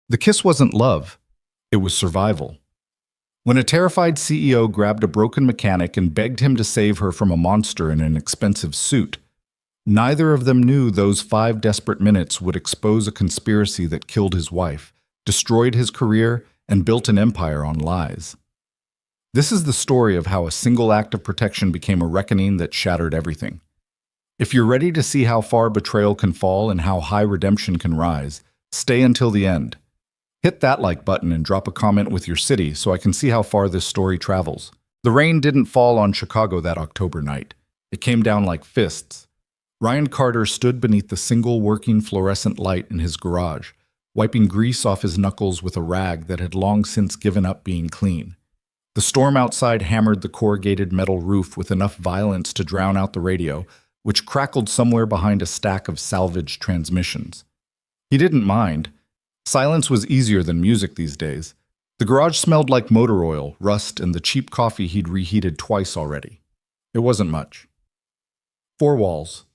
The kiss wasn't love, it was survival. When a terrified CEO grabbed a broken mechanic and begged him to save her from a monster in an expensive suit, neither of them knew those 5 desperate minutes would expose a conspiracy that killed his wife, destroyed his career, and built an empire on lies. This is the story of how a single act of protection became a reckoning that shattered everything. If you're ready to see how far betrayal can fall and how high redemption can rise, stay until the end. Hit that like button and drop a comment with your city so I can see how far this story travels. The rain didn't fall on Chicago that October night. It came down like fists. Ryan Carter stood beneath the single working fluorescent light in his garage, wiping grease off his knuckles with a rag that had long since given up being clean. The storm outside hammered the corrugated metal roof with enough violence to drown out the radio, which crackled somewhere behind a stack of salvaged transmissions. He didn't mind. Silence was easier than music these days. The garage smelled like motor oil, rust, and the cheap coffee he'd reheated twice already. It wasn't much. 4 walls.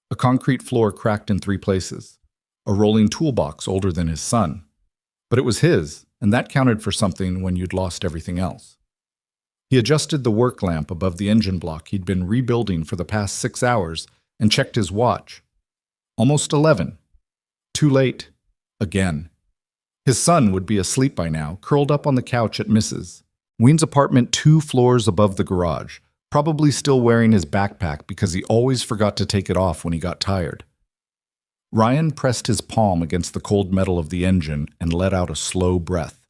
A concrete floor cracked in 3 places. A rolling toolbox older than his son. But it was his, and that counted for something when you'd lost everything else. He adjusted the work lamp above the engine block he'd been rebuilding for the past 6 hours and checked his watch. Almost 11. Too late. Again. His son would be asleep by now, curled up on the couch at Mrs. Ween's apartment 2 floors above the garage, probably still wearing his backpack because he always forgot to take it off when he got tired. Ryan pressed his palm against the cold metal of the engine and let out a slow breath.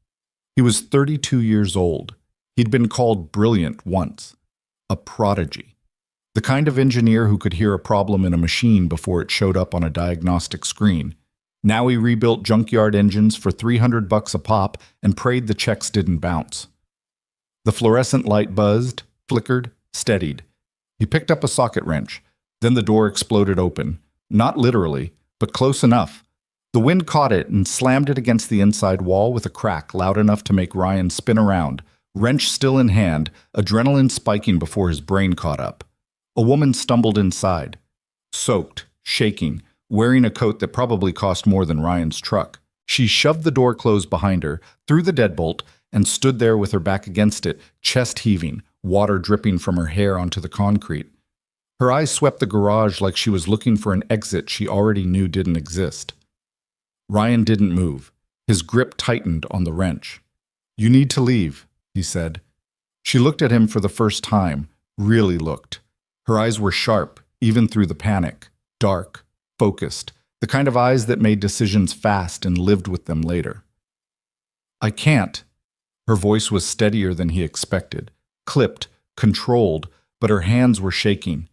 He was 32 years old. He'd been called brilliant once. A prodigy. The kind of engineer who could hear a problem in a machine before it showed up on a diagnostic screen. Now he rebuilt junkyard engines for $300 a pop and prayed the checks didn't bounce. The fluorescent light buzzed, flickered, steadied. He picked up a socket wrench. Then the door exploded open. Not literally, but close enough. The wind caught it and slammed it against the inside wall with a crack loud enough to make Ryan spin around, wrench still in hand, adrenaline spiking before his brain caught up. A woman stumbled inside. Soaked, shaking, wearing a coat that probably cost more than Ryan's truck. She shoved the door closed behind her, threw the deadbolt, and stood there with her back against it, chest heaving, water dripping from her hair onto the concrete. Her eyes swept the garage like she was looking for an exit she already knew didn't exist. Ryan didn't move. His grip tightened on the wrench. "You need to leave," he said. She looked at him for the first time, really looked. Her eyes were sharp, even through the panic, dark, focused, the kind of eyes that made decisions fast and lived with them later. "I can't." Her voice was steadier than he expected, clipped, controlled, but her hands were shaking.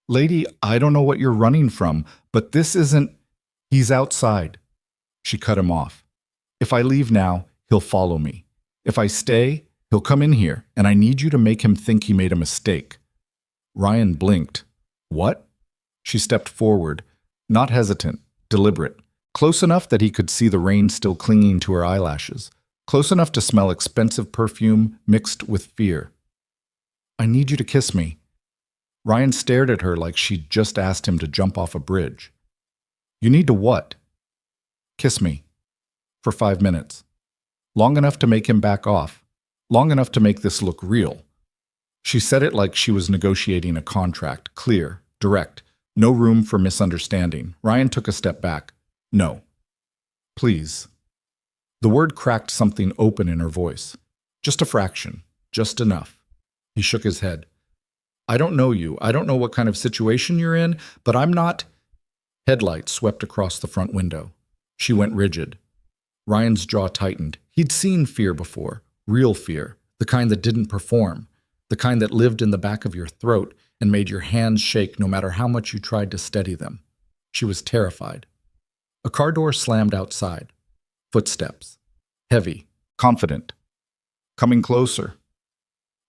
"Lady, I don't know what you're running from, but this isn't—" "He's outside." She cut him off. "If I leave now, he'll follow me. If I stay, he'll come in here, and I need you to make him think he made a mistake." Ryan blinked. "What?" She stepped forward. Not hesitant, deliberate, close enough that he could see the rain still clinging to her eyelashes, close enough to smell expensive perfume mixed with fear. "I need you to kiss me." Ryan stared at her like she'd just asked him to jump off a bridge. "You need to what?" "Kiss me. For 5 minutes. Long enough to make him back off. Long enough to make this look real." She said it like she was negotiating a contract, clear, direct. No room for misunderstanding. Ryan took a step back. "No. Please." The word cracked something open in her voice. Just a fraction. Just enough. He shook his head. "I don't know you. I don't know what kind of situation you're in, but I'm not—" Headlights swept across the front window. She went rigid. Ryan's jaw tightened. He'd seen fear before. Real fear. The kind that didn't perform. The kind that lived in the back of your throat and made your hands shake no matter how much you tried to steady them. She was terrified. A car door slammed outside. Footsteps. Heavy. Confident. Coming closer.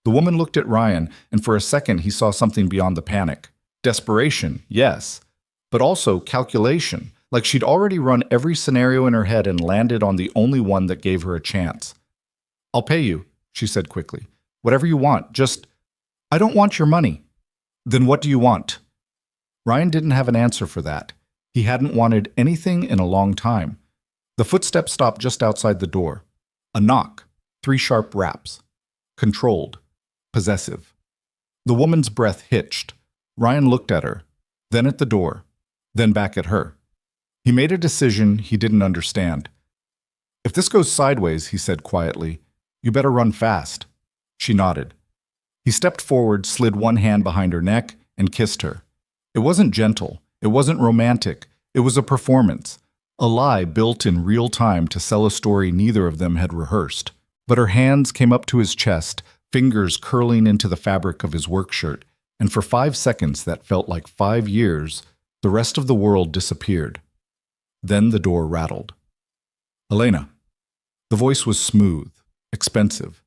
The woman looked at Ryan, and for a second he saw something beyond the panic. Desperation, yes, but also calculation, like she'd already run every scenario in her head and landed on the only one that gave her a chance. "I'll pay you," she said quickly. "Whatever you want, just—" "I don't want your money." "Then what do you want?" Ryan didn't have an answer for that. He hadn't wanted anything in a long time. The footsteps stopped just outside the door. A knock, 3 sharp raps. Controlled, possessive. The woman's breath hitched. Ryan looked at her, then at the door, then back at her. He made a decision he didn't understand. "If this goes sideways," he said quietly, "you better run fast." She nodded. He stepped forward, slid one hand behind her neck, and kissed her. It wasn't gentle. It wasn't romantic. It was a performance. A lie built in real time to sell a story neither of them had rehearsed. But her hands came up to his chest, fingers curling into the fabric of his work shirt, and for 5 seconds that felt like 5 years, the rest of the world disappeared. Then the door rattled. "Elena." The voice was smooth, expensive,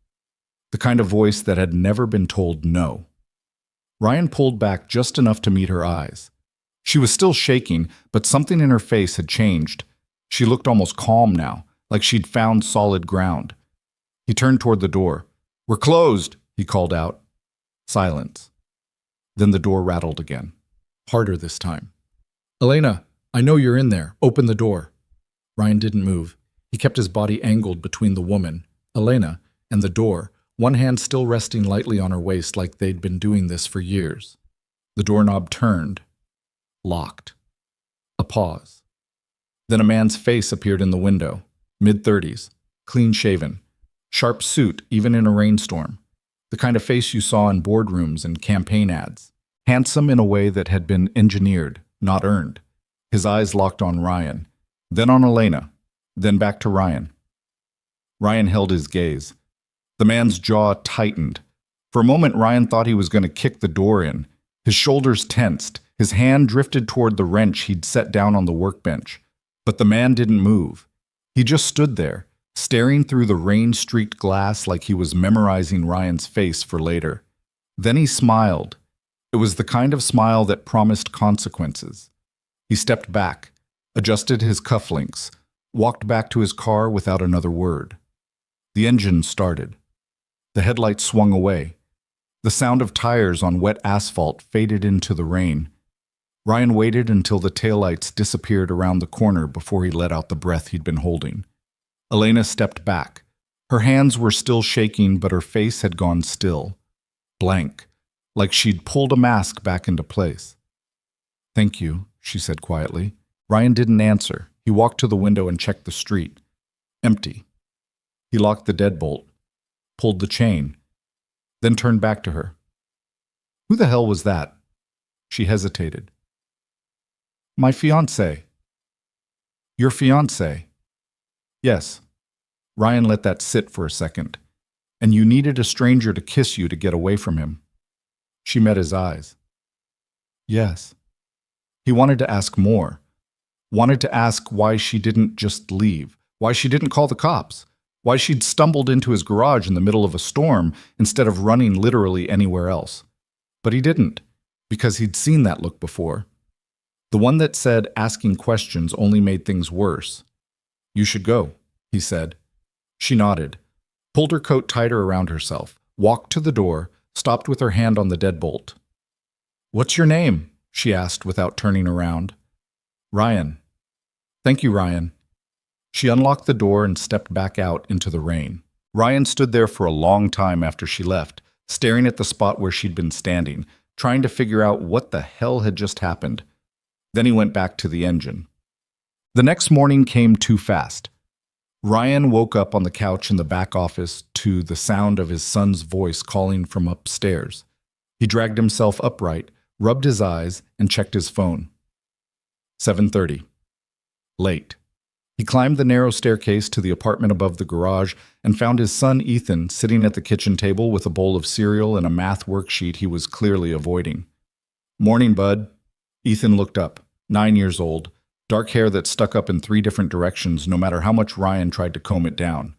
the kind of voice that had never been told no. Ryan pulled back just enough to meet her eyes. She was still shaking, but something in her face had changed. She looked almost calm now, like she'd found solid ground. He turned toward the door. "We're closed," he called out. Silence. Then the door rattled again. Harder this time. "Elena, I know you're in there. Open the door." Ryan didn't move. He kept his body angled between the woman, Elena, and the door, one hand still resting lightly on her waist like they'd been doing this for years. The doorknob turned. Locked. A pause. Then a man's face appeared in the window, mid-30s, clean-shaven, sharp suit even in a rainstorm, the kind of face you saw in boardrooms and campaign ads, handsome in a way that had been engineered, not earned. His eyes locked on Ryan, then on Elena, then back to Ryan. Ryan held his gaze. The man's jaw tightened. For a moment, Ryan thought he was going to kick the door in. His shoulders tensed. His hand drifted toward the wrench he'd set down on the workbench. But the man didn't move. He just stood there, staring through the rain-streaked glass like he was memorizing Ryan's face for later. Then he smiled. It was the kind of smile that promised consequences. He stepped back, adjusted his cufflinks, walked back to his car without another word. The engine started. The headlights swung away. The sound of tires on wet asphalt faded into the rain. Ryan waited until the taillights disappeared around the corner before he let out the breath he'd been holding. Elena stepped back. Her hands were still shaking, but her face had gone still, blank, like she'd pulled a mask back into place. "Thank you," she said quietly. Ryan didn't answer. He walked to the window and checked the street. Empty. He locked the deadbolt, pulled the chain, then turned back to her. "Who the hell was that?" She hesitated. "My fiancé." "Your fiancé?" "Yes." Ryan let that sit for a second. "And you needed a stranger to kiss you to get away from him." She met his eyes. "Yes." He wanted to ask more. Wanted to ask why she didn't just leave, why she didn't call the cops, why she'd stumbled into his garage in the middle of a storm instead of running literally anywhere else. But he didn't, because he'd seen that look before. The one that said asking questions only made things worse. "You should go," he said. She nodded, pulled her coat tighter around herself, walked to the door, stopped with her hand on the deadbolt. "What's your name?" she asked without turning around. "Ryan." "Thank you, Ryan." She unlocked the door and stepped back out into the rain. Ryan stood there for a long time after she left, staring at the spot where she'd been standing, trying to figure out what the hell had just happened. Then he went back to the engine. The next morning came too fast. Ryan woke up on the couch in the back office to the sound of his son's voice calling from upstairs. He dragged himself upright, rubbed his eyes, and checked his phone. 7:30. Late. He climbed the narrow staircase to the apartment above the garage and found his son Ethan sitting at the kitchen table with a bowl of cereal and a math worksheet he was clearly avoiding. "Morning, bud." Ethan looked up, 9 years old, dark hair that stuck up in 3 different directions no matter how much Ryan tried to comb it down.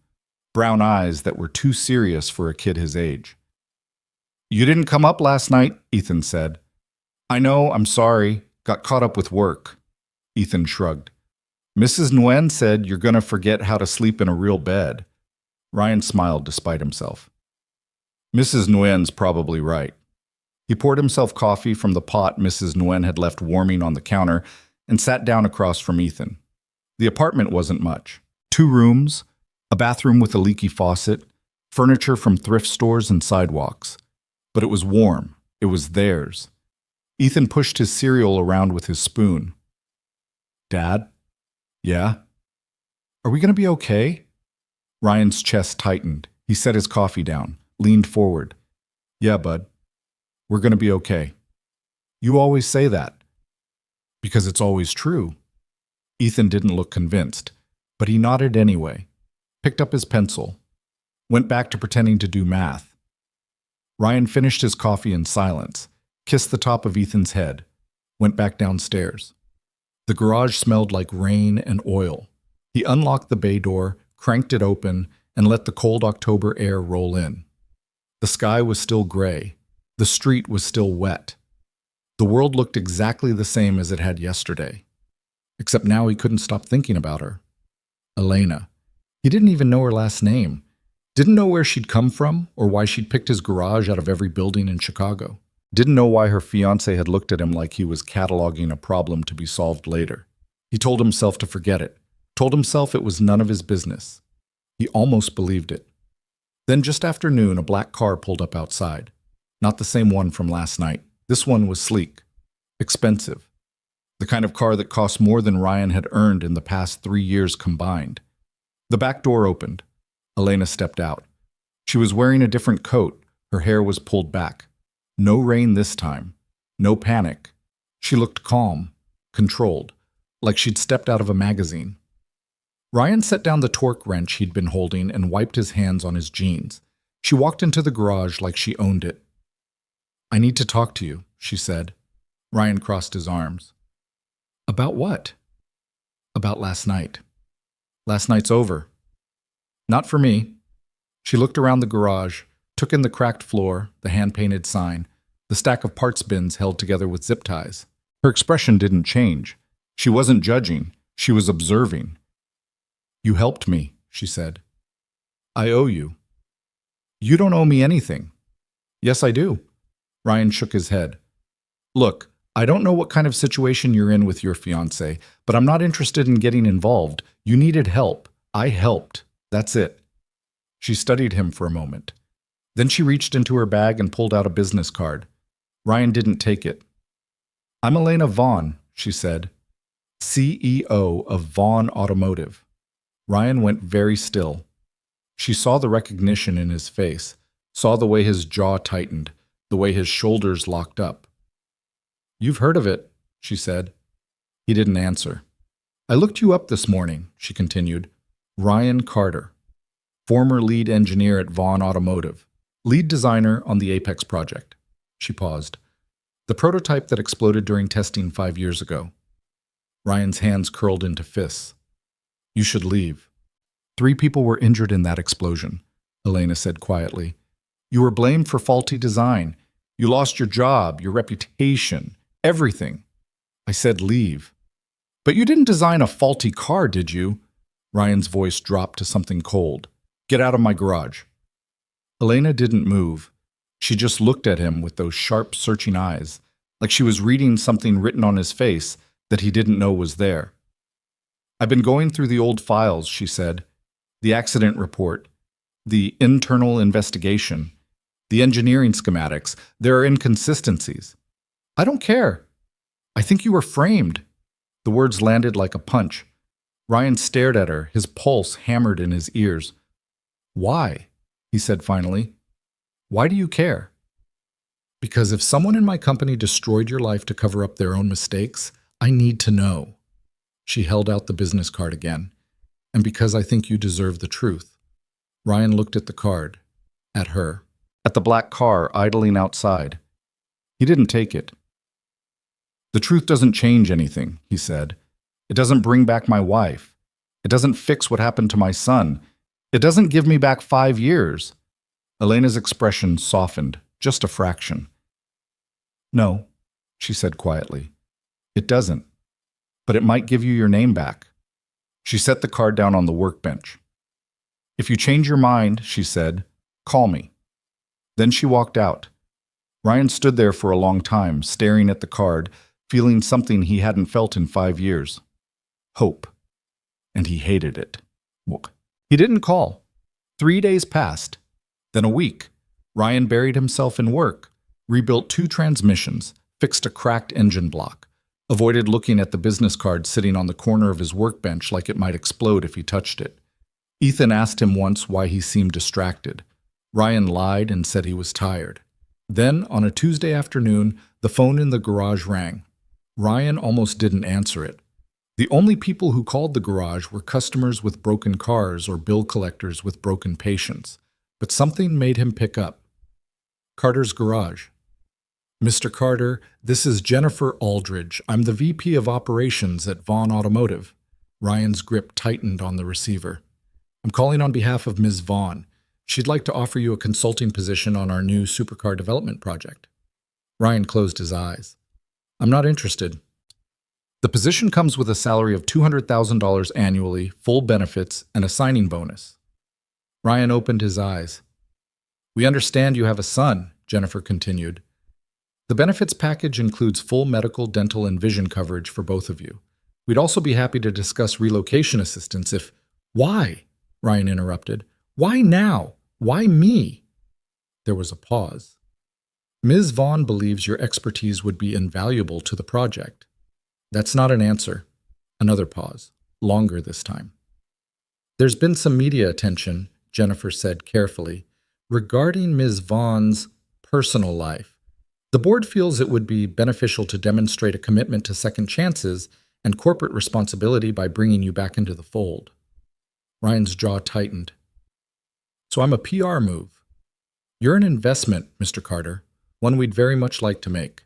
Brown eyes that were too serious for a kid his age. "You didn't come up last night," Ethan said. "I know, I'm sorry. Got caught up with work." Ethan shrugged. "Mrs. Nguyen said you're going to forget how to sleep in a real bed." Ryan smiled despite himself. "Mrs. Nguyen's probably right." He poured himself coffee from the pot Mrs. Nguyen had left warming on the counter and sat down across from Ethan. The apartment wasn't much. 2 rooms, a bathroom with a leaky faucet, furniture from thrift stores and sidewalks. But it was warm. It was theirs. Ethan pushed his cereal around with his spoon. Dad? Yeah? Are we going to be okay? Ryan's chest tightened. He set his coffee down, leaned forward. Yeah, bud. We're going to be okay. You always say that. Because it's always true. Ethan didn't look convinced, but he nodded anyway, picked up his pencil, went back to pretending to do math. Ryan finished his coffee in silence, kissed the top of Ethan's head, went back downstairs. The garage smelled like rain and oil. He unlocked the bay door, cranked it open, and let the cold October air roll in. The sky was still gray. The street was still wet. The world looked exactly the same as it had yesterday. Except now he couldn't stop thinking about her. Elena. He didn't even know her last name. Didn't know where she'd come from or why she'd picked his garage out of every building in Chicago. Didn't know why her fiancé had looked at him like he was cataloging a problem to be solved later. He told himself to forget it. Told himself it was none of his business. He almost believed it. Then just after noon, a black car pulled up outside. Not the same one from last night. This one was sleek. Expensive. The kind of car that cost more than Ryan had earned in the past 3 years combined. The back door opened. Elena stepped out. She was wearing a different coat. Her hair was pulled back. No rain this time. No panic. She looked calm, controlled, like she'd stepped out of a magazine. Ryan set down the torque wrench he'd been holding and wiped his hands on his jeans. She walked into the garage like she owned it. I need to talk to you, she said. Ryan crossed his arms. About what? About last night. Last night's over. Not for me. She looked around the garage, took in the cracked floor, the hand-painted sign, the stack of parts bins held together with zip ties. Her expression didn't change. She wasn't judging. She was observing. You helped me, she said. I owe you. You don't owe me anything. Yes, I do. Ryan shook his head. Look, I don't know what kind of situation you're in with your fiancé, but I'm not interested in getting involved. You needed help. I helped. That's it. She studied him for a moment. Then she reached into her bag and pulled out a business card. Ryan didn't take it. I'm Elena Vaughn, she said. CEO of Vaughn Automotive. Ryan went very still. She saw the recognition in his face, saw the way his jaw tightened, the way his shoulders locked up. You've heard of it, she said. He didn't answer. I looked you up this morning, she continued. Ryan Carter, former lead engineer at Vaughn Automotive, lead designer on the Apex project. She paused. The prototype that exploded during testing 5 years ago. Ryan's hands curled into fists. You should leave. 3 people were injured in that explosion, Elena said quietly. You were blamed for faulty design. You lost your job, your reputation, everything. I said leave. But you didn't design a faulty car, did you? Ryan's voice dropped to something cold. Get out of my garage. Elena didn't move. She just looked at him with those sharp, searching eyes, like she was reading something written on his face that he didn't know was there. I've been going through the old files, she said. The accident report, the internal investigation, the engineering schematics. There are inconsistencies. I don't care. I think you were framed. The words landed like a punch. Ryan stared at her, his pulse hammered in his ears. Why? He said finally. Why do you care? Because if someone in my company destroyed your life to cover up their own mistakes, I need to know. She held out the business card again. And because I think you deserve the truth. Ryan looked at the card, at her, at the black car idling outside. He didn't take it. The truth doesn't change anything, he said. It doesn't bring back my wife. It doesn't fix what happened to my son. It doesn't give me back 5 years. Elena's expression softened, just a fraction. No, she said quietly. It doesn't. But it might give you your name back. She set the card down on the workbench. If you change your mind, she said, call me. Then she walked out. Ryan stood there for a long time, staring at the card, feeling something he hadn't felt in 5 years. Hope. and he hated it. He didn't call. 3 days passed. Then a week. Ryan buried himself in work, rebuilt 2 transmissions, fixed a cracked engine block, avoided looking at the business card sitting on the corner of his workbench like it might explode if he touched it. Ethan asked him once why he seemed distracted. Ryan lied and said he was tired. Then, on a Tuesday afternoon, the phone in the garage rang. Ryan almost didn't answer it. The only people who called the garage were customers with broken cars or bill collectors with broken patients. But something made him pick up. Carter's garage. Mr. Carter, this is Jennifer Aldridge. I'm the VP of Operations at Vaughn Automotive. Ryan's grip tightened on the receiver. I'm calling on behalf of Ms. Vaughn. She'd like to offer you a consulting position on our new supercar development project. Ryan closed his eyes. I'm not interested. The position comes with a salary of $200,000 annually, full benefits, and a signing bonus. Ryan opened his eyes. We understand you have a son, Jennifer continued. The benefits package includes full medical, dental, and vision coverage for both of you. We'd also be happy to discuss relocation assistance if— Why? Ryan interrupted. Why now? Why me? There was a pause. Ms. Vaughn believes your expertise would be invaluable to the project. That's not an answer. Another pause, longer this time. There's been some media attention, Jennifer said carefully, regarding Ms. Vaughn's personal life. The board feels it would be beneficial to demonstrate a commitment to second chances and corporate responsibility by bringing you back into the fold. Ryan's jaw tightened. So I'm a PR move. You're an investment, Mr. Carter, one we'd very much like to make.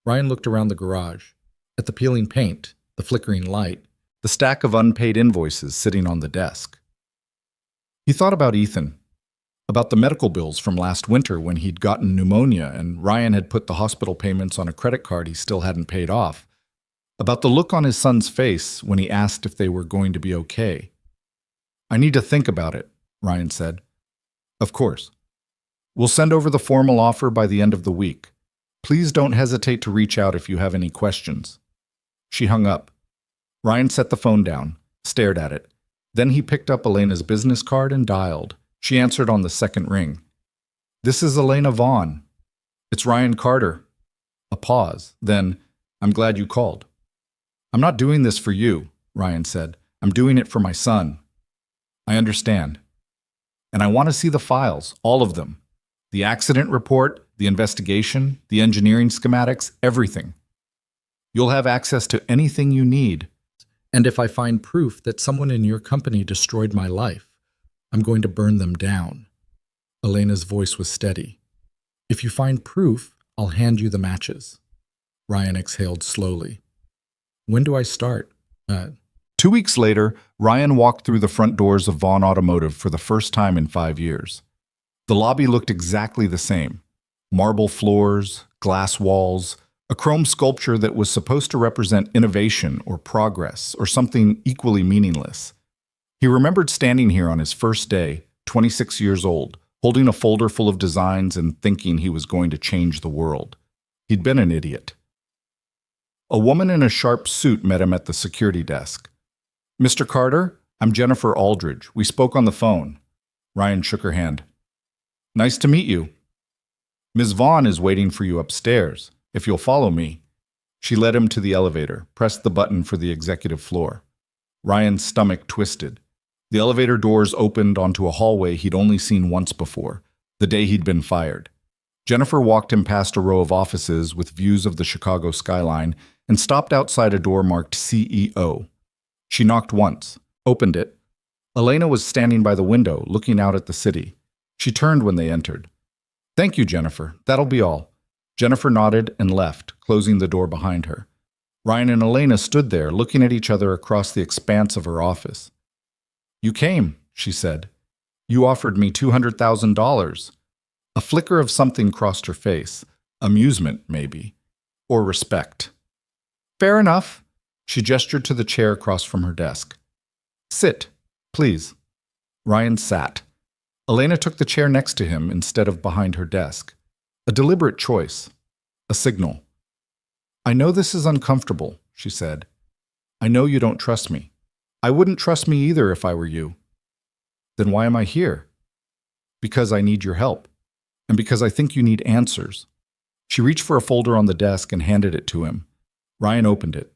Ryan looked around the garage, at the peeling paint, the flickering light, the stack of unpaid invoices sitting on the desk. He thought about Ethan, about the medical bills from last winter when he'd gotten pneumonia and Ryan had put the hospital payments on a credit card he still hadn't paid off, about the look on his son's face when he asked if they were going to be okay. I need to think about it, Ryan said. Of course. We'll send over the formal offer by the end of the week. Please don't hesitate to reach out if you have any questions. She hung up. Ryan set the phone down, stared at it. Then he picked up Elena's business card and dialed. She answered on the second ring. This is Elena Vaughn. It's Ryan Carter. A pause. Then, I'm glad you called. I'm not doing this for you, Ryan said. I'm doing it for my son. I understand. And I want to see the files, all of them. The accident report, the investigation, the engineering schematics, everything. You'll have access to anything you need. And if I find proof that someone in your company destroyed my life, I'm going to burn them down. Elena's voice was steady. If you find proof, I'll hand you the matches. Ryan exhaled slowly. When do I start? 2 weeks later, Ryan walked through the front doors of Vaughn Automotive for the first time in 5 years. The lobby looked exactly the same. Marble floors, glass walls, a chrome sculpture that was supposed to represent innovation or progress or something equally meaningless. He remembered standing here on his first day, 26 years old, holding a folder full of designs and thinking he was going to change the world. He'd been an idiot. A woman in a sharp suit met him at the security desk. Mr. Carter, I'm Jennifer Aldridge. We spoke on the phone. Ryan shook her hand. Nice to meet you. Ms. Vaughn is waiting for you upstairs. If you'll follow me. She led him to the elevator, pressed the button for the executive floor. Ryan's stomach twisted. The elevator doors opened onto a hallway he'd only seen once before, the day he'd been fired. Jennifer walked him past a row of offices with views of the Chicago skyline and stopped outside a door marked CEO. She knocked once, opened it. Elena was standing by the window, looking out at the city. She turned when they entered. Thank you, Jennifer. That'll be all. Jennifer nodded and left, closing the door behind her. Ryan and Elena stood there, looking at each other across the expanse of her office. You came, she said. You offered me $200,000. A flicker of something crossed her face. Amusement, maybe. Or respect. Fair enough. She gestured to the chair across from her desk. Sit, please. Ryan sat. Elena took the chair next to him instead of behind her desk. A deliberate choice. A signal. I know this is uncomfortable, she said. I know you don't trust me. I wouldn't trust me either if I were you. Then why am I here? Because I need your help. And because I think you need answers. She reached for a folder on the desk and handed it to him. Ryan opened it.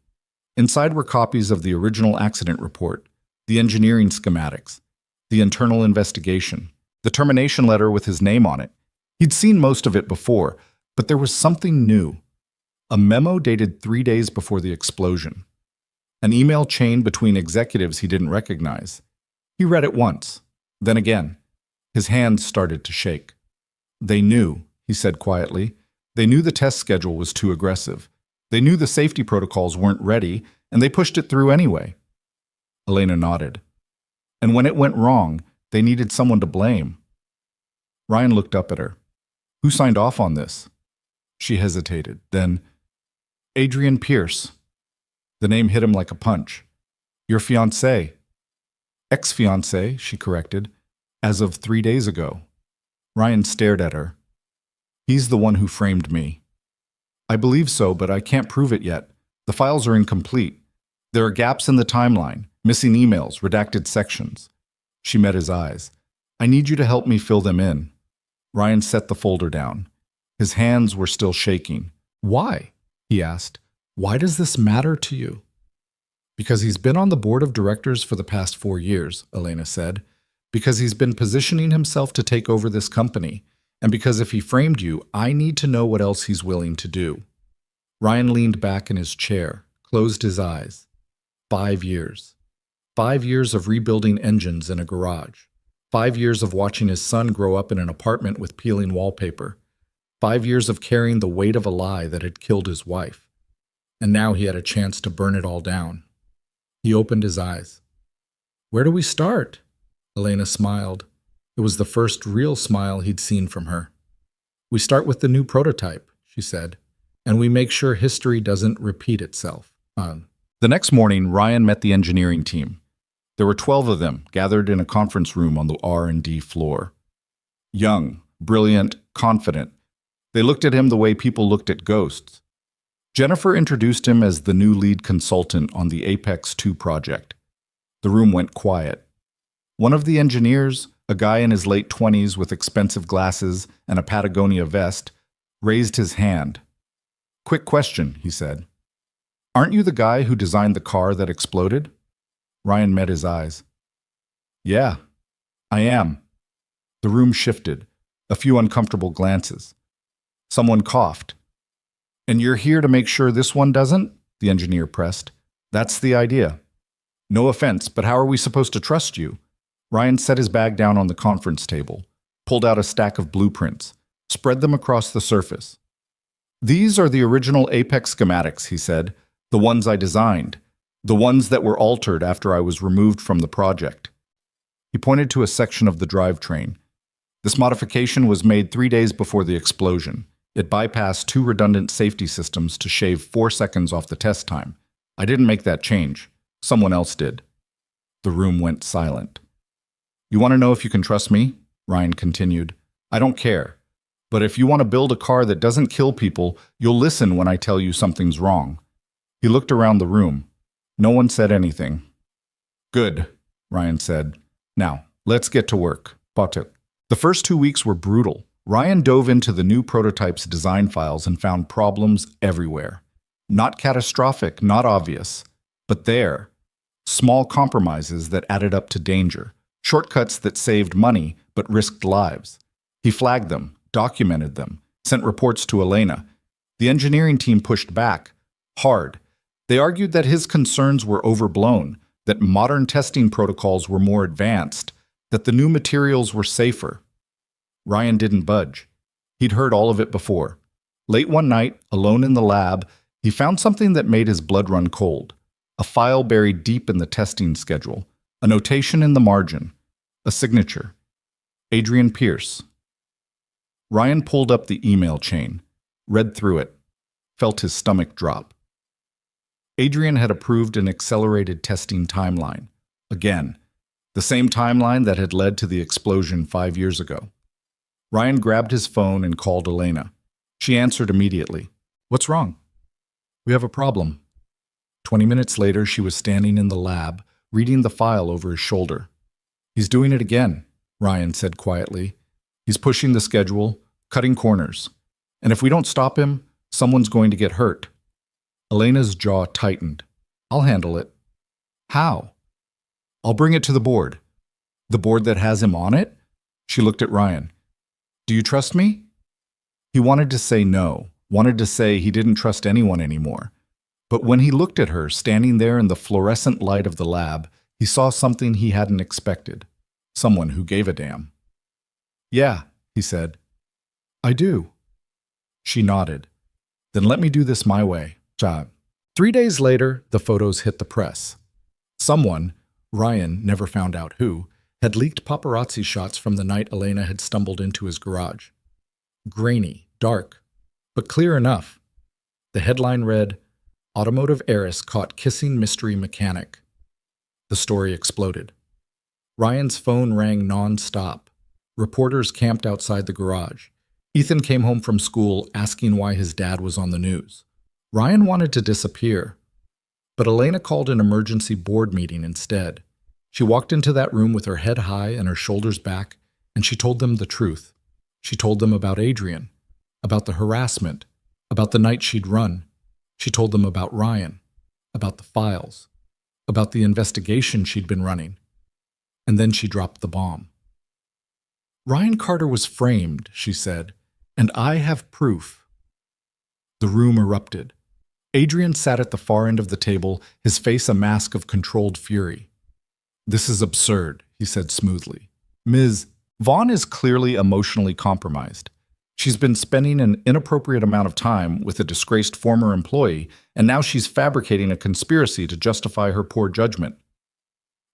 Inside were copies of the original accident report, the engineering schematics, the internal investigation, the termination letter with his name on it. He'd seen most of it before, but there was something new. A memo dated 3 days before the explosion. An email chain between executives he didn't recognize. He read it once, then again. His hands started to shake. They knew, he said quietly. They knew the test schedule was too aggressive. They knew the safety protocols weren't ready, and they pushed it through anyway. Elena nodded. And when it went wrong, they needed someone to blame. Ryan looked up at her. Who signed off on this? She hesitated. Then, Adrian Pierce. The name hit him like a punch. Your fiancé. Ex-fiancé, she corrected, as of 3 days ago. Ryan stared at her. He's the one who framed me. I believe so, but I can't prove it yet. The files are incomplete. There are gaps in the timeline, missing emails, redacted sections. She met his eyes. I need you to help me fill them in. Ryan set the folder down. His hands were still shaking. Why? He asked. Why does this matter to you? Because he's been on the board of directors for the past 4 years, Elena said. Because he's been positioning himself to take over this company. And because if he framed you, I need to know what else he's willing to do. Ryan leaned back in his chair, closed his eyes. 5 years. 5 years of rebuilding engines in a garage. 5 years of watching his son grow up in an apartment with peeling wallpaper. 5 years of carrying the weight of a lie that had killed his wife. And now he had a chance to burn it all down. He opened his eyes. Where do we start? Elena smiled. It was the first real smile he'd seen from her. We start with the new prototype, she said, and we make sure history doesn't repeat itself. The next morning, Ryan met the engineering team. There were 12 of them gathered in a conference room on the R&D floor. Young, brilliant, confident. They looked at him the way people looked at ghosts. Jennifer introduced him as the new lead consultant on the Apex 2 project. The room went quiet. One of the engineers, a guy in his late 20s with expensive glasses and a Patagonia vest, raised his hand. Quick question, he said. Aren't you the guy who designed the car that exploded? Ryan met his eyes. Yeah, I am. The room shifted, a few uncomfortable glances. Someone coughed. And you're here to make sure this one doesn't? The engineer pressed. That's the idea. No offense, but how are we supposed to trust you? Ryan set his bag down on the conference table, pulled out a stack of blueprints, spread them across the surface. These are the original Apex schematics, he said, the ones I designed, the ones that were altered after I was removed from the project. He pointed to a section of the drivetrain. This modification was made 3 days before the explosion. It bypassed 2 redundant safety systems to shave 4 seconds off the test time. I didn't make that change. Someone else did. The room went silent. You want to know if you can trust me? Ryan continued. I don't care. But if you want to build a car that doesn't kill people, you'll listen when I tell you something's wrong. He looked around the room. No one said anything. Good, Ryan said. Now, let's get to work. Patek. The first 2 weeks were brutal. Ryan dove into the new prototype's design files and found problems everywhere. Not catastrophic, not obvious, but there. Small compromises that added up to danger. Shortcuts that saved money but risked lives. He flagged them, documented them, sent reports to Elena. The engineering team pushed back, hard. They argued that his concerns were overblown, that modern testing protocols were more advanced, that the new materials were safer. Ryan didn't budge. He'd heard all of it before. Late one night, alone in the lab, he found something that made his blood run cold. A file buried deep in the testing schedule. A notation in the margin. A signature. Adrian Pierce. Ryan pulled up the email chain, read through it, felt his stomach drop. Adrian had approved an accelerated testing timeline. Again, the same timeline that had led to the explosion 5 years ago. Ryan grabbed his phone and called Elena. She answered immediately. What's wrong? We have a problem. 20 minutes later, she was standing in the lab, reading the file over his shoulder. "He's doing it again," Ryan said quietly. "He's pushing the schedule, cutting corners. And if we don't stop him, someone's going to get hurt." Elena's jaw tightened. "I'll handle it." "How?" "I'll bring it to the board." "The board that has him on it?" She looked at Ryan. "Do you trust me?" He wanted to say no, wanted to say he didn't trust anyone anymore. But when he looked at her, standing there in the fluorescent light of the lab, he saw something he hadn't expected. Someone who gave a damn. "Yeah," he said. "I do." She nodded. "Then let me do this my way." 3 days later, the photos hit the press. Someone, Ryan never found out who, had leaked paparazzi shots from the night Elena had stumbled into his garage. Grainy, dark, but clear enough. The headline read, "Automotive heiress caught kissing mystery mechanic." The story exploded. Ryan's phone rang non-stop. Reporters camped outside the garage. Ethan came home from school asking why his dad was on the news. Ryan wanted to disappear, but Elena called an emergency board meeting instead. She walked into that room with her head high and her shoulders back, and she told them the truth. She told them about Adrian, about the harassment, about the night she'd run. She told them about Ryan, about the files, about the investigation she'd been running. And then she dropped the bomb. "Ryan Carter was framed," she said, "and I have proof." The room erupted. Adrian sat at the far end of the table, his face a mask of controlled fury. "This is absurd," he said smoothly. "Ms. Vaughn is clearly emotionally compromised. She's been spending an inappropriate amount of time with a disgraced former employee, and now she's fabricating a conspiracy to justify her poor judgment."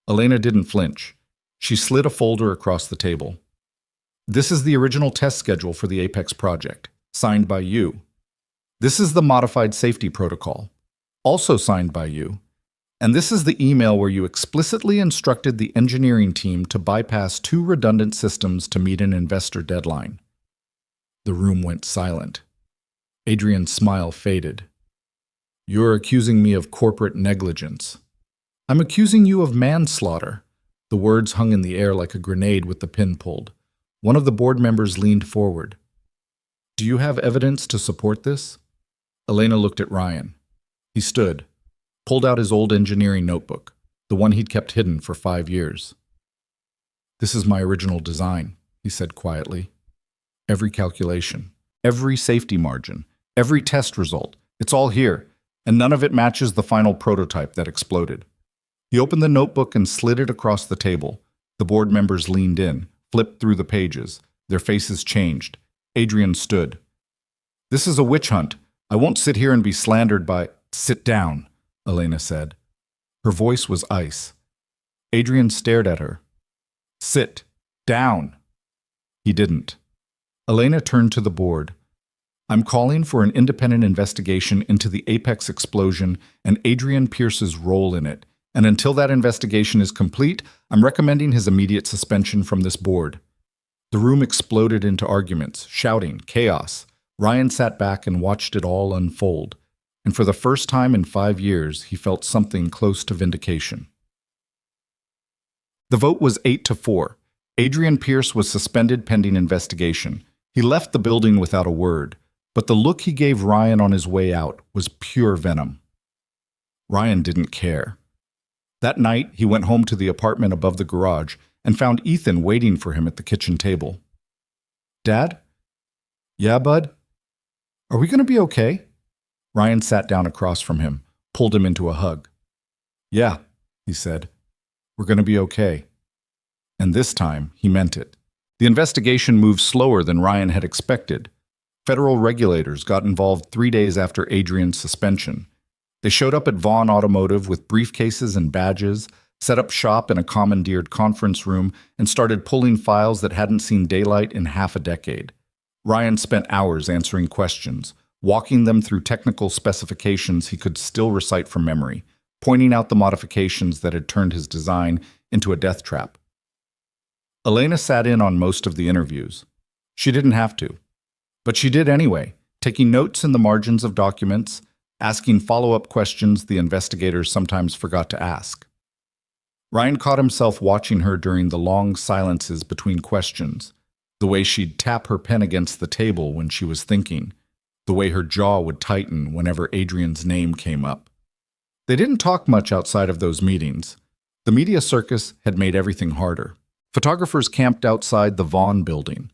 Elena didn't flinch. She slid a folder across the table. "This is the original test schedule for the Apex project, signed by you. This is the modified safety protocol, also signed by you. And this is the email where you explicitly instructed the engineering team to bypass 2 redundant systems to meet an investor deadline." The room went silent. Adrian's smile faded. "You're accusing me of corporate negligence." "I'm accusing you of manslaughter." The words hung in the air like a grenade with the pin pulled. One of the board members leaned forward. "Do you have evidence to support this?" Elena looked at Ryan. He stood, pulled out his old engineering notebook, the one he'd kept hidden for 5 years. "This is my original design," he said quietly. "Every calculation, every safety margin, every test result, it's all here, and none of it matches the final prototype that exploded." He opened the notebook and slid it across the table. The board members leaned in, flipped through the pages. Their faces changed. Adrian stood. "This is a witch hunt. I won't sit here and be slandered by—" "Sit down," Elena said. Her voice was ice. Adrian stared at her. "Sit down." He didn't. Elena turned to the board. "I'm calling for an independent investigation into the Apex explosion and Adrian Pierce's role in it. And until that investigation is complete, I'm recommending his immediate suspension from this board." The room exploded into arguments, shouting, chaos. Ryan sat back and watched it all unfold. And for the first time in 5 years, he felt something close to vindication. The vote was 8-4. Adrian Pierce was suspended pending investigation. He left the building without a word, but the look he gave Ryan on his way out was pure venom. Ryan didn't care. That night, he went home to the apartment above the garage and found Ethan waiting for him at the kitchen table. "Dad?" "Yeah, bud?" "Are we going to be okay?" Ryan sat down across from him, pulled him into a hug. "Yeah," he said. "We're going to be okay." And this time, he meant it. The investigation moved slower than Ryan had expected. Federal regulators got involved 3 days after Adrian's suspension. They showed up at Vaughn Automotive with briefcases and badges, set up shop in a commandeered conference room, and started pulling files that hadn't seen daylight in half a decade. Ryan spent hours answering questions, walking them through technical specifications he could still recite from memory, pointing out the modifications that had turned his design into a death trap. Elena sat in on most of the interviews. She didn't have to, but she did anyway, taking notes in the margins of documents, asking follow-up questions the investigators sometimes forgot to ask. Ryan caught himself watching her during the long silences between questions, the way she'd tap her pen against the table when she was thinking, the way her jaw would tighten whenever Adrian's name came up. They didn't talk much outside of those meetings. The media circus had made everything harder. Photographers camped outside the Vaughn building.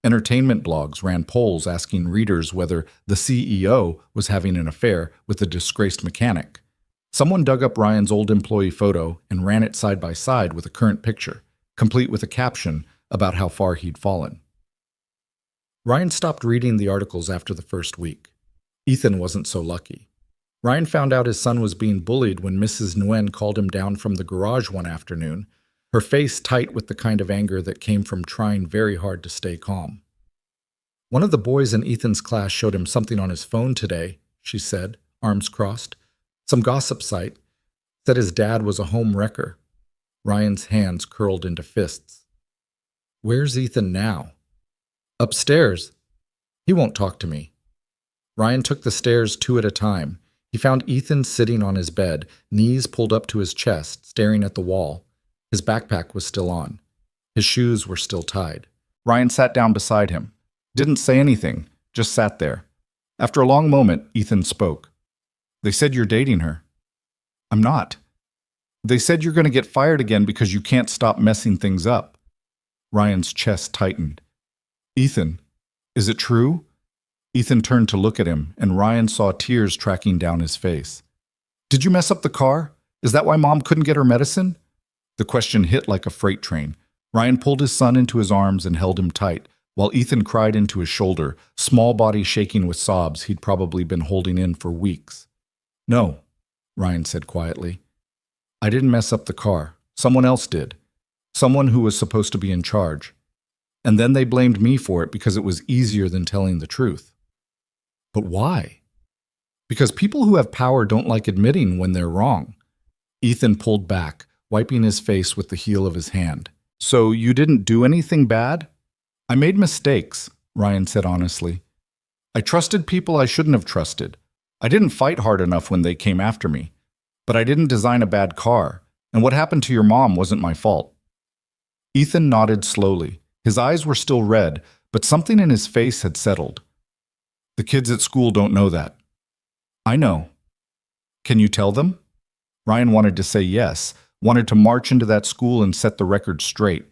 Entertainment blogs ran polls asking readers whether the CEO was having an affair with a disgraced mechanic. Someone dug up Ryan's old employee photo and ran it side by side with a current picture, complete with a caption about how far he'd fallen. Ryan stopped reading the articles after the first week. Ethan wasn't so lucky. Ryan found out his son was being bullied when Mrs. Nguyen called him down from the garage one afternoon, her face tight with the kind of anger that came from trying very hard to stay calm. "One of the boys in Ethan's class showed him something on his phone today," she said, arms crossed. "Some gossip site. Said his dad was a home wrecker." Ryan's hands curled into fists. "Where's Ethan now?" "Upstairs. He won't talk to me." Ryan took the stairs 2 at a time. He found Ethan sitting on his bed, knees pulled up to his chest, staring at the wall. His backpack was still on. His shoes were still tied. Ryan sat down beside him. Didn't say anything, just sat there. After a long moment, Ethan spoke. "They said you're dating her." "I'm not." "They said you're going to get fired again because you can't stop messing things up." Ryan's chest tightened. "Ethan, is it true?" Ethan turned to look at him, and Ryan saw tears tracking down his face. "Did you mess up the car? Is that why Mom couldn't get her medicine?" The question hit like a freight train. Ryan pulled his son into his arms and held him tight, while Ethan cried into his shoulder, small body shaking with sobs he'd probably been holding in for weeks. "No," Ryan said quietly. "I didn't mess up the car. Someone else did. Someone who was supposed to be in charge. And then they blamed me for it because it was easier than telling the truth." "But why?" "Because people who have power don't like admitting when they're wrong." Ethan pulled back, wiping his face with the heel of his hand. "So you didn't do anything bad?" "I made mistakes," Ryan said honestly. "I trusted people I shouldn't have trusted. I didn't fight hard enough when they came after me. But I didn't design a bad car, and what happened to your mom wasn't my fault." Ethan nodded slowly. His eyes were still red, but something in his face had settled. "The kids at school don't know that." "I know." "Can you tell them?" Ryan wanted to say yes, wanted to march into that school and set the record straight.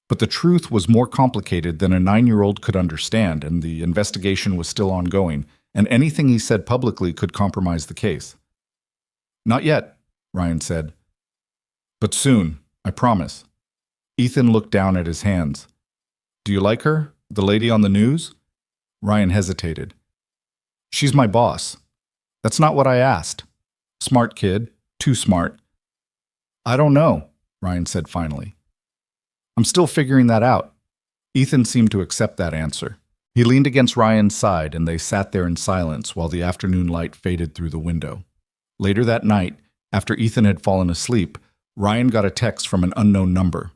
But the truth was more complicated than a 9-year-old could understand, and the investigation was still ongoing, and anything he said publicly could compromise the case. "Not yet," Ryan said. "But soon, I promise." Ethan looked down at his hands. "Do you like her, the lady on the news?" Ryan hesitated. "She's my boss." "That's not what I asked." "Smart kid, too smart." "I don't know," Ryan said finally. "I'm still figuring that out." Ethan seemed to accept that answer. He leaned against Ryan's side, and they sat there in silence while the afternoon light faded through the window. Later that night, after Ethan had fallen asleep, Ryan got a text from an unknown number.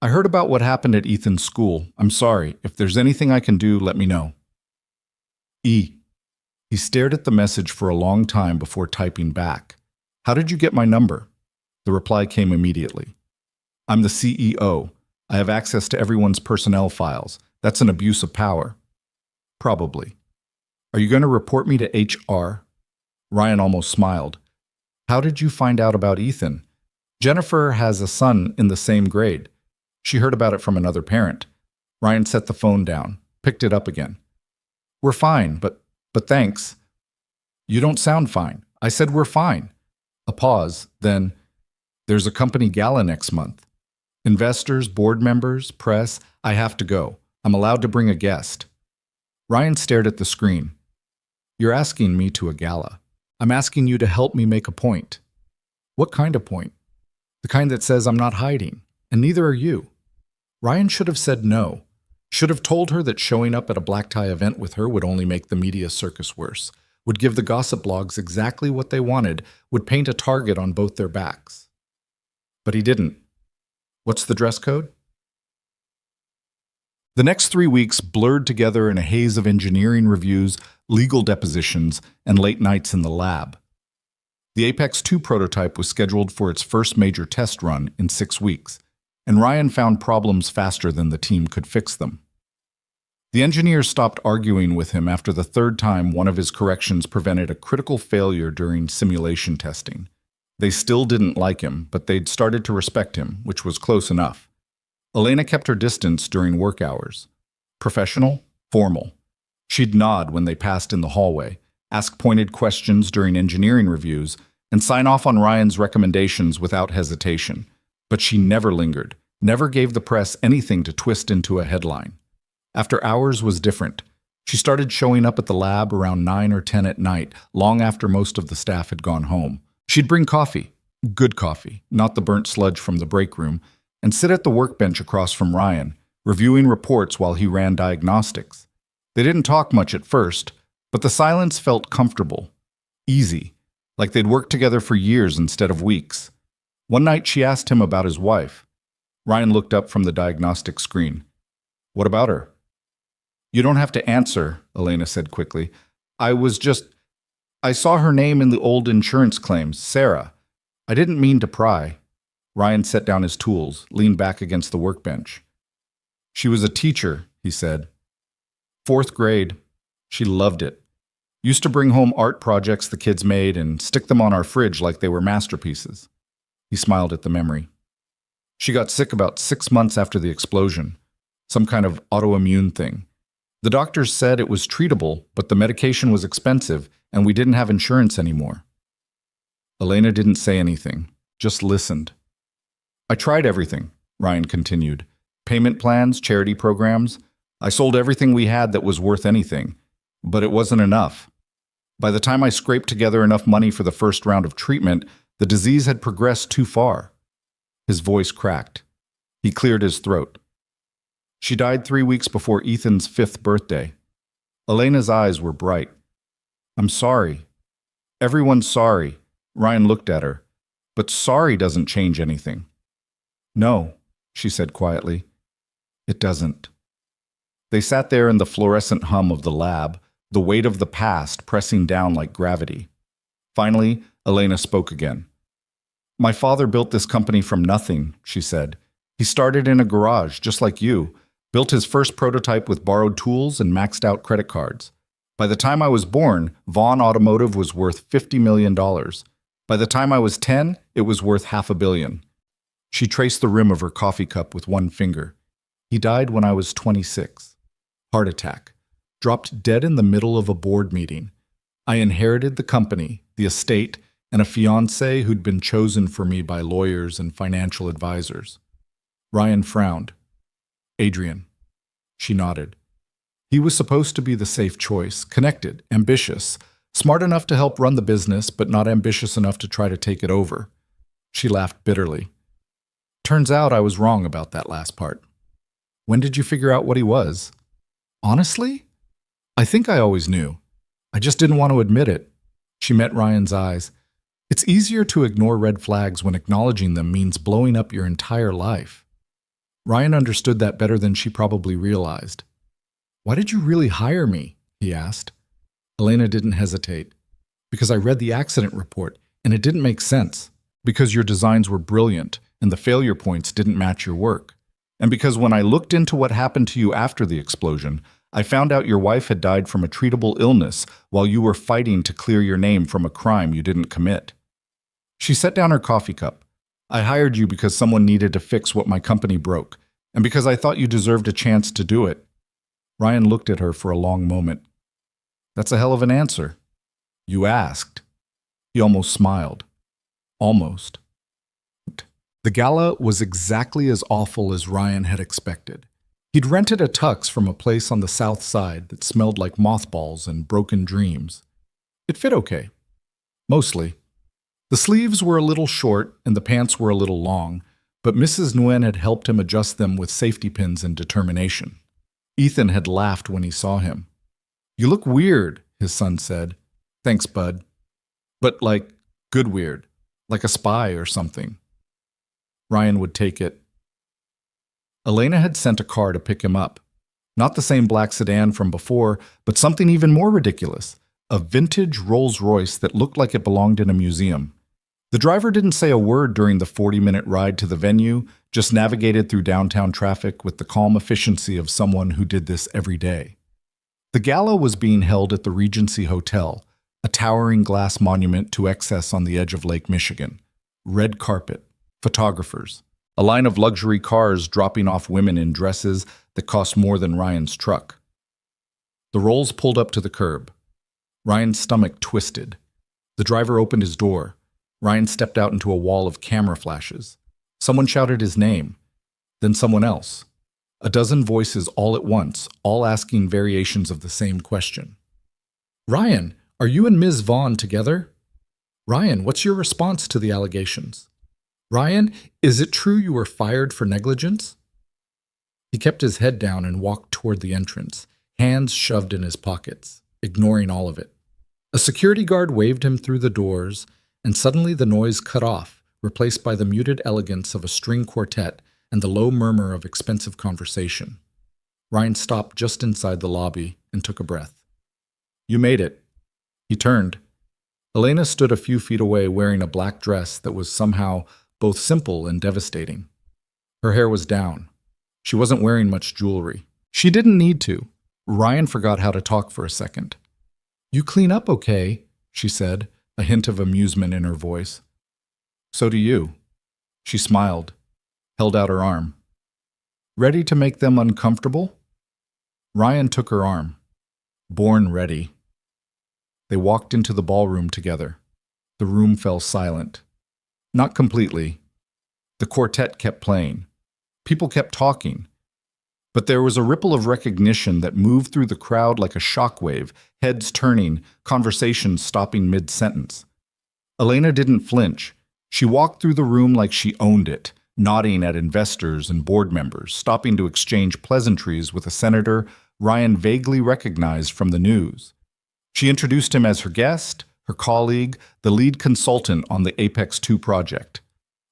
"I heard about what happened at Ethan's school. I'm sorry. If there's anything I can do, let me know. E." He stared at the message for a long time before typing back. "How did you get my number?" The reply came immediately. "I'm the CEO. I have access to everyone's personnel files. That's an abuse of power." "Probably." "Are you going to report me to HR?" Ryan almost smiled. "How did you find out about Ethan?" "Jennifer has a son in the same grade. She heard about it from another parent." Ryan set the phone down, picked it up again. "We're fine, but thanks." "You don't sound fine." "I said we're fine." A pause, then, "There's a company gala next month. Investors, board members, press. I have to go. I'm allowed to bring a guest." Ryan stared at the screen. "You're asking me to a gala. I'm asking you to help me make a point." "What kind of point?" "The kind that says I'm not hiding, and neither are you." Ryan should have said no. Should have told her that showing up at a black tie event with her would only make the media circus worse, would give the gossip blogs exactly what they wanted, would paint a target on both their backs. But he didn't. What's the dress code? The next 3 weeks blurred together in a haze of engineering reviews, legal depositions, and late nights in the lab. The Apex 2 prototype was scheduled for its first major test run in 6 weeks, and Ryan found problems faster than the team could fix them. The engineers stopped arguing with him after the third time one of his corrections prevented a critical failure during simulation testing. They still didn't like him, but they'd started to respect him, which was close enough. Elena kept her distance during work hours. Professional, formal. She'd nod when they passed in the hallway, ask pointed questions during engineering reviews, and sign off on Ryan's recommendations without hesitation. But she never lingered, never gave the press anything to twist into a headline. After hours was different. She started showing up at the lab around 9 or 10 at night, long after most of the staff had gone home. She'd bring coffee, good coffee, not the burnt sludge from the break room, and sit at the workbench across from Ryan, reviewing reports while he ran diagnostics. They didn't talk much at first, but the silence felt comfortable, easy, like they'd worked together for years instead of weeks. One night she asked him about his wife. Ryan looked up from the diagnostic screen. "What about her?" "You don't have to answer," Elena said quickly. I saw her name in the old insurance claims, Sarah. I didn't mean to pry." Ryan set down his tools, leaned back against the workbench. "She was a teacher," he said. "4th grade. She loved it. Used to bring home art projects the kids made and stick them on our fridge like they were masterpieces." He smiled at the memory. "She got sick about 6 months after the explosion. Some kind of autoimmune thing. The doctors said it was treatable, but the medication was expensive, and we didn't have insurance anymore." Elena didn't say anything, just listened. "I tried everything," Ryan continued. "Payment plans, charity programs. I sold everything we had that was worth anything, but it wasn't enough. By the time I scraped together enough money for the first round of treatment, the disease had progressed too far." His voice cracked. He cleared his throat. "She died 3 weeks before Ethan's 5th birthday." Elena's eyes were bright. "I'm sorry." "Everyone's sorry." Ryan looked at her. "But sorry doesn't change anything." "No," she said quietly. "It doesn't." They sat there in the fluorescent hum of the lab, the weight of the past pressing down like gravity. Finally, Elena spoke again. "My father built this company from nothing," she said. "He started in a garage, just like you, built his first prototype with borrowed tools and maxed out credit cards. By the time I was born, Vaughn Automotive was worth $50 million. By the time I was 10, it was worth $500 million. She traced the rim of her coffee cup with one finger. "He died when I was 26. Heart attack. Dropped dead in the middle of a board meeting. I inherited the company, the estate, and a fiancé who'd been chosen for me by lawyers and financial advisors." Ryan frowned. "Adrian." She nodded. He was supposed to be the safe choice, connected, ambitious, smart enough to help run the business, but not ambitious enough to try to take it over. She laughed bitterly. "Turns out I was wrong about that last part." "When did you figure out what he was?" "Honestly? I think I always knew. I just didn't want to admit it." She met Ryan's eyes. "It's easier to ignore red flags when acknowledging them means blowing up your entire life." Ryan understood that better than she probably realized. "Why did you really hire me?" he asked. Elena didn't hesitate. "Because I read the accident report, and it didn't make sense. Because your designs were brilliant, and the failure points didn't match your work. And because when I looked into what happened to you after the explosion, I found out your wife had died from a treatable illness while you were fighting to clear your name from a crime you didn't commit." She set down her coffee cup. "I hired you because someone needed to fix what my company broke, and because I thought you deserved a chance to do it." Ryan looked at her for a long moment. "That's a hell of an answer." "You asked." He almost smiled. Almost. The gala was exactly as awful as Ryan had expected. He'd rented a tux from a place on the south side that smelled like mothballs and broken dreams. It fit okay. Mostly. The sleeves were a little short and the pants were a little long, but Mrs. Nguyen had helped him adjust them with safety pins and determination. Ethan had laughed when he saw him. "You look weird," his son said. "Thanks, bud. But like, good weird. Like a spy or something." Ryan would take it. Elena had sent a car to pick him up. Not the same black sedan from before, but something even more ridiculous. a vintage Rolls-Royce that looked like it belonged in a museum. The driver didn't say a word during the 40-minute ride to the venue, just navigated through downtown traffic with the calm efficiency of someone who did this every day. The gala was being held at the Regency Hotel, a towering glass monument to excess on the edge of Lake Michigan. Red carpet, photographers, a line of luxury cars dropping off women in dresses that cost more than Ryan's truck. The Rolls pulled up to the curb. Ryan's stomach twisted. The driver opened his door. Ryan stepped out into a wall of camera flashes. Someone shouted his name, then someone else. A dozen voices all at once, all asking variations of the same question. "Ryan, are you and Ms. Vaughn together? Ryan, what's your response to the allegations? Ryan, is it true you were fired for negligence?" He kept his head down and walked toward the entrance, hands shoved in his pockets, ignoring all of it. A security guard waved him through the doors, and suddenly the noise cut off, replaced by the muted elegance of a string quartet and the low murmur of expensive conversation. Ryan stopped just inside the lobby and took a breath. "You made it." He turned. Elena stood a few feet away wearing a black dress that was somehow both simple and devastating. Her hair was down. She wasn't wearing much jewelry. She didn't need to. Ryan forgot how to talk for a second. "You clean up okay," she said, a hint of amusement in her voice. "So do you." She smiled, held out her arm. "Ready to make them uncomfortable?" Ryan took her arm. Born ready. They walked into the ballroom together. The room fell silent. Not completely. The quartet kept playing. People kept talking. But there was a ripple of recognition that moved through the crowd like a shockwave, heads turning, conversations stopping mid-sentence. Elena didn't flinch. She walked through the room like she owned it, nodding at investors and board members, stopping to exchange pleasantries with a senator Ryan vaguely recognized from the news. She introduced him as her guest, her colleague, the lead consultant on the Apex 2 project.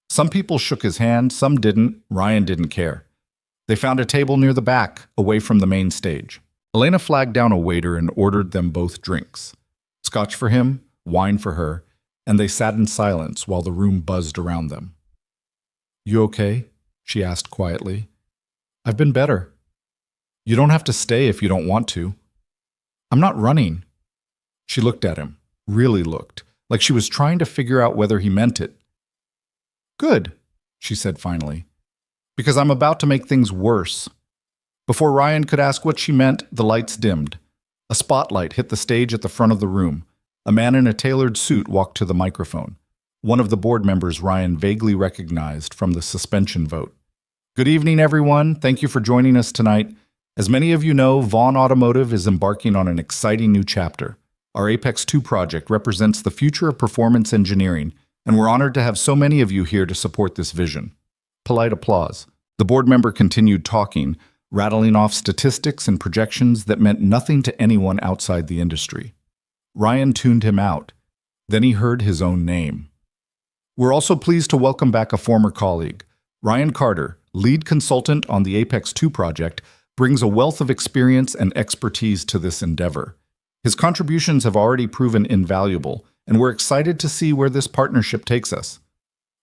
Some people shook his hand, some didn't. Ryan didn't care. They found a table near the back, away from the main stage. Elena flagged down a waiter and ordered them both drinks. Scotch for him, wine for her, and they sat in silence while the room buzzed around them. "You okay?" she asked quietly. "I've been better." "You don't have to stay if you don't want to." "I'm not running." She looked at him, really looked, like she was trying to figure out whether he meant it. "Good," she said finally, "because I'm about to make things worse." Before Ryan could ask what she meant, the lights dimmed. A spotlight hit the stage at the front of the room. A man in a tailored suit walked to the microphone. One of the board members Ryan vaguely recognized from the suspension vote. "Good evening, everyone. Thank you for joining us tonight. As many of you know, Vaughn Automotive is embarking on an exciting new chapter. Our Apex 2 project represents the future of performance engineering, and we're honored to have so many of you here to support this vision." Polite applause. The board member continued talking, rattling off statistics and projections that meant nothing to anyone outside the industry. Ryan tuned him out. Then he heard his own name. "We're also pleased to welcome back a former colleague. Ryan Carter, lead consultant on the Apex 2 project, brings a wealth of experience and expertise to this endeavor. His contributions have already proven invaluable, and we're excited to see where this partnership takes us."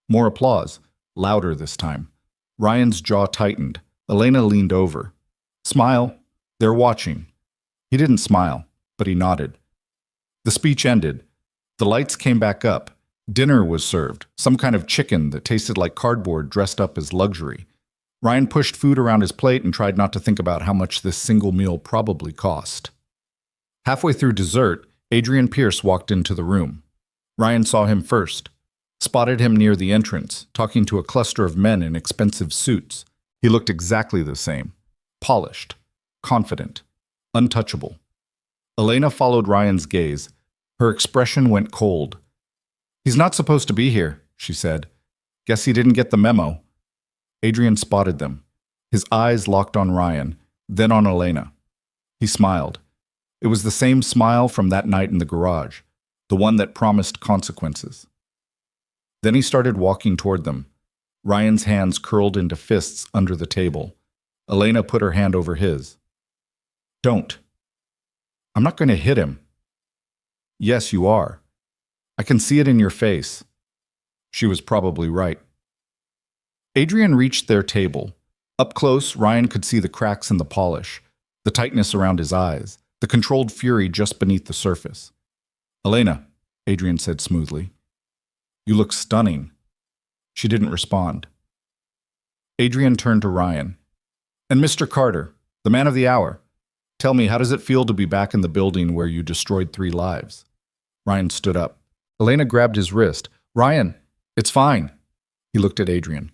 More applause, louder this time. Ryan's jaw tightened. Elena leaned over. "Smile. They're watching." He didn't smile, but he nodded. The speech ended. The lights came back up. Dinner was served, some kind of chicken that tasted like cardboard dressed up as luxury. Ryan pushed food around his plate and tried not to think about how much this single meal probably cost. Halfway through dessert, Adrian Pierce walked into the room. Ryan saw him first, spotted him near the entrance, talking to a cluster of men in expensive suits. He looked exactly the same, polished, confident, untouchable. Elena followed Ryan's gaze. Her expression went cold. "He's not supposed to be here," she said. "Guess he didn't get the memo." Adrian spotted them. His eyes locked on Ryan, then on Elena. He smiled. It was the same smile from that night in the garage, the one that promised consequences. Then he started walking toward them. Ryan's hands curled into fists under the table. Elena put her hand over his. "Don't." "I'm not going to hit him." Yes, you are. I can see it in your face. She was probably right. Adrian reached their table. Up close, Ryan could see the cracks in the polish, the tightness around his eyes, the controlled fury just beneath the surface. Elena, Adrian said smoothly, you look stunning. She didn't respond. Adrian turned to Ryan. And Mr. Carter, the man of the hour, tell me, how does it feel to be back in the building where you destroyed 3 lives? Ryan stood up. Elena grabbed his wrist. Ryan, it's fine. He looked at Adrian.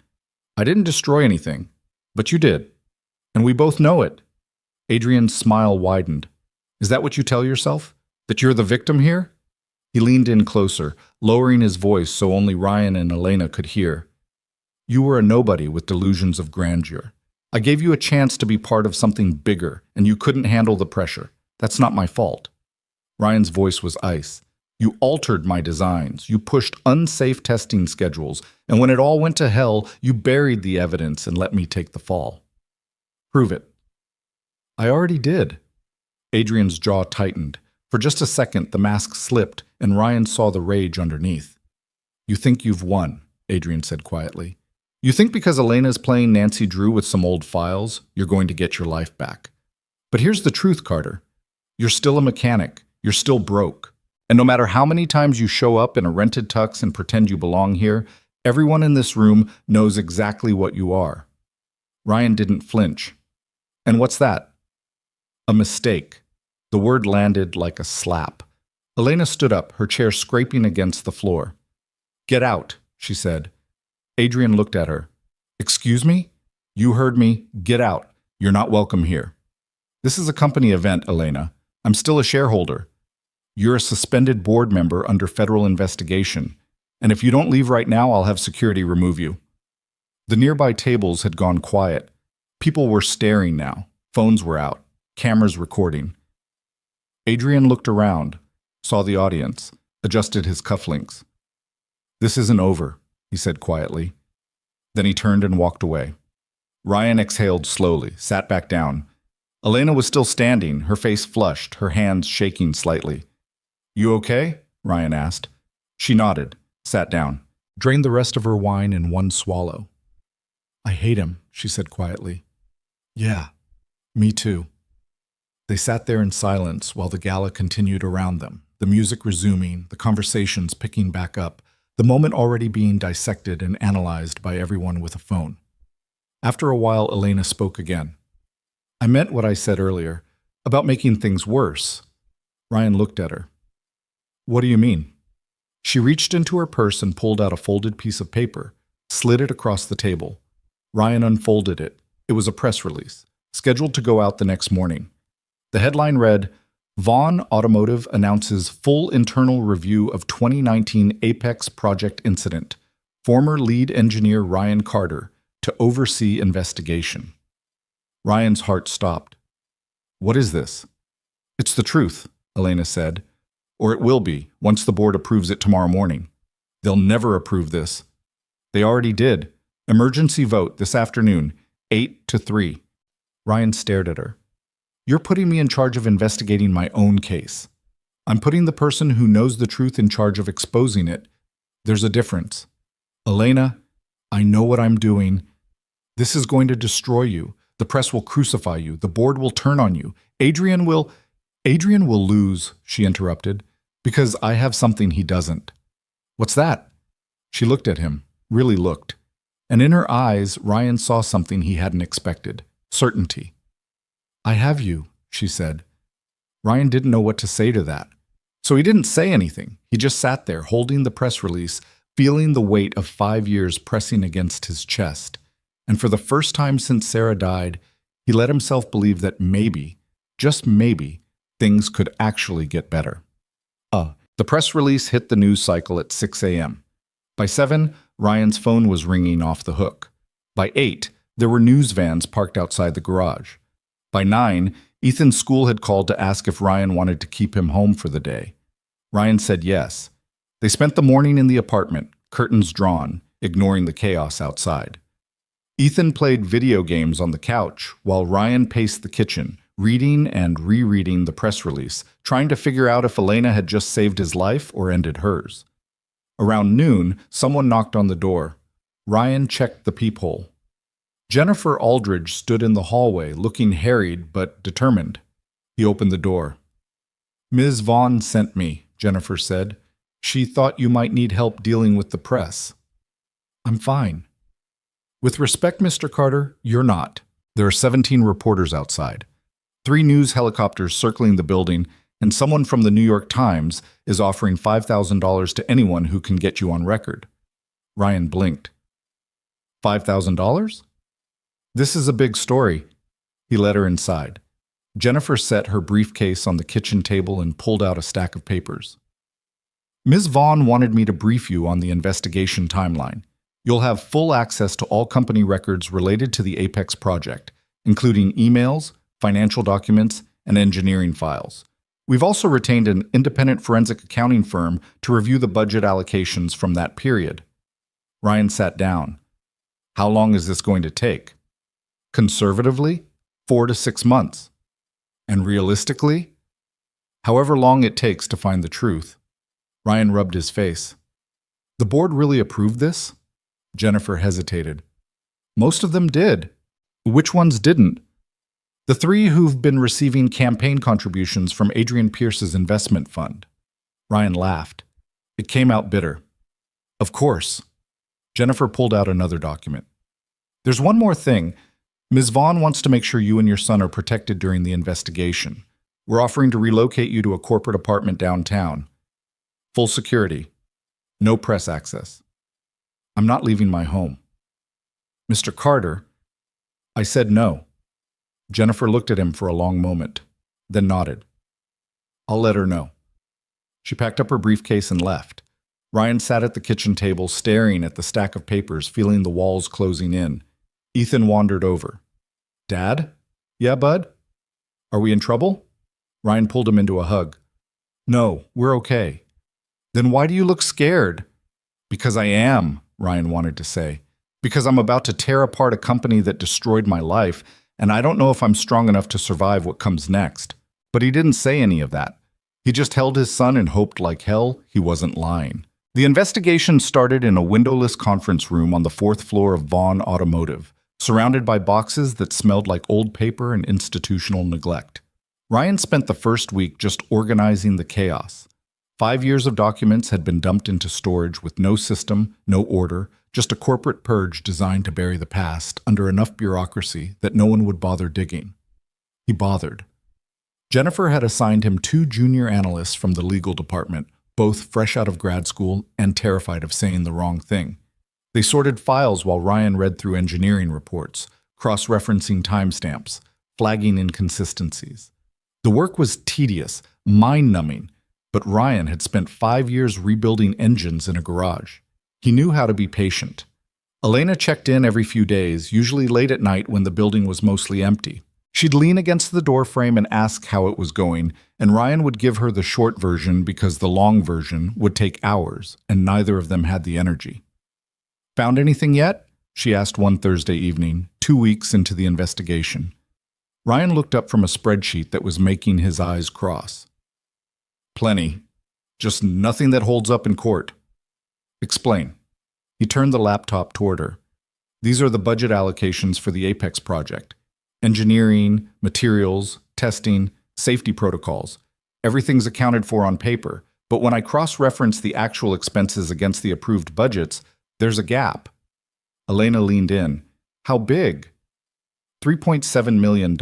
I didn't destroy anything, but you did. And we both know it. Adrian's smile widened. Is that what you tell yourself? That you're the victim here? He leaned in closer, lowering his voice so only Ryan and Elena could hear. You were a nobody with delusions of grandeur. I gave you a chance to be part of something bigger, and you couldn't handle the pressure. That's not my fault. Ryan's voice was ice. You altered my designs. You pushed unsafe testing schedules, and when it all went to hell, you buried the evidence and let me take the fall. Prove it. I already did. Adrian's jaw tightened. For just a second, the mask slipped, and Ryan saw the rage underneath. You think you've won, Adrian said quietly. You think because Elena's playing Nancy Drew with some old files, you're going to get your life back. But here's the truth, Carter. You're still a mechanic. You're still broke. And no matter how many times you show up in a rented tux and pretend you belong here, everyone in this room knows exactly what you are. Ryan didn't flinch. And what's that? A mistake. The word landed like a slap. Elena stood up, her chair scraping against the floor. Get out, she said. Adrian looked at her. Excuse me? You heard me. Get out. You're not welcome here. This is a company event, Elena. I'm still a shareholder. You're a suspended board member under federal investigation. And if you don't leave right now, I'll have security remove you. The nearby tables had gone quiet. People were staring now. Phones were out. Cameras recording. Adrian looked around, saw the audience, adjusted his cufflinks. This isn't over, he said quietly. Then he turned and walked away. Ryan exhaled slowly, sat back down. Elena was still standing, her face flushed, her hands shaking slightly. You okay? Ryan asked. She nodded, sat down, drained the rest of her wine in one swallow. I hate him, she said quietly. Yeah, me too. They sat there in silence while the gala continued around them, the music resuming, the conversations picking back up, the moment already being dissected and analyzed by everyone with a phone. After a while, Elena spoke again. I meant what I said earlier, about making things worse. Ryan looked at her. What do you mean? She reached into her purse and pulled out a folded piece of paper, slid it across the table. Ryan unfolded it. It was a press release, scheduled to go out the next morning. The headline read, Vaughn Automotive announces full internal review of 2019 Apex project incident. Former lead engineer Ryan Carter to oversee investigation. Ryan's heart stopped. What is this? It's the truth, Elena said. Or it will be, once the board approves it tomorrow morning. They'll never approve this. They already did. Emergency vote this afternoon, 8-3. Ryan stared at her. You're putting me in charge of investigating my own case. I'm putting the person who knows the truth in charge of exposing it. There's a difference. Elena, I know what I'm doing. This is going to destroy you. The press will crucify you. The board will turn on you. Adrian will lose, she interrupted, because I have something he doesn't. What's that? She looked at him, really looked. And in her eyes, Ryan saw something he hadn't expected. Certainty. I have you, she said. Ryan didn't know what to say to that. So he didn't say anything. He just sat there, holding the press release, feeling the weight of 5 years pressing against his chest. And for the first time since Sarah died, he let himself believe that maybe, just maybe, things could actually get better. The press release hit the news cycle at 6 a.m. By 7, Ryan's phone was ringing off the hook. By 8, there were news vans parked outside the garage. By 9, Ethan's school had called to ask if Ryan wanted to keep him home for the day. Ryan said yes. They spent the morning in the apartment, curtains drawn, ignoring the chaos outside. Ethan played video games on the couch while Ryan paced the kitchen, reading and rereading the press release, trying to figure out if Elena had just saved his life or ended hers. Around noon, someone knocked on the door. Ryan checked the peephole. Jennifer Aldridge stood in the hallway, looking harried but determined. He opened the door. "Ms. Vaughn sent me," Jennifer said. "She thought you might need help dealing with the press." "I'm fine." "With respect, Mr. Carter, you're not. There are 17 reporters outside. 3 news helicopters circling the building, and someone from the New York Times is offering $5,000 to anyone who can get you on record." Ryan blinked. $5,000? "This is a big story." He led her inside. Jennifer set her briefcase on the kitchen table and pulled out a stack of papers. "Ms. Vaughn wanted me to brief you on the investigation timeline. You'll have full access to all company records related to the Apex project, including emails, financial documents, and engineering files. We've also retained an independent forensic accounting firm to review the budget allocations from that period." Ryan sat down. "How long is this going to take?" "Conservatively, 4 to 6 months. And realistically, however long it takes to find the truth." Ryan rubbed his face. "The board really approved this?" Jennifer hesitated. "Most of them did. Which ones didn't?" "The 3 who've been receiving campaign contributions from Adrian Pierce's investment fund." Ryan laughed. It came out bitter. "Of course." Jennifer pulled out another document. "There's one more thing. Ms. Vaughn wants to make sure you and your son are protected during the investigation. We're offering to relocate you to a corporate apartment downtown. Full security. No press access. I'm not leaving my home." "Mr. Carter." "I said no." Jennifer looked at him for a long moment, then nodded. "I'll let her know." She packed up her briefcase and left. Ryan sat at the kitchen table, staring at the stack of papers, feeling the walls closing in. Ethan wandered over. "Dad?" "Yeah, bud?" "Are we in trouble?" Ryan pulled him into a hug. "No, we're okay." "Then why do you look scared?" "Because I am," Ryan wanted to say. "Because I'm about to tear apart a company that destroyed my life, and I don't know if I'm strong enough to survive what comes next." But he didn't say any of that. He just held his son and hoped like hell he wasn't lying. The investigation started in a windowless conference room on the 4th floor of Vaughn Automotive, surrounded by boxes that smelled like old paper and institutional neglect. Ryan spent the first week just organizing the chaos. 5 years of documents had been dumped into storage with no system, no order, just a corporate purge designed to bury the past under enough bureaucracy that no one would bother digging. He bothered. Jennifer had assigned him 2 junior analysts from the legal department, both fresh out of grad school and terrified of saying the wrong thing. They sorted files while Ryan read through engineering reports, cross-referencing timestamps, flagging inconsistencies. The work was tedious, mind-numbing, but Ryan had spent 5 years rebuilding engines in a garage. He knew how to be patient. Elena checked in every few days, usually late at night when the building was mostly empty. She'd lean against the doorframe and ask how it was going, and Ryan would give her the short version because the long version would take hours, and neither of them had the energy. "Found anything yet?" she asked one Thursday evening, 2 weeks into the investigation. Ryan looked up from a spreadsheet that was making his eyes cross. "Plenty. Just nothing that holds up in court." "Explain." He turned the laptop toward her. "These are the budget allocations for the Apex project. Engineering, materials, testing, safety protocols. Everything's accounted for on paper, but when I cross-reference the actual expenses against the approved budgets, there's a gap." Elena leaned in. "How big?" $3.7 million.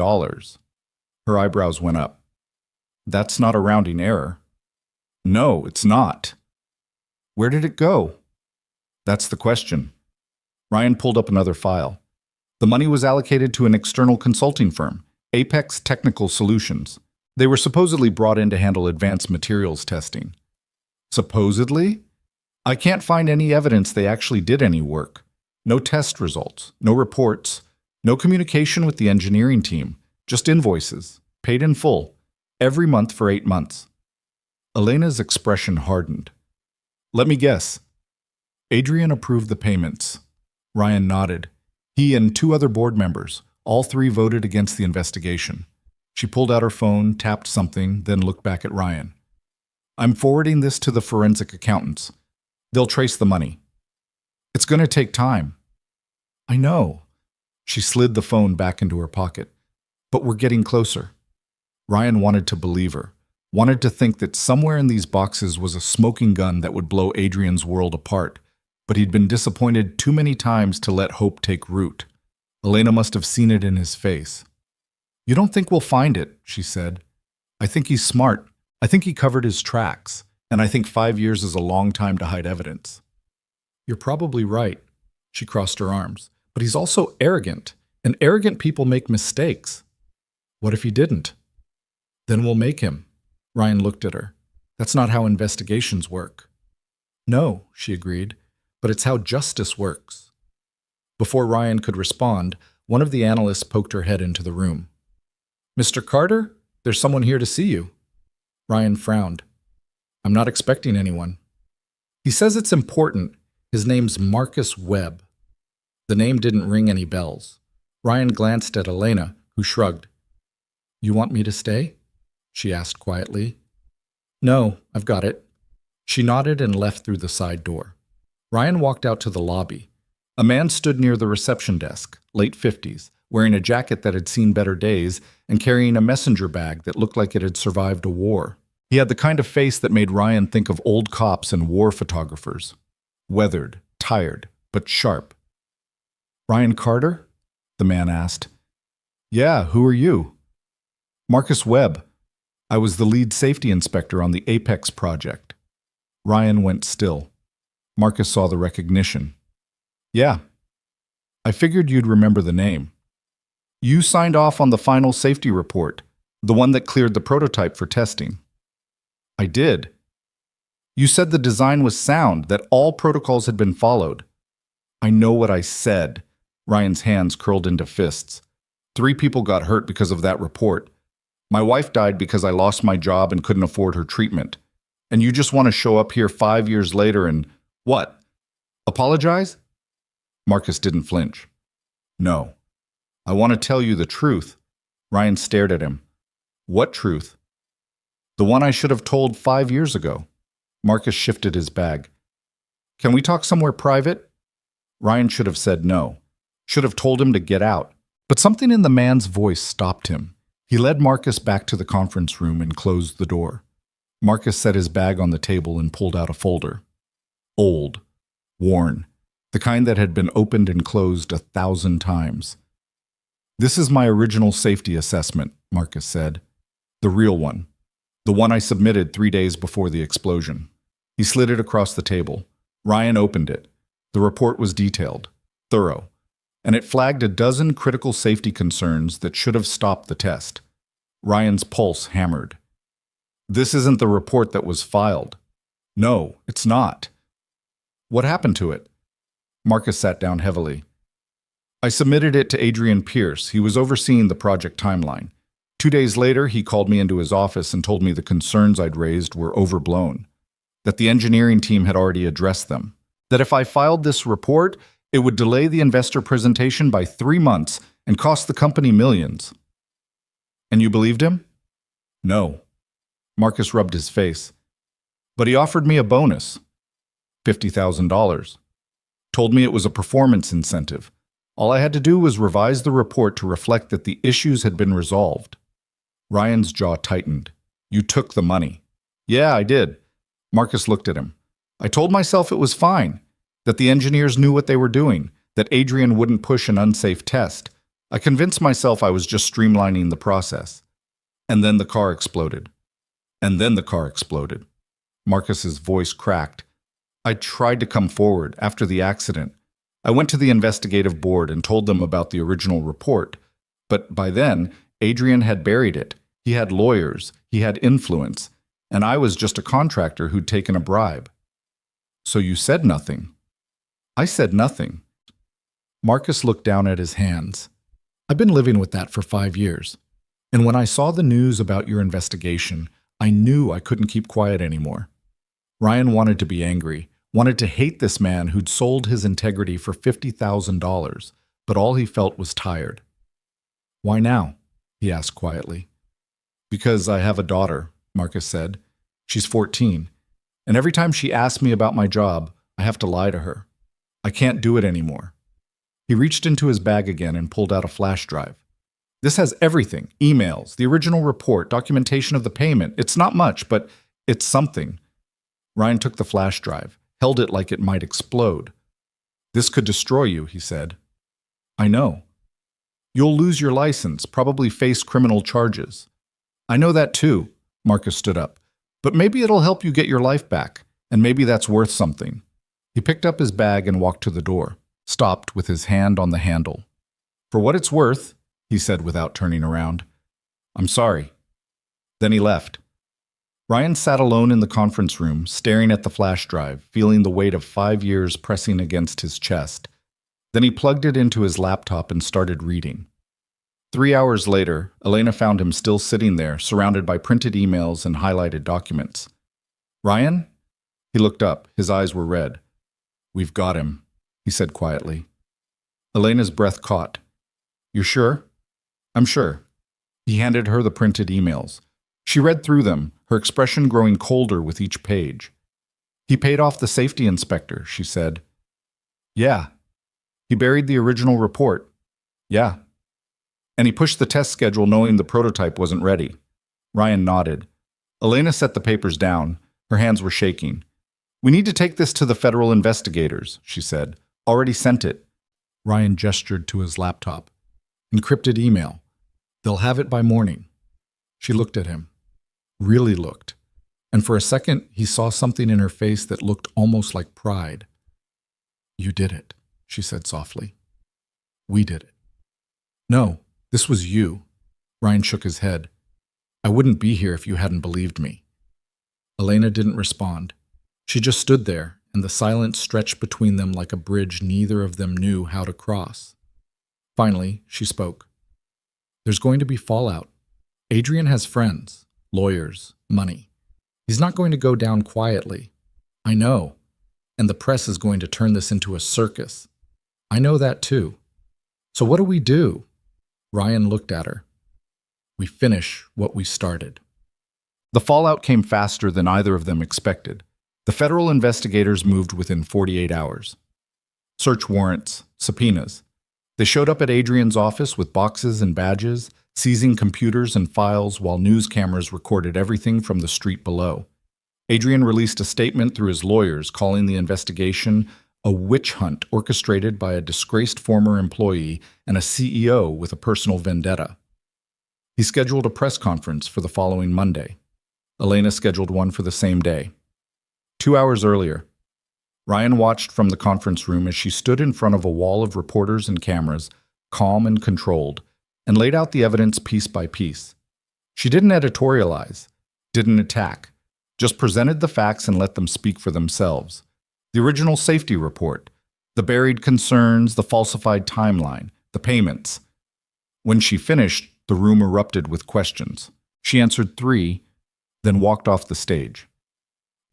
Her eyebrows went up. "That's not a rounding error." "No, it's not." "Where did it go?" "That's the question." Ryan pulled up another file. The money was allocated to an external consulting firm, Apex Technical Solutions. They were supposedly brought in to handle advanced materials testing. Supposedly? I can't find any evidence they actually did any work. No test results, no reports, no communication with the engineering team, just invoices, paid in full, every month for 8 months. Elena's expression hardened. "Let me guess." Adrian approved the payments. Ryan nodded. He and 2 other board members, all 3 voted against the investigation. She pulled out her phone, tapped something, then looked back at Ryan. I'm forwarding this to the forensic accountants. They'll trace the money. It's going to take time. I know. She slid the phone back into her pocket. But we're getting closer. Ryan wanted to believe her, wanted to think that somewhere in these boxes was a smoking gun that would blow Adrian's world apart, but he'd been disappointed too many times to let hope take root. Elena must have seen it in his face. You don't think we'll find it, she said. I think he's smart. I think he covered his tracks, and I think 5 years is a long time to hide evidence. You're probably right, she crossed her arms, but he's also arrogant, and arrogant people make mistakes. What if he didn't? Then we'll make him. Ryan looked at her. That's not how investigations work. No, she agreed, but it's how justice works. Before Ryan could respond, one of the analysts poked her head into the room. Mr. Carter, there's someone here to see you. Ryan frowned. I'm not expecting anyone. He says it's important. His name's Marcus Webb. The name didn't ring any bells. Ryan glanced at Elena, who shrugged. You want me to stay? She asked quietly. No, I've got it. She nodded and left through the side door. Ryan walked out to the lobby. A man stood near the reception desk, late 50s, wearing a jacket that had seen better days and carrying a messenger bag that looked like it had survived a war. He had the kind of face that made Ryan think of old cops and war photographers. Weathered, tired, but sharp. Ryan Carter? The man asked. Yeah, who are you? Marcus Webb. I was the lead safety inspector on the Apex project. Ryan went still. Marcus saw the recognition. Yeah. I figured you'd remember the name. You signed off on the final safety report, the one that cleared the prototype for testing. I did. You said the design was sound, that all protocols had been followed. I know what I said. Ryan's hands curled into fists. 3 people got hurt because of that report. My wife died because I lost my job and couldn't afford her treatment. And you just want to show up here 5 years later and, what? Apologize? Marcus didn't flinch. No. I want to tell you the truth. Ryan stared at him. What truth? The one I should have told 5 years ago. Marcus shifted his bag. Can we talk somewhere private? Ryan should have said no. Should have told him to get out. But something in the man's voice stopped him. He led Marcus back to the conference room and closed the door. Marcus set his bag on the table and pulled out a folder. Old. Worn. The kind that had been opened and closed 1,000 times. This is my original safety assessment, Marcus said. The real one. The one I submitted 3 days before the explosion. He slid it across the table. Ryan opened it. The report was detailed, thorough, and it flagged a dozen critical safety concerns that should have stopped the test. Ryan's pulse hammered. This isn't the report that was filed. No, it's not. What happened to it? Marcus sat down heavily. I submitted it to Adrian Pierce. He was overseeing the project timeline. 2 days later, he called me into his office and told me the concerns I'd raised were overblown, that the engineering team had already addressed them, that if I filed this report, it would delay the investor presentation by 3 months and cost the company millions. And you believed him? No. Marcus rubbed his face. But he offered me a bonus. $50,000. Told me it was a performance incentive. All I had to do was revise the report to reflect that the issues had been resolved. Ryan's jaw tightened. You took the money. Yeah, I did. Marcus looked at him. I told myself it was fine, that the engineers knew what they were doing, that Adrian wouldn't push an unsafe test. I convinced myself I was just streamlining the process. And then the car exploded. And then the car exploded. Marcus's voice cracked. I tried to come forward after the accident. I went to the investigative board and told them about the original report. But by then, Adrian had buried it. He had lawyers. He had influence. And I was just a contractor who'd taken a bribe. So you said nothing. I said nothing. Marcus looked down at his hands. I've been living with that for 5 years. And when I saw the news about your investigation, I knew I couldn't keep quiet anymore. Ryan wanted to be angry, wanted to hate this man who'd sold his integrity for $50,000, but all he felt was tired. Why now? He asked quietly. Because I have a daughter, Marcus said. She's 14. And every time she asks me about my job, I have to lie to her. I can't do it anymore. He reached into his bag again and pulled out a flash drive. This has everything: emails, the original report, documentation of the payment. It's not much, but it's something. Ryan took the flash drive, held it like it might explode. This could destroy you, he said. I know. You'll lose your license, probably face criminal charges. I know that too, Marcus stood up. But maybe it'll help you get your life back, and maybe that's worth something. He picked up his bag and walked to the door, stopped with his hand on the handle. For what it's worth, he said without turning around. I'm sorry. Then he left. Ryan sat alone in the conference room, staring at the flash drive, feeling the weight of 5 years pressing against his chest. Then he plugged it into his laptop and started reading. 3 hours later, Elena found him still sitting there, surrounded by printed emails and highlighted documents. Ryan? He looked up. His eyes were red. We've got him, he said quietly. Elena's breath caught. You're sure? I'm sure. He handed her the printed emails. She read through them, her expression growing colder with each page. He paid off the safety inspector, she said. Yeah. He buried the original report. Yeah. And he pushed the test schedule knowing the prototype wasn't ready. Ryan nodded. Elena set the papers down. Her hands were shaking. We need to take this to the federal investigators, she said. Already sent it. Ryan gestured to his laptop. Encrypted email. They'll have it by morning. She looked at him. Really looked. And for a second, he saw something in her face that looked almost like pride. You did it, she said softly. We did it. No, this was you. Ryan shook his head. I wouldn't be here if you hadn't believed me. Elena didn't respond. She just stood there, and the silence stretched between them like a bridge neither of them knew how to cross. Finally, she spoke. There's going to be fallout. Adrian has friends, lawyers, money. He's not going to go down quietly. I know. And the press is going to turn this into a circus. I know that too. So what do we do? Ryan looked at her. We finish what we started. The fallout came faster than either of them expected. The federal investigators moved within 48 hours. Search warrants, subpoenas. They showed up at Adrian's office with boxes and badges, seizing computers and files while news cameras recorded everything from the street below. Adrian released a statement through his lawyers calling the investigation a witch hunt orchestrated by a disgraced former employee and a CEO with a personal vendetta. He scheduled a press conference for the following Monday. Elena scheduled one for the same day. 2 hours earlier, Ryan watched from the conference room as she stood in front of a wall of reporters and cameras, calm and controlled, and laid out the evidence piece by piece. She didn't editorialize, didn't attack, just presented the facts and let them speak for themselves. The original safety report, the buried concerns, the falsified timeline, the payments. When she finished, the room erupted with questions. She answered 3, then walked off the stage.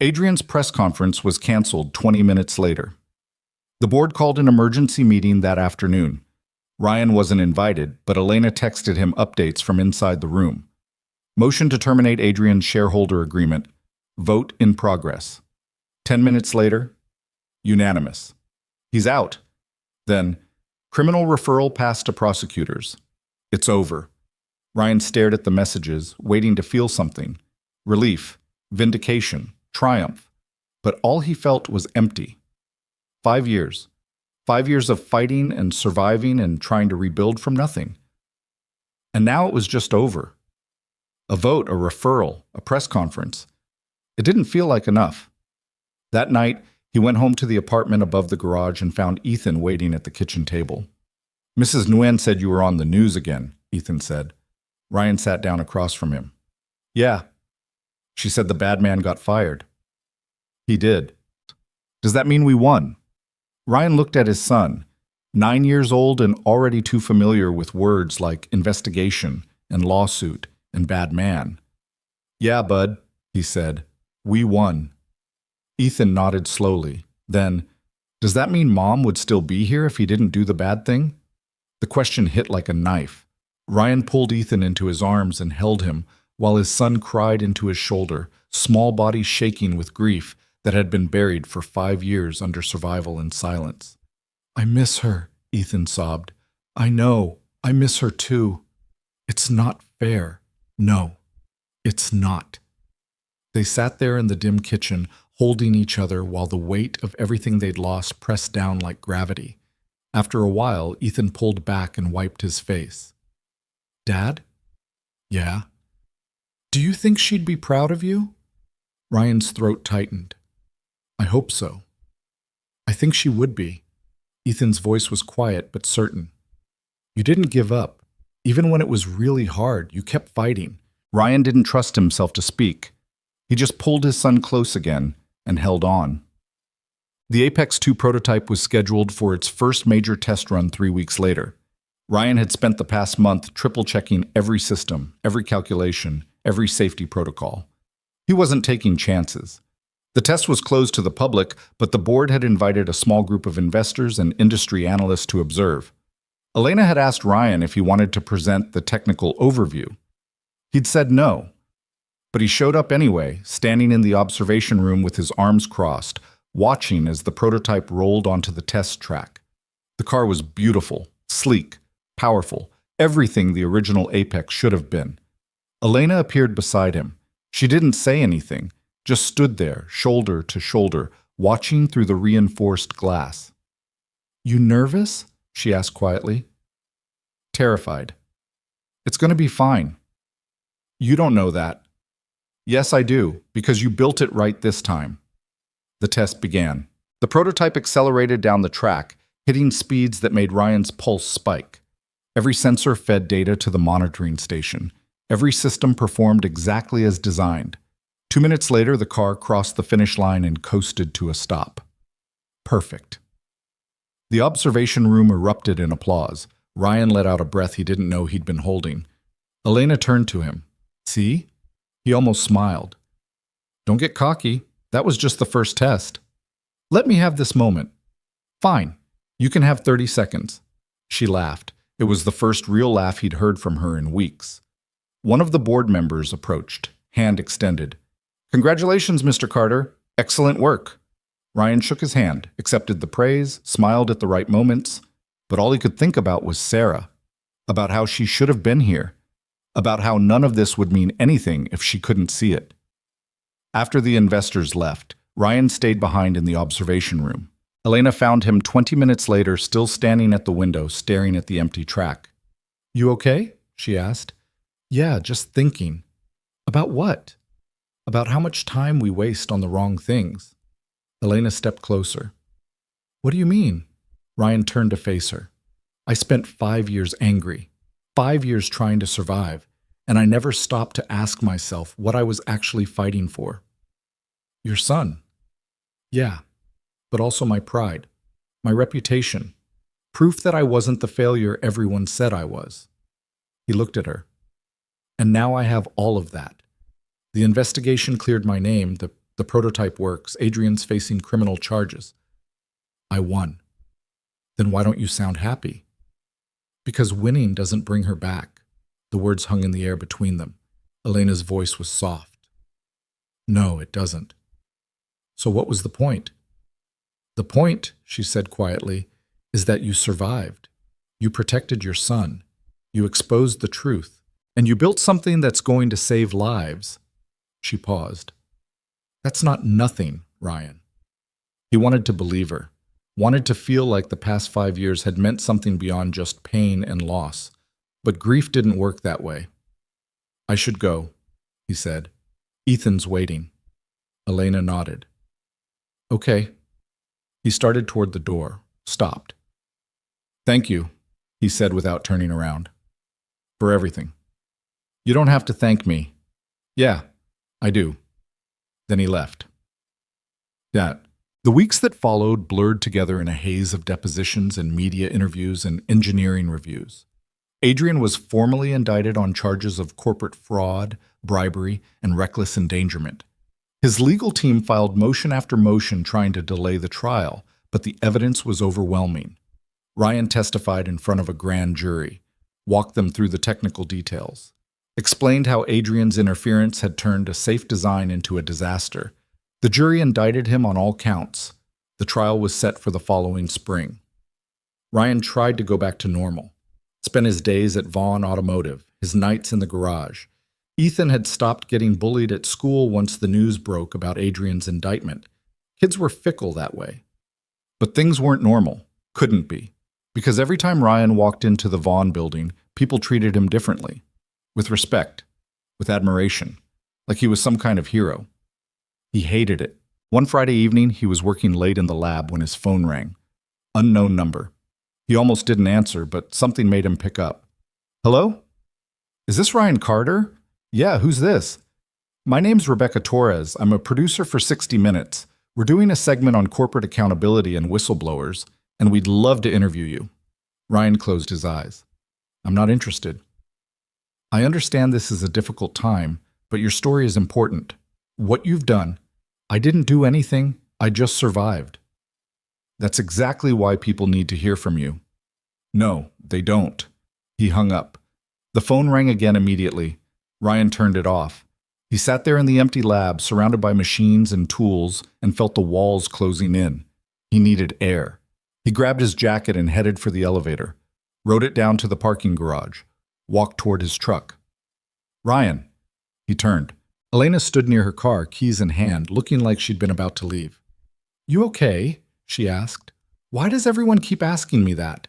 Adrian's press conference was canceled 20 minutes later. The board called an emergency meeting that afternoon. Ryan wasn't invited, but Elena texted him updates from inside the room. Motion to terminate Adrian's shareholder agreement. Vote in progress. 10 minutes later, unanimous. He's out. Then, criminal referral passed to prosecutors. It's over. Ryan stared at the messages, waiting to feel something. Relief, vindication, triumph. But all he felt was empty. 5 years. 5 years of fighting and surviving and trying to rebuild from nothing. And now it was just over. A vote, a referral, a press conference. It didn't feel like enough. That night, he went home to the apartment above the garage and found Ethan waiting at the kitchen table. Mrs. Nguyen said you were on the news again, Ethan said. Ryan sat down across from him. Yeah. She said the bad man got fired. He did. Does that mean we won? Ryan looked at his son, 9 years old and already too familiar with words like investigation and lawsuit and bad man. Yeah, bud, he said. We won. Ethan nodded slowly. Then, does that mean Mom would still be here if he didn't do the bad thing? The question hit like a knife. Ryan pulled Ethan into his arms and held him while his son cried into his shoulder, small body shaking with grief that had been buried for 5 years under survival and silence. "I miss her," Ethan sobbed. "I know. I miss her too. It's not fair. No, it's not." They sat there in the dim kitchen, holding each other while the weight of everything they'd lost pressed down like gravity. After a while, Ethan pulled back and wiped his face. "Dad?" "Yeah." "Do you think she'd be proud of you?" Ryan's throat tightened. "I hope so. I think she would be." Ethan's voice was quiet but certain. "You didn't give up. Even when it was really hard, you kept fighting." Ryan didn't trust himself to speak. He just pulled his son close again and held on. The Apex 2 prototype was scheduled for its first major test run 3 weeks later. Ryan had spent the past month triple-checking every system, every calculation, every safety protocol. He wasn't taking chances. The test was closed to the public, but the board had invited a small group of investors and industry analysts to observe. Elena had asked Ryan if he wanted to present the technical overview. He'd said no, but he showed up anyway, standing in the observation room with his arms crossed, watching as the prototype rolled onto the test track. The car was beautiful, sleek, powerful, everything the original Apex should have been. Elena appeared beside him. She didn't say anything, just stood there, shoulder to shoulder, watching through the reinforced glass. "You nervous?" she asked quietly. "Terrified." "It's going to be fine." "You don't know that." "Yes, I do, because you built it right this time." The test began. The prototype accelerated down the track, hitting speeds that made Ryan's pulse spike. Every sensor fed data to the monitoring station. Every system performed exactly as designed. 2 minutes later, the car crossed the finish line and coasted to a stop. Perfect. The observation room erupted in applause. Ryan let out a breath he didn't know he'd been holding. Elena turned to him. "See?" He almost smiled. "Don't get cocky. That was just the first test. Let me have this moment." "Fine. You can have 30 seconds. She laughed. It was the first real laugh he'd heard from her in weeks. One of the board members approached, hand extended. "Congratulations, Mr. Carter. Excellent work." Ryan shook his hand, accepted the praise, smiled at the right moments, but all he could think about was Sarah, about how she should have been here, about how none of this would mean anything if she couldn't see it. After the investors left, Ryan stayed behind in the observation room. Elena found him 20 minutes later, still standing at the window, staring at the empty track. "You okay?" she asked. "Yeah, just thinking." "About what?" "About how much time we waste on the wrong things." Elena stepped closer. "What do you mean?" Ryan turned to face her. "I spent 5 years angry, 5 years trying to survive, and I never stopped to ask myself what I was actually fighting for." "Your son?" "Yeah, but also my pride, my reputation, proof that I wasn't the failure everyone said I was." He looked at her. "And now I have all of that. The investigation cleared my name, the prototype works, Adrian's facing criminal charges. I won. Then why don't you sound happy?" "Because winning doesn't bring her back." The words hung in the air between them. Elena's voice was soft. "No, it doesn't." "So what was the point?" "The point," she said quietly, "is that you survived. You protected your son. You exposed the truth. And you built something that's going to save lives." She paused. "That's not nothing, Ryan." He wanted to believe her, wanted to feel like the past 5 years had meant something beyond just pain and loss. But grief didn't work that way. "I should go," he said. "Ethan's waiting." Elena nodded. "Okay." He started toward the door, stopped. "Thank you," he said without turning around. "For everything." "You don't have to thank me." "Yeah, I do." Then he left. The weeks that followed blurred together in a haze of depositions and media interviews and engineering reviews. Adrian was formally indicted on charges of corporate fraud, bribery, and reckless endangerment. His legal team filed motion after motion trying to delay the trial, but the evidence was overwhelming. Ryan testified in front of a grand jury, walked them through the technical details. explained how Adrian's interference had turned a safe design into a disaster. The jury indicted him on all counts. The trial was set for the following spring. Ryan tried to go back to normal. Spent his days at Vaughn Automotive, his nights in the garage. Ethan had stopped getting bullied at school once the news broke about Adrian's indictment. Kids were fickle that way. But things weren't normal. Couldn't be. Because every time Ryan walked into the Vaughn building, people treated him differently. With respect. With admiration. Like he was some kind of hero. He hated it. One Friday evening, he was working late in the lab when his phone rang. Unknown number. He almost didn't answer, but something made him pick up. Hello? Is this Ryan Carter? Yeah, who's this? My name's Rebecca Torres. I'm a producer for 60 Minutes. We're doing a segment on corporate accountability and whistleblowers, and we'd love to interview you. Ryan closed his eyes. I'm not interested. I understand this is a difficult time, but your story is important. What you've done. I didn't do anything. I just survived. That's exactly why people need to hear from you. No, they don't. He hung up. The phone rang again immediately. Ryan turned it off. He sat there in the empty lab, surrounded by machines and tools, and felt the walls closing in. He needed air. He grabbed his jacket and headed for the elevator, rode it down to the parking garage, walked toward his truck. Ryan. He turned. Elena stood near her car, keys in hand, looking like she'd been about to leave. You okay? She asked. Why does everyone keep asking me that?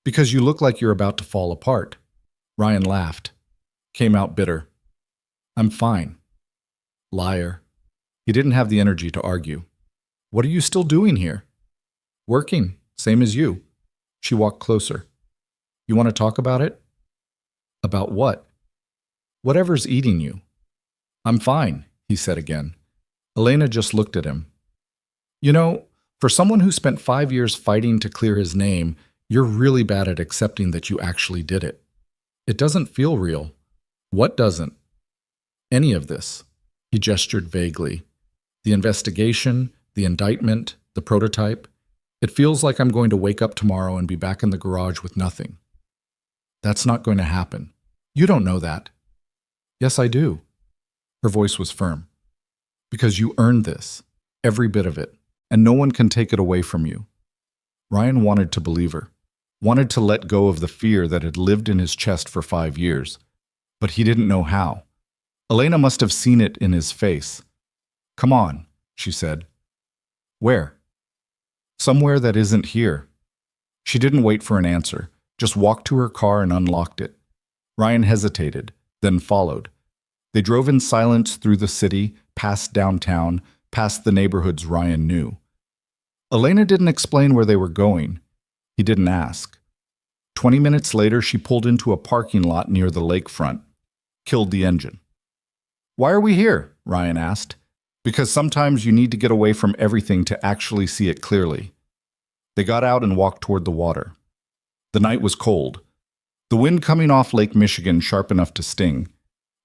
Because you look like you're about to fall apart. Ryan laughed. Came out bitter. I'm fine. Liar. He didn't have the energy to argue. What are you still doing here? Working, same as you. She walked closer. You want to talk about it? About what? Whatever's eating you. I'm fine, he said again. Elena just looked at him. You know, for someone who spent 5 years fighting to clear his name, you're really bad at accepting that you actually did it. It doesn't feel real. What doesn't? Any of this. He gestured vaguely. The investigation, the indictment, the prototype. It feels like I'm going to wake up tomorrow and be back in the garage with nothing. That's not going to happen. You don't know that. Yes, I do. Her voice was firm. Because you earned this, every bit of it, and no one can take it away from you. Ryan wanted to believe her, wanted to let go of the fear that had lived in his chest for 5 years, but he didn't know how. Elena must have seen it in his face. Come on, she said. Where? Somewhere that isn't here. She didn't wait for an answer, just walked to her car and unlocked it. Ryan hesitated, then followed. They drove in silence through the city, past downtown, past the neighborhoods Ryan knew. Elena didn't explain where they were going. He didn't ask. 20 minutes later, she pulled into a parking lot near the lakefront, killed the engine. Why are we here? Ryan asked. Because sometimes you need to get away from everything to actually see it clearly. They got out and walked toward the water. The night was cold. The wind coming off Lake Michigan sharp enough to sting,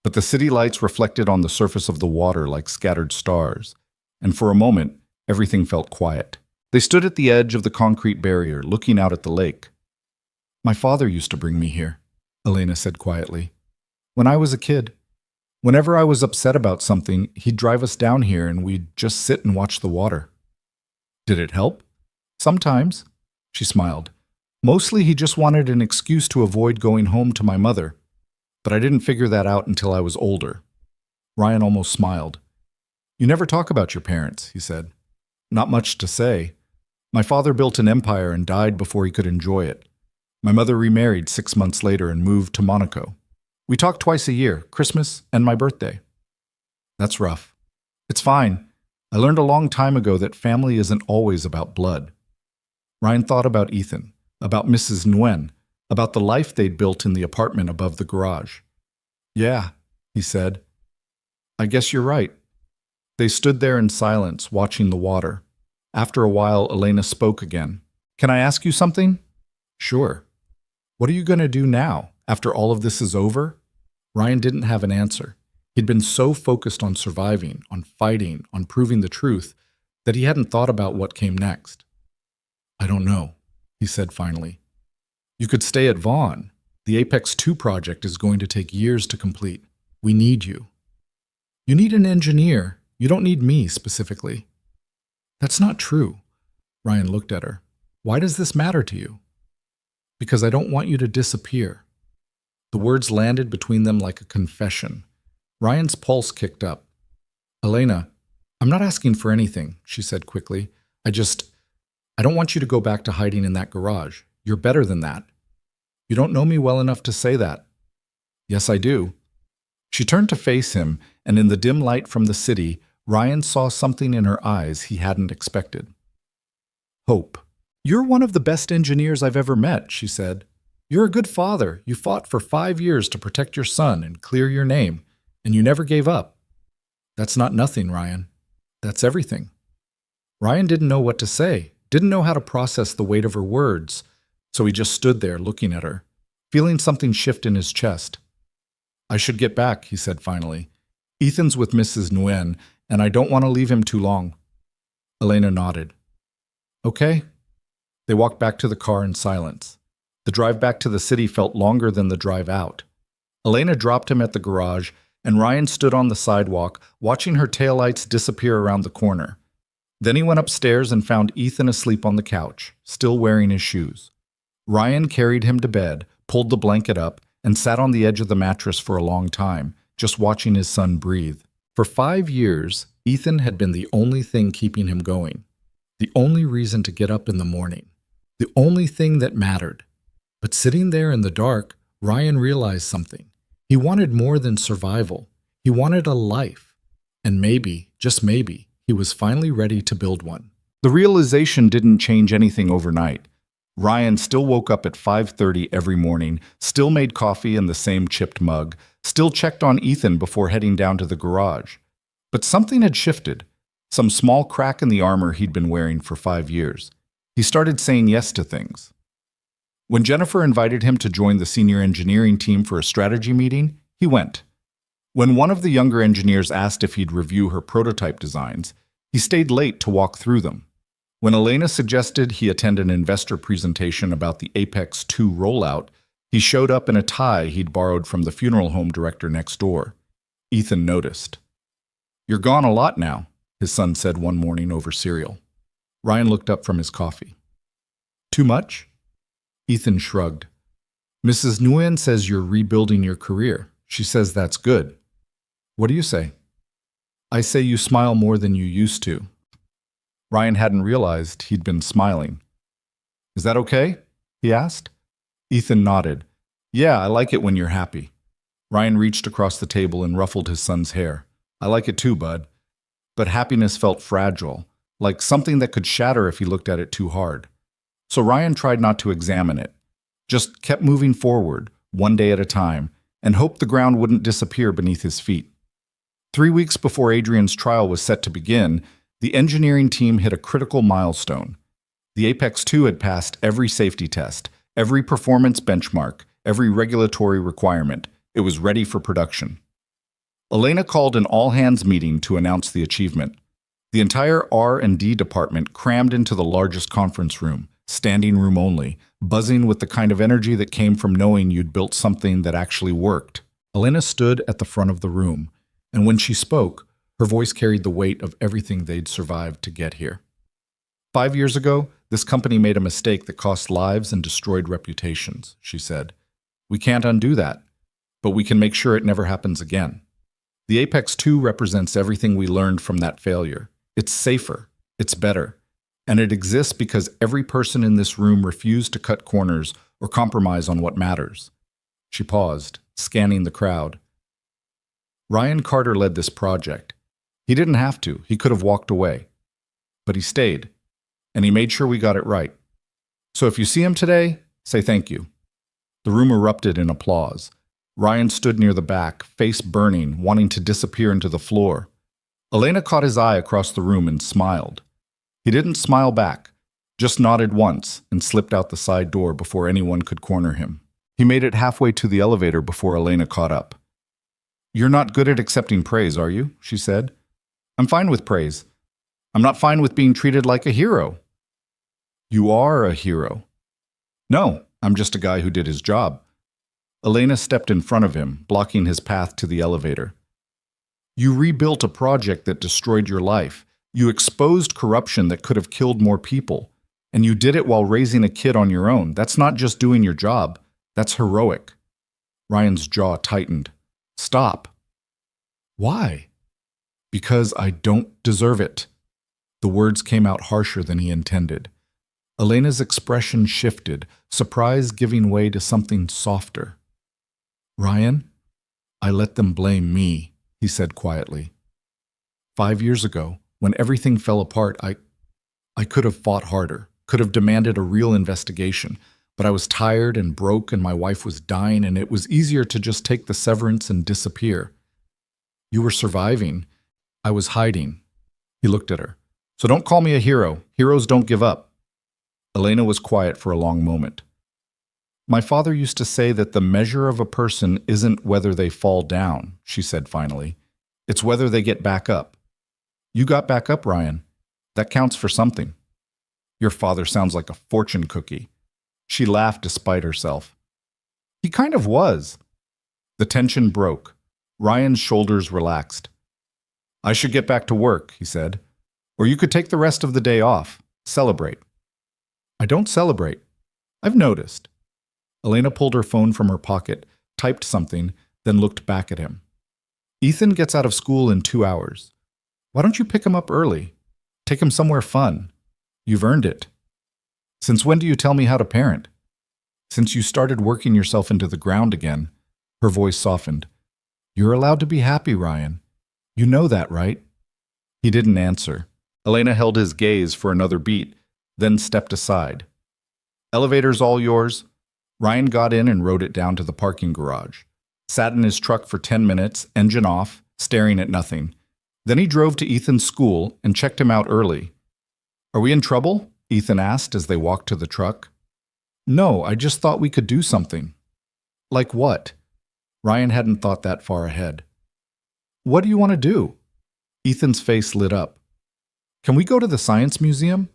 but the city lights reflected on the surface of the water like scattered stars, and for a moment, everything felt quiet. They stood at the edge of the concrete barrier, looking out at the lake. My father used to bring me here, Elena said quietly. When I was a kid, whenever I was upset about something, he'd drive us down here and we'd just sit and watch the water. Did it help? Sometimes, she smiled. Mostly he just wanted an excuse to avoid going home to my mother. But I didn't figure that out until I was older. Ryan almost smiled. You never talk about your parents, he said. Not much to say. My father built an empire and died before he could enjoy it. My mother remarried 6 months later and moved to Monaco. We talk twice a year, Christmas and my birthday. That's rough. It's fine. I learned a long time ago that family isn't always about blood. Ryan thought about Ethan, about Mrs. Nguyen, about the life they'd built in the apartment above the garage. Yeah, he said. I guess you're right. They stood there in silence, watching the water. After a while, Elena spoke again. Can I ask you something? Sure. What are you going to do now, after all of this is over? Ryan didn't have an answer. He'd been so focused on surviving, on fighting, on proving the truth, that he hadn't thought about what came next. I don't know, he said finally. You could stay at Vaughn. The Apex 2 project is going to take years to complete. We need you. You need an engineer. You don't need me specifically. That's not true. Ryan looked at her. Why does this matter to you? Because I don't want you to disappear. The words landed between them like a confession. Ryan's pulse kicked up. Elena, I'm not asking for anything, she said quickly. I don't want you to go back to hiding in that garage. You're better than that. You don't know me well enough to say that. Yes, I do. She turned to face him, and in the dim light from the city, Ryan saw something in her eyes he hadn't expected. Hope. You're one of the best engineers I've ever met, she said. You're a good father. You fought for 5 years to protect your son and clear your name, and you never gave up. That's not nothing, Ryan. That's everything. Ryan didn't know what to say, didn't know how to process the weight of her words, so he just stood there looking at her, feeling something shift in his chest. I should get back, he said finally. Ethan's with Mrs. Nguyen, and I don't want to leave him too long. Elena nodded. Okay. They walked back to the car in silence. The drive back to the city felt longer than the drive out. Elena dropped him at the garage, and Ryan stood on the sidewalk, watching her taillights disappear around the corner. Then he went upstairs and found Ethan asleep on the couch, still wearing his shoes. Ryan carried him to bed, pulled the blanket up, and sat on the edge of the mattress for a long time, just watching his son breathe. For 5 years, Ethan had been the only thing keeping him going, the only reason to get up in the morning, the only thing that mattered. But sitting there in the dark, Ryan realized something. He wanted more than survival. He wanted a life. And maybe, just maybe, he was finally ready to build one. The realization didn't change anything overnight. Ryan still woke up at 5:30 every morning, still made coffee in the same chipped mug, still checked on Ethan before heading down to the garage. But something had shifted, some small crack in the armor he'd been wearing for 5 years. He started saying yes to things. When Jennifer invited him to join the senior engineering team for a strategy meeting, he went. When one of the younger engineers asked if he'd review her prototype designs, he stayed late to walk through them. When Elena suggested he attend an investor presentation about the Apex 2 rollout, he showed up in a tie he'd borrowed from the funeral home director next door. Ethan noticed. You're gone a lot now, his son said one morning over cereal. Ryan looked up from his coffee. Too much? Ethan shrugged. Mrs. Nguyen says you're rebuilding your career. She says that's good. What do you say? I say you smile more than you used to. Ryan hadn't realized he'd been smiling. Is that okay? He asked. Ethan nodded. Yeah, I like it when you're happy. Ryan reached across the table and ruffled his son's hair. I like it too, bud. But happiness felt fragile, like something that could shatter if he looked at it too hard. So Ryan tried not to examine it, just kept moving forward, one day at a time, and hoped the ground wouldn't disappear beneath his feet. 3 weeks before Adrian's trial was set to begin, the engineering team hit a critical milestone. The Apex 2 had passed every safety test, every performance benchmark, every regulatory requirement. It was ready for production. Elena called an all-hands meeting to announce the achievement. The entire R&D department crammed into the largest conference room, standing room only, buzzing with the kind of energy that came from knowing you'd built something that actually worked. Elena stood at the front of the room, and when she spoke, her voice carried the weight of everything they'd survived to get here. 5 years ago, this company made a mistake that cost lives and destroyed reputations, she said. We can't undo that, but we can make sure it never happens again. The Apex 2 represents everything we learned from that failure. It's safer, it's better, and it exists because every person in this room refused to cut corners or compromise on what matters. She paused, scanning the crowd. Ryan Carter led this project. He didn't have to. He could have walked away. But he stayed, and he made sure we got it right. So if you see him today, say thank you. The room erupted in applause. Ryan stood near the back, face burning, wanting to disappear into the floor. Elena caught his eye across the room and smiled. He didn't smile back, just nodded once and slipped out the side door before anyone could corner him. He made it halfway to the elevator before Elena caught up. You're not good at accepting praise, are you? She said. I'm fine with praise. I'm not fine with being treated like a hero. You are a hero. No, I'm just a guy who did his job. Elena stepped in front of him, blocking his path to the elevator. You rebuilt a project that destroyed your life. You exposed corruption that could have killed more people. And you did it while raising a kid on your own. That's not just doing your job. That's heroic. Ryan's jaw tightened. Stop. Why? Because I don't deserve it. The words came out harsher than he intended. Elena's expression shifted, surprise giving way to something softer. Ryan, I let them blame me, he said quietly. 5 years ago, when everything fell apart, I could have fought harder, could have demanded a real investigation, but I was tired and broke and my wife was dying and it was easier to just take the severance and disappear. You were surviving. I was hiding. He looked at her. So don't call me a hero. Heroes don't give up. Elena was quiet for a long moment. My father used to say that the measure of a person isn't whether they fall down, she said finally. It's whether they get back up. You got back up, Ryan. That counts for something. Your father sounds like a fortune cookie. She laughed despite herself. He kind of was. The tension broke. Ryan's shoulders relaxed. I should get back to work, he said. Or you could take the rest of the day off. Celebrate. I don't celebrate. I've noticed. Elena pulled her phone from her pocket, typed something, then looked back at him. Ethan gets out of school in 2 hours. Why don't you pick him up early? Take him somewhere fun. You've earned it. Since when do you tell me how to parent? Since you started working yourself into the ground again. Her voice softened. You're allowed to be happy, Ryan. You know that, right? He didn't answer. Elena held his gaze for another beat, then stepped aside. Elevator's all yours. Ryan got in and rode it down to the parking garage. Sat in his truck for 10 minutes, engine off, staring at nothing. Then he drove to Ethan's school and checked him out early. Are we in trouble? Ethan asked as they walked to the truck. No, I just thought we could do something. Like what? Ryan hadn't thought that far ahead. What do you want to do? Ethan's face lit up. Can we go to the Science Museum?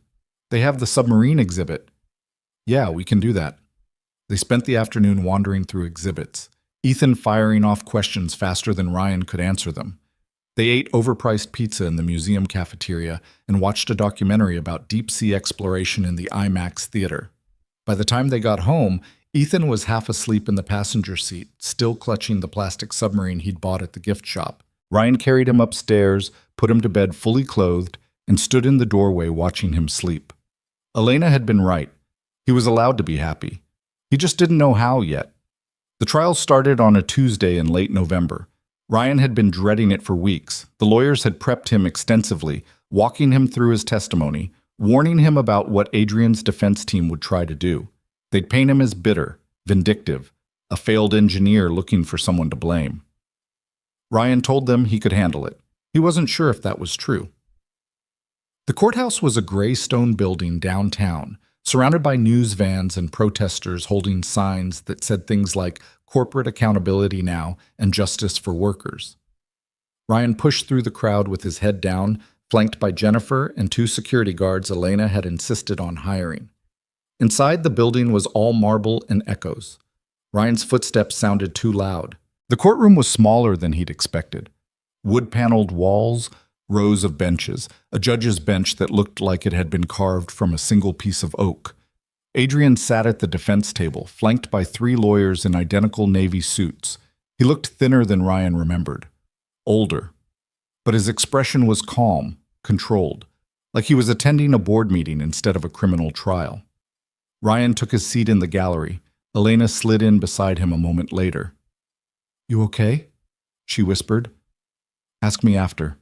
They have the submarine exhibit. Yeah, we can do that. They spent the afternoon wandering through exhibits, Ethan firing off questions faster than Ryan could answer them. They ate overpriced pizza in the museum cafeteria and watched a documentary about deep-sea exploration in the IMAX theater. By the time they got home, Ethan was half asleep in the passenger seat, still clutching the plastic submarine he'd bought at the gift shop. Ryan carried him upstairs, put him to bed fully clothed, and stood in the doorway watching him sleep. Elena had been right. He was allowed to be happy. He just didn't know how yet. The trial started on a Tuesday in late November. Ryan had been dreading it for weeks. The lawyers had prepped him extensively, walking him through his testimony, warning him about what Adrian's defense team would try to do. They'd paint him as bitter, vindictive, a failed engineer looking for someone to blame. Ryan told them he could handle it. He wasn't sure if that was true. The courthouse was a gray stone building downtown, surrounded by news vans and protesters holding signs that said things like corporate accountability now and justice for workers. Ryan pushed through the crowd with his head down, flanked by Jennifer and 2 security guards Elena had insisted on hiring. Inside, the building was all marble and echoes. Ryan's footsteps sounded too loud. The courtroom was smaller than he'd expected. Wood-paneled walls, rows of benches, a judge's bench that looked like it had been carved from a single piece of oak. Adrian sat at the defense table, flanked by 3 lawyers in identical navy suits. He looked thinner than Ryan remembered, older. But his expression was calm, controlled, like he was attending a board meeting instead of a criminal trial. Ryan took his seat in the gallery. Elena slid in beside him a moment later. "You okay?" she whispered. "Ask me after."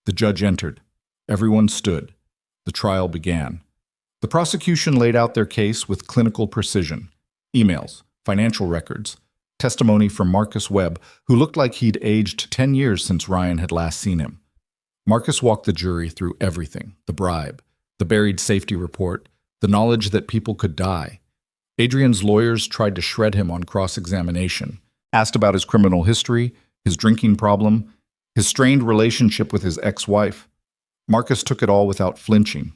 The judge entered. Everyone stood. The trial began. The prosecution laid out their case with clinical precision. Emails, financial records, testimony from Marcus Webb, who looked like he'd aged 10 years since Ryan had last seen him. Marcus walked the jury through everything: the bribe, the buried safety report, the knowledge that people could die. Adrian's lawyers tried to shred him on cross-examination, asked about his criminal history, his drinking problem, his strained relationship with his ex-wife. Marcus took it all without flinching.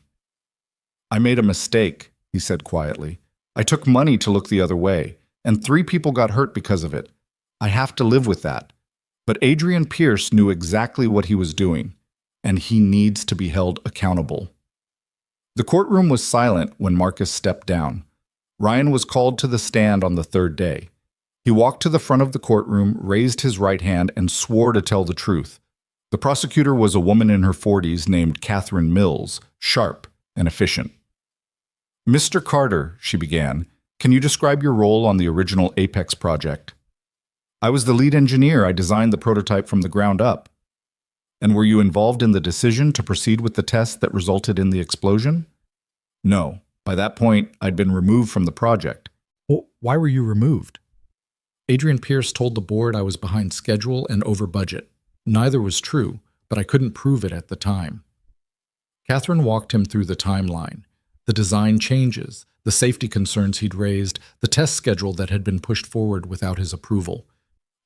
"I made a mistake," he said quietly. "I took money to look the other way. and 3 people got hurt because of it. I have to live with that. But Adrian Pierce knew exactly what he was doing, and he needs to be held accountable. The courtroom was silent when Marcus stepped down. Ryan was called to the stand on the 3rd day. He walked to the front of the courtroom, raised his right hand, and swore to tell the truth. The prosecutor was a woman in her 40s named Catherine Mills, sharp and efficient. "Mr. Carter," she began, "can you describe your role on the original Apex project?" "I was the lead engineer. I designed the prototype from the ground up." "And were you involved in the decision to proceed with the test that resulted in the explosion?" "No. By that point, I'd been removed from the project." Well, why were you removed? Adrian Pierce told the board I was behind schedule and over budget. Neither was true, but I couldn't prove it at the time. Catherine walked him through the timeline, the design changes, the safety concerns he'd raised, the test schedule that had been pushed forward without his approval.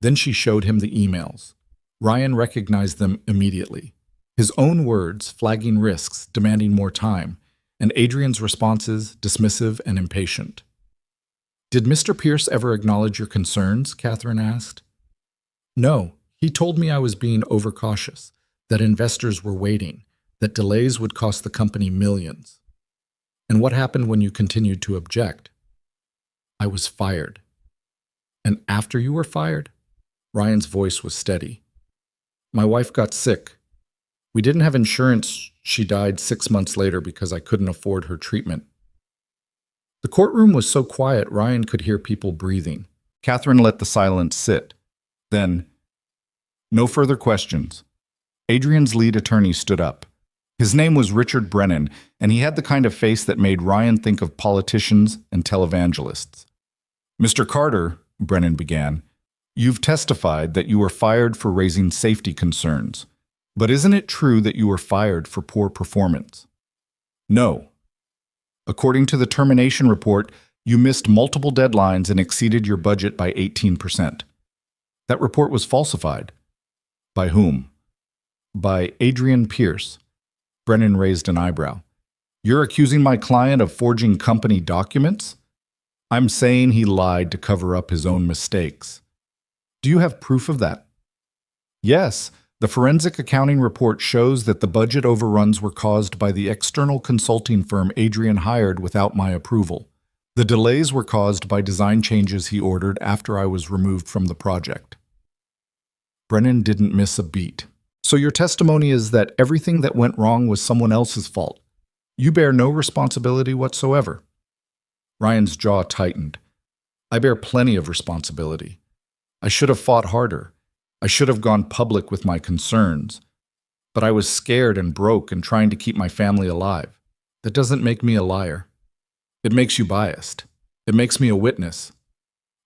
Then she showed him the emails. Ryan recognized them immediately. His own words flagging risks, demanding more time, and Adrian's responses dismissive and impatient. "Did Mr. Pierce ever acknowledge your concerns?" Catherine asked. "No. He told me I was being overcautious, that investors were waiting, that delays would cost the company millions." "And what happened when you continued to object?" "I was fired." "And after you were fired?" Ryan's voice was steady. "My wife got sick. We didn't have insurance. She died 6 months later because I couldn't afford her treatment." The courtroom was so quiet Ryan could hear people breathing. Catherine let the silence sit. Then, "No further questions." Adrian's lead attorney stood up. His name was Richard Brennan, and he had the kind of face that made Ryan think of politicians and televangelists. "Mr. Carter," Brennan began, "you've testified that you were fired for raising safety concerns. But isn't it true that you were fired for poor performance?" "No. According to the termination report, you missed multiple deadlines and exceeded your budget by 18%. That report was falsified." "By whom?" "By Adrian Pierce." Brennan raised an eyebrow. "You're accusing my client of forging company documents?" "I'm saying he lied to cover up his own mistakes." "Do you have proof of that?" "Yes. The forensic accounting report shows that the budget overruns were caused by the external consulting firm Adrian hired without my approval. The delays were caused by design changes he ordered after I was removed from the project." Brennan didn't miss a beat. "So your testimony is that everything that went wrong was someone else's fault. You bear no responsibility whatsoever." Ryan's jaw tightened. "I bear plenty of responsibility. I should have fought harder. I should have gone public with my concerns. But I was scared and broke and trying to keep my family alive. That doesn't make me a liar. It makes you biased. It makes me a witness."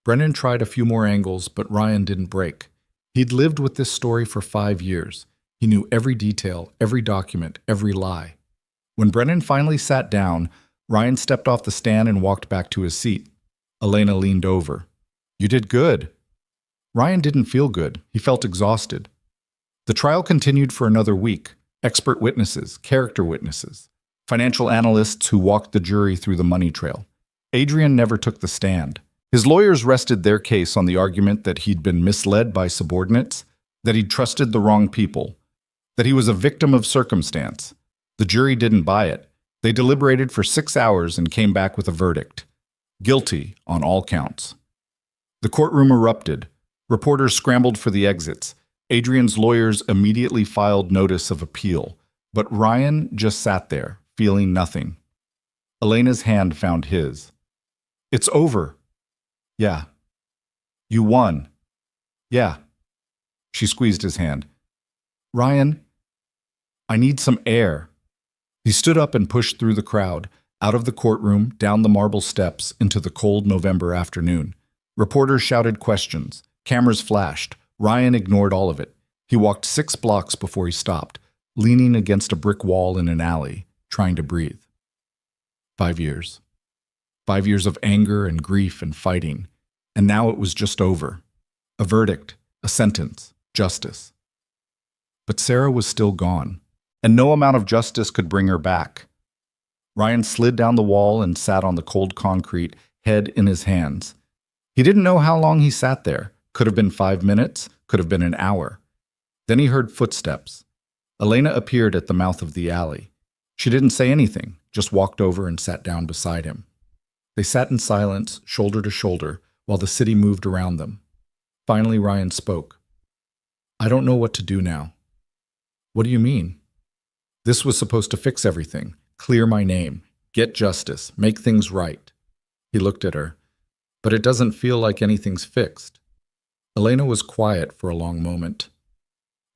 Brennan tried a few more angles, but Ryan didn't break. He'd lived with this story for 5 years. He knew every detail, every document, every lie. When Brennan finally sat down, Ryan stepped off the stand and walked back to his seat. Elena leaned over. "You did good." Ryan didn't feel good. He felt exhausted. The trial continued for another week. Expert witnesses, character witnesses, financial analysts who walked the jury through the money trail. Adrian never took the stand. His lawyers rested their case on the argument that he'd been misled by subordinates, that he'd trusted the wrong people, that he was a victim of circumstance. The jury didn't buy it. They deliberated for 6 hours and came back with a verdict. Guilty on all counts. The courtroom erupted. Reporters scrambled for the exits. Adrian's lawyers immediately filed notice of appeal, but Ryan just sat there, feeling nothing. Elena's hand found his. "It's over." "Yeah." "You won." "Yeah." She squeezed his hand. "Ryan, I need some air." He stood up and pushed through the crowd, out of the courtroom, down the marble steps, into the cold November afternoon. Reporters shouted questions. Cameras flashed. Ryan ignored all of it. He walked 6 blocks before he stopped, leaning against a brick wall in an alley, trying to breathe. 5 years. 5 years of anger and grief and fighting. And now it was just over. A verdict, a sentence, justice. But Sarah was still gone, and no amount of justice could bring her back. Ryan slid down the wall and sat on the cold concrete, head in his hands. He didn't know how long he sat there. Could have been 5 minutes, could have been an hour. Then he heard footsteps. Elena appeared at the mouth of the alley. She didn't say anything, just walked over and sat down beside him. They sat in silence, shoulder to shoulder, while the city moved around them. Finally, Ryan spoke. I don't know what to do now. What do you mean? This was supposed to fix everything, clear my name, get justice, make things right. He looked at her. But it doesn't feel like anything's fixed. Elena was quiet for a long moment.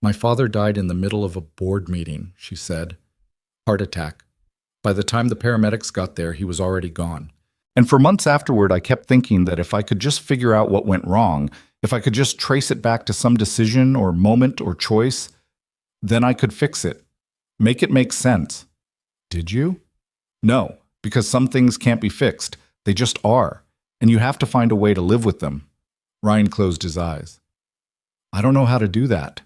My father died in the middle of a board meeting, she said. Heart attack. By the time the paramedics got there, he was already gone. And for months afterward, I kept thinking that if I could just figure out what went wrong, if I could just trace it back to some decision or moment or choice, then I could fix it. Make it make sense. Did you? No, because some things can't be fixed. They just are. And you have to find a way to live with them. Ryan closed his eyes. I don't know how to do that.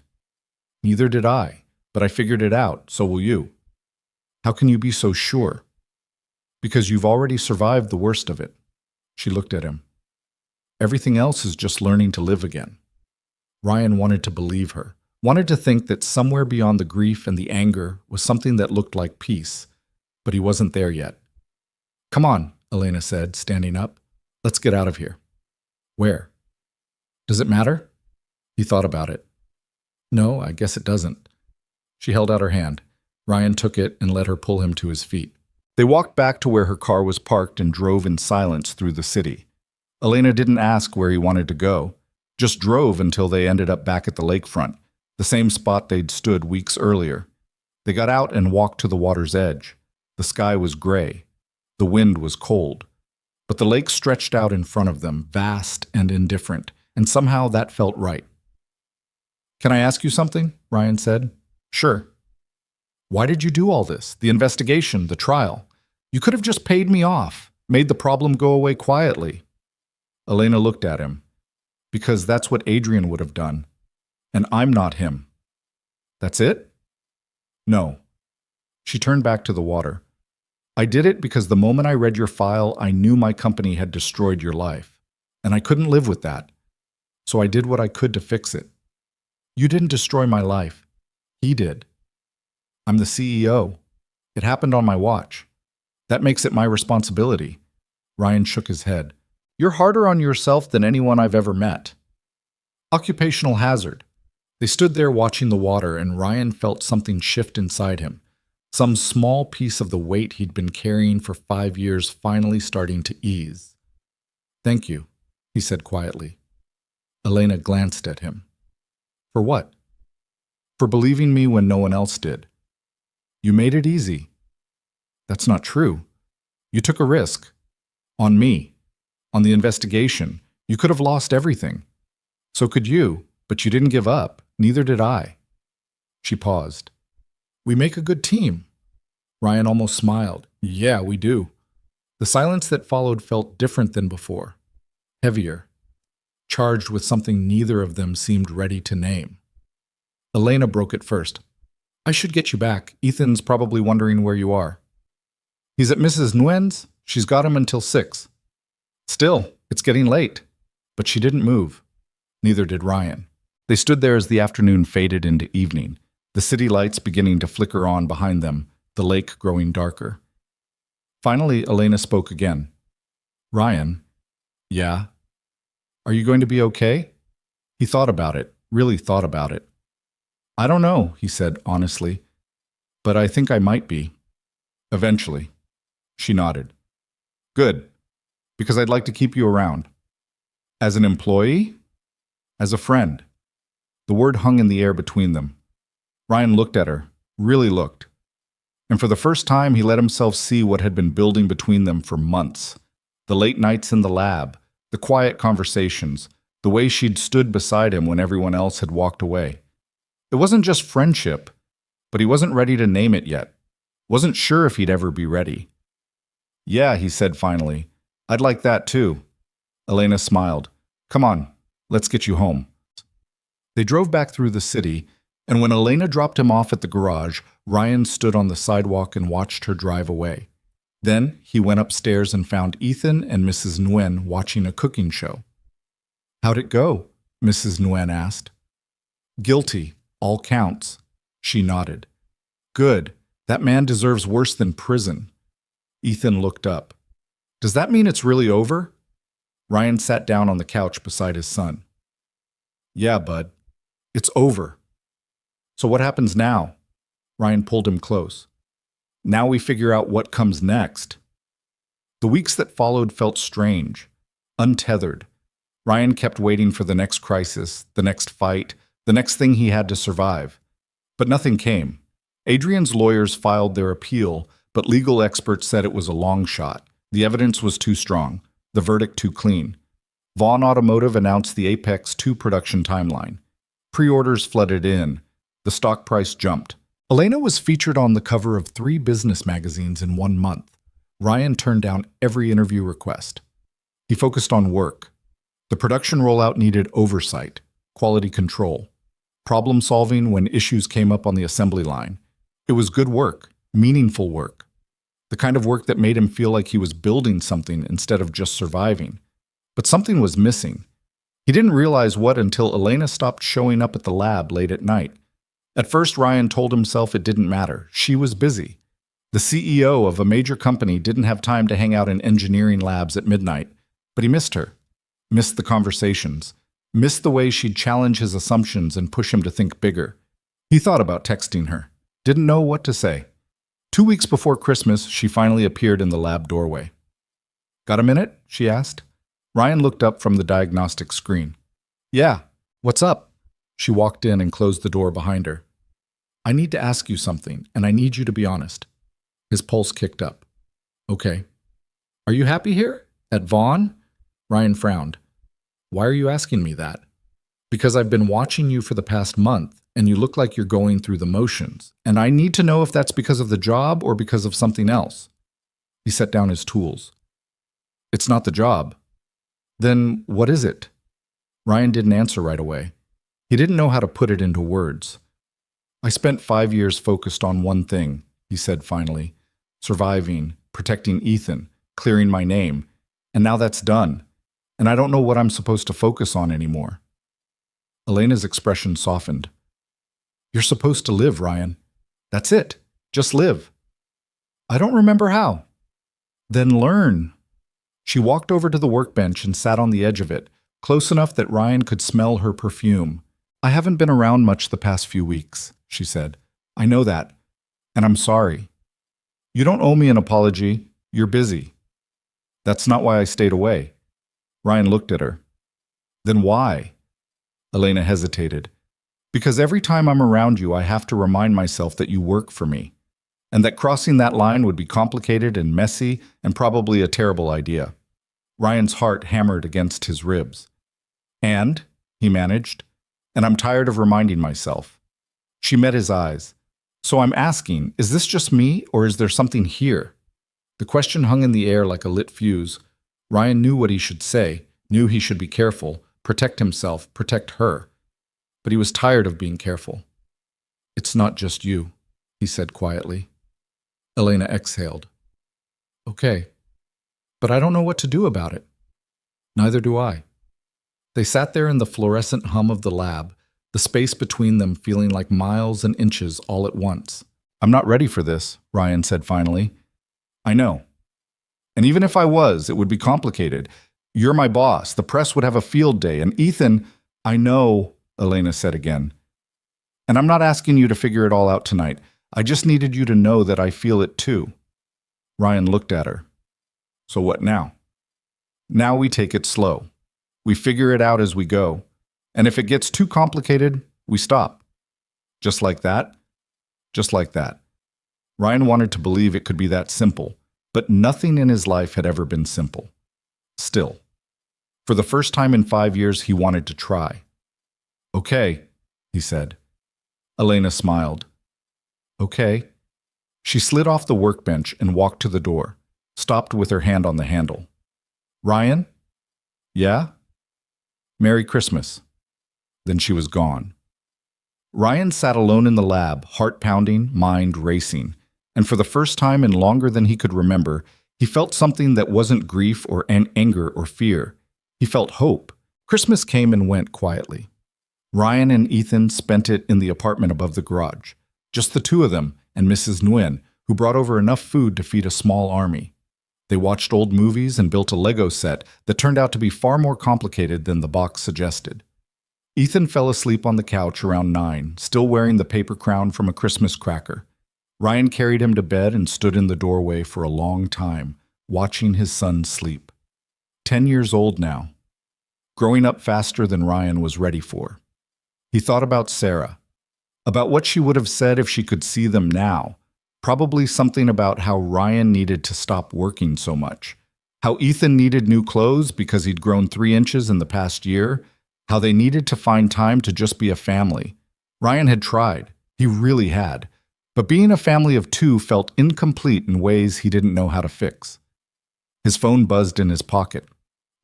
Neither did I, but I figured it out, so will you. How can you be so sure? Because you've already survived the worst of it. She looked at him. Everything else is just learning to live again. Ryan wanted to believe her, wanted to think that somewhere beyond the grief and the anger was something that looked like peace, but he wasn't there yet. Come on, Elena said, standing up. Let's get out of here. Where? Does it matter? He thought about it. No, I guess it doesn't. She held out her hand. Ryan took it and let her pull him to his feet. They walked back to where her car was parked and drove in silence through the city. Elena didn't ask where he wanted to go, just drove until they ended up back at the lakefront, the same spot they'd stood weeks earlier. They got out and walked to the water's edge. The sky was gray. The wind was cold. But the lake stretched out in front of them, vast and indifferent, and somehow that felt right. Can I ask you something? Ryan said. Sure. Why did you do all this? The investigation, the trial. You could have just paid me off, made the problem go away quietly. Elena looked at him. Because that's what Adrian would have done. And I'm not him. That's it? No. She turned back to the water. I did it because the moment I read your file, I knew my company had destroyed your life. And I couldn't live with that. So I did what I could to fix it. You didn't destroy my life. He did. I'm the CEO. It happened on my watch. That makes it my responsibility. Ryan shook his head. You're harder on yourself than anyone I've ever met. Occupational hazard. They stood there watching the water, and Ryan felt something shift inside him. Some small piece of the weight he'd been carrying for 5 years finally starting to ease. Thank you, he said quietly. Elena glanced at him. For what? For believing me when no one else did. You made it easy. That's not true. You took a risk. On me. On the investigation. You could have lost everything. So could you, but you didn't give up. Neither did I. She paused. We make a good team. Ryan almost smiled. Yeah, we do. The silence that followed felt different than before. Heavier. Charged with something neither of them seemed ready to name. Elena broke it first. I should get you back. Ethan's probably wondering where you are. He's at Mrs. Nguyen's. She's got him until 6. Still, it's getting late. But she didn't move. Neither did Ryan. They stood there as the afternoon faded into evening, the city lights beginning to flicker on behind them, the lake growing darker. Finally, Elena spoke again. Ryan. Yeah? Are you going to be okay? He thought about it, really thought about it. I don't know, he said honestly, but I think I might be. Eventually. She nodded. Good, because I'd like to keep you around. As an employee? As a friend. The word hung in the air between them. Ryan looked at her, really looked. And for the first time, he let himself see what had been building between them for months. The late nights in the lab, the quiet conversations, the way she'd stood beside him when everyone else had walked away. It wasn't just friendship, but he wasn't ready to name it yet. Wasn't sure if he'd ever be ready. Yeah, he said finally. I'd like that too. Elena smiled. Come on, let's get you home. They drove back through the city, and when Elena dropped him off at the garage, Ryan stood on the sidewalk and watched her drive away. Then he went upstairs and found Ethan and Mrs. Nguyen watching a cooking show. How'd it go? Mrs. Nguyen asked. Guilty. All counts. She nodded. Good. That man deserves worse than prison. Ethan looked up. Does that mean it's really over? Ryan sat down on the couch beside his son. Yeah, bud. It's over. So what happens now? Ryan pulled him close. Now we figure out what comes next. The weeks that followed felt strange, untethered. Ryan kept waiting for the next crisis, the next fight, the next thing he had to survive. But nothing came. Adrian's lawyers filed their appeal, but legal experts said it was a long shot. The evidence was too strong, the verdict too clean. Vaughn Automotive announced the Apex 2 production timeline. Pre-orders flooded in. The stock price jumped. Elena was featured on the cover of 3 business magazines in 1 month. Ryan turned down every interview request. He focused on work. The production rollout needed oversight, quality control, problem solving when issues came up on the assembly line. It was good work, meaningful work. The kind of work that made him feel like he was building something instead of just surviving. But something was missing. He didn't realize what until Elena stopped showing up at the lab late at night. At first, Ryan told himself it didn't matter. She was busy. The CEO of a major company didn't have time to hang out in engineering labs at midnight, but he missed her, missed the conversations, missed the way she'd challenge his assumptions and push him to think bigger. He thought about texting her, didn't know what to say. 2 weeks before Christmas, she finally appeared in the lab doorway. Got a minute? She asked. Ryan looked up from the diagnostic screen. Yeah, what's up? She walked in and closed the door behind her. I need to ask you something, and I need you to be honest. His pulse kicked up. Okay. Are you happy here? At Vaughn? Ryan frowned. Why are you asking me that? Because I've been watching you for the past month, and you look like you're going through the motions, and I need to know if that's because of the job or because of something else. He set down his tools. It's not the job. Then what is it? Ryan didn't answer right away. He didn't know how to put it into words. I spent 5 years focused on one thing, he said finally. Surviving, protecting Ethan, clearing my name. And now that's done. And I don't know what I'm supposed to focus on anymore. Elena's expression softened. You're supposed to live, Ryan. That's it. Just live. I don't remember how. Then learn. She walked over to the workbench and sat on the edge of it, close enough that Ryan could smell her perfume. I haven't been around much the past few weeks, she said. I know that. And I'm sorry. You don't owe me an apology. You're busy. That's not why I stayed away. Ryan looked at her. Then why? Elena hesitated. Because every time I'm around you, I have to remind myself that you work for me, and that crossing that line would be complicated and messy and probably a terrible idea. Ryan's heart hammered against his ribs. And, he managed, and I'm tired of reminding myself. She met his eyes. So I'm asking, is this just me, or is there something here? The question hung in the air like a lit fuse. Ryan knew what he should say, knew he should be careful, protect himself, protect her. But he was tired of being careful. It's not just you, he said quietly. Elena exhaled. Okay, but I don't know what to do about it. Neither do I. They sat there in the fluorescent hum of the lab, the space between them feeling like miles and inches all at once. I'm not ready for this, Ryan said finally. I know. And even if I was, it would be complicated. You're my boss. The press would have a field day. And Ethan, I know, Elena said again. And I'm not asking you to figure it all out tonight. I just needed you to know that I feel it too. Ryan looked at her. So what now? Now we take it slow. We figure it out as we go. And if it gets too complicated, we stop. Just like that? Just like that. Ryan wanted to believe it could be that simple, but nothing in his life had ever been simple. Still, for the first time in 5 years, he wanted to try. Okay, he said. Elena smiled. Okay. She slid off the workbench and walked to the door, stopped with her hand on the handle. Ryan? Yeah? Merry Christmas. Then she was gone. Ryan sat alone in the lab, heart pounding, mind racing, and for the first time in longer than he could remember, he felt something that wasn't grief or anger or fear. He felt hope, Christmas came and went quietly. Ryan and Ethan spent it in the apartment above the garage. Just the two of them and Mrs. Nguyen, who brought over enough food to feed a small army. They watched old movies and built a Lego set that turned out to be far more complicated than the box suggested. Ethan fell asleep on the couch around 9, still wearing the paper crown from a Christmas cracker. Ryan carried him to bed and stood in the doorway for a long time, watching his son sleep. 10 years old now. Growing up faster than Ryan was ready for. He thought about Sarah, about what she would have said if she could see them now. Probably something about how Ryan needed to stop working so much, how Ethan needed new clothes because he'd grown 3 inches in the past year, how they needed to find time to just be a family. Ryan had tried, he really had, but being a family of 2 felt incomplete in ways he didn't know how to fix. His phone buzzed in his pocket.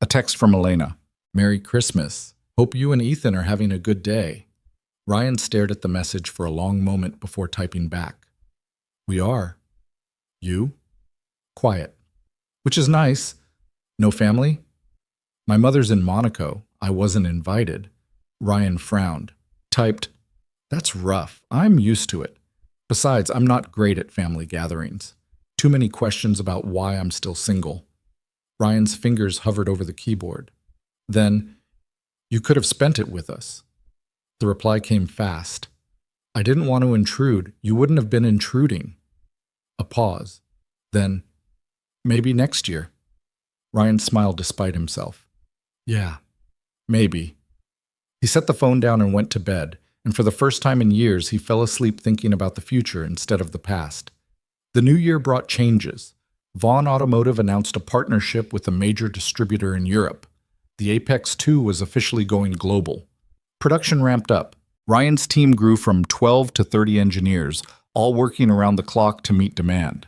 A text from Elena. Merry Christmas. Hope you and Ethan are having a good day. Ryan stared at the message for a long moment before typing back. We are. You? Quiet. Which is nice. No family? My mother's in Monaco. I wasn't invited. Ryan frowned. Typed, That's rough. I'm used to it. Besides, I'm not great at family gatherings. Too many questions about why I'm still single. Ryan's fingers hovered over the keyboard. Then, you could have spent it with us. The reply came fast. I didn't want to intrude. You wouldn't have been intruding. A pause. Then, maybe next year. Ryan smiled despite himself. Yeah, maybe. He set the phone down and went to bed, and for the first time in years he fell asleep thinking about the future instead of the past. The new year brought changes. Vaughn Automotive announced a partnership with a major distributor in Europe. The Apex II was officially going global. Production ramped up. Ryan's team grew from 12 to 30 engineers, all working around the clock to meet demand.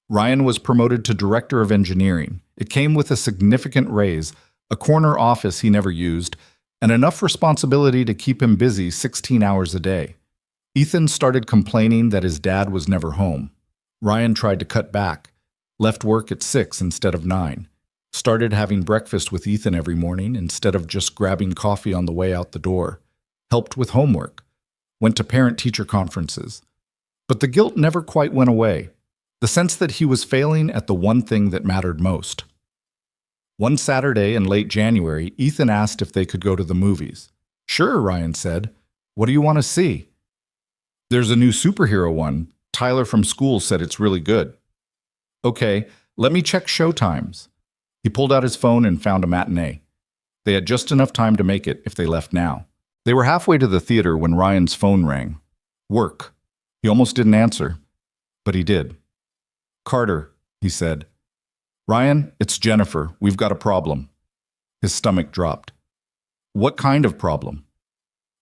Ryan was promoted to Director of Engineering. It came with a significant raise, a corner office he never used, and enough responsibility to keep him busy 16 hours a day. Ethan started complaining that his dad was never home. Ryan tried to cut back, left work at 6 instead of 9, started having breakfast with Ethan every morning instead of just grabbing coffee on the way out the door, helped with homework, went to parent-teacher conferences. But the guilt never quite went away, the sense that he was failing at the one thing that mattered most. One Saturday in late January, Ethan asked if they could go to the movies. Sure, Ryan said. What do you want to see? There's a new superhero one. Tyler from school said it's really good. Okay, let me check showtimes. He pulled out his phone and found a matinee. They had just enough time to make it if they left now. They were halfway to the theater when Ryan's phone rang. Work. He almost didn't answer, but he did. Carter, he said. Ryan, it's Jennifer. We've got a problem. His stomach dropped. What kind of problem?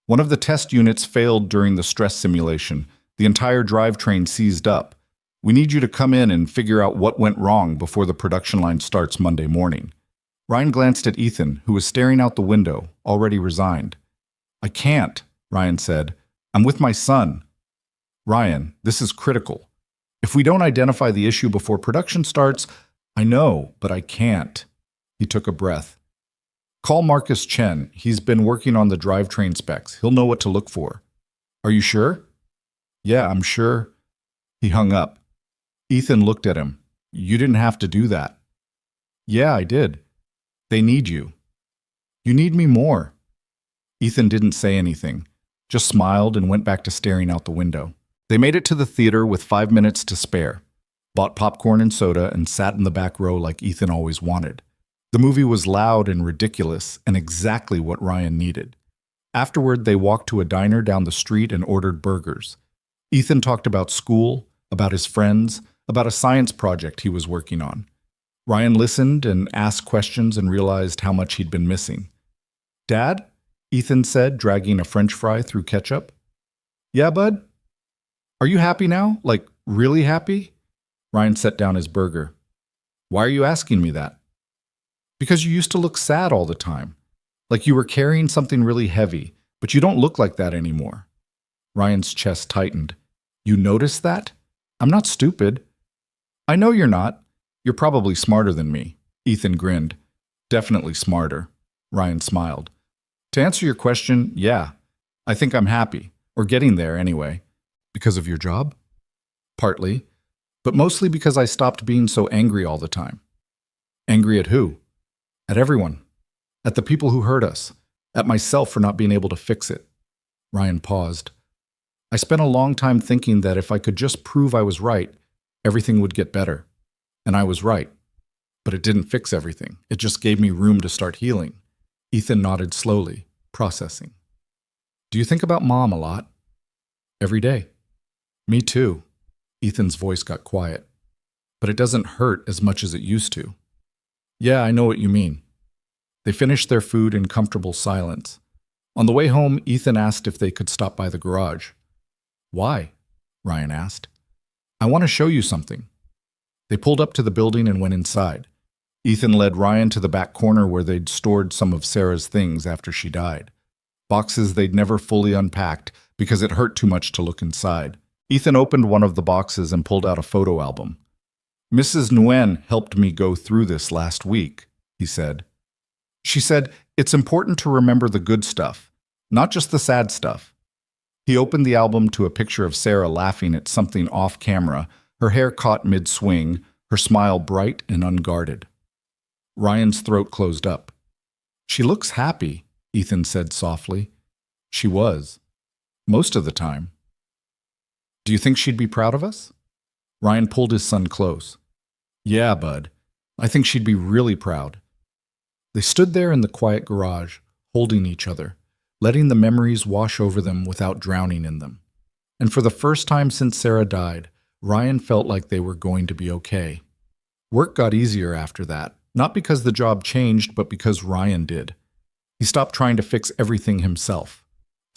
One of the test units failed during the stress simulation. The entire drivetrain seized up. We need you to come in and figure out what went wrong before the production line starts Monday morning. Ryan glanced at Ethan, who was staring out the window, already resigned. I can't, Ryan said. I'm with my son. Ryan, this is critical. If we don't identify the issue before production starts, I know, but I can't. He took a breath. Call Marcus Chen. He's been working on the drivetrain specs. He'll know what to look for. Are you sure? Yeah, I'm sure. He hung up. Ethan looked at him. You didn't have to do that. Yeah, I did. They need you. You need me more. Ethan didn't say anything, just smiled and went back to staring out the window. They made it to the theater with 5 minutes to spare, bought popcorn and soda, and sat in the back row like Ethan always wanted. The movie was loud and ridiculous and exactly what Ryan needed. Afterward, they walked to a diner down the street and ordered burgers. Ethan talked about school, about his friends, about a science project he was working on. Ryan listened and asked questions and realized how much he'd been missing. Dad? Ethan said, dragging a French fry through ketchup. Yeah, bud? Are you happy now? Like, really happy? Ryan set down his burger. Why are you asking me that? Because you used to look sad all the time. Like you were carrying something really heavy, but you don't look like that anymore. Ryan's chest tightened. You noticed that? I'm not stupid. I know you're not. You're probably smarter than me. Ethan grinned. Definitely smarter. Ryan smiled. To answer your question, yeah. I think I'm happy, or getting there anyway. Because of your job? Partly, but mostly because I stopped being so angry all the time. Angry at who? At everyone. At the people who hurt us. At myself for not being able to fix it. Ryan paused. I spent a long time thinking that if I could just prove I was right, everything would get better. And I was right. But it didn't fix everything. It just gave me room to start healing. Ethan nodded slowly, processing. Do you think about Mom a lot? Every day. Me too. Ethan's voice got quiet. But it doesn't hurt as much as it used to. Yeah, I know what you mean. They finished their food in comfortable silence. On the way home, Ethan asked if they could stop by the garage. Why? Ryan asked. I want to show you something. They pulled up to the building and went inside. Ethan led Ryan to the back corner where they'd stored some of Sarah's things after she died. Boxes they'd never fully unpacked because it hurt too much to look inside. Ethan opened one of the boxes and pulled out a photo album. Mrs. Nguyen helped me go through this last week, he said. She said, it's important to remember the good stuff, not just the sad stuff. He opened the album to a picture of Sarah laughing at something off camera, her hair caught mid-swing, her smile bright and unguarded. Ryan's throat closed up. She looks happy, Ethan said softly. She was. Most of the time. Do you think she'd be proud of us? Ryan pulled his son close. Yeah, bud. I think she'd be really proud. They stood there in the quiet garage, holding each other, letting the memories wash over them without drowning in them. And for the first time since Sarah died, Ryan felt like they were going to be okay. Work got easier after that, not because the job changed, but because Ryan did. He stopped trying to fix everything himself,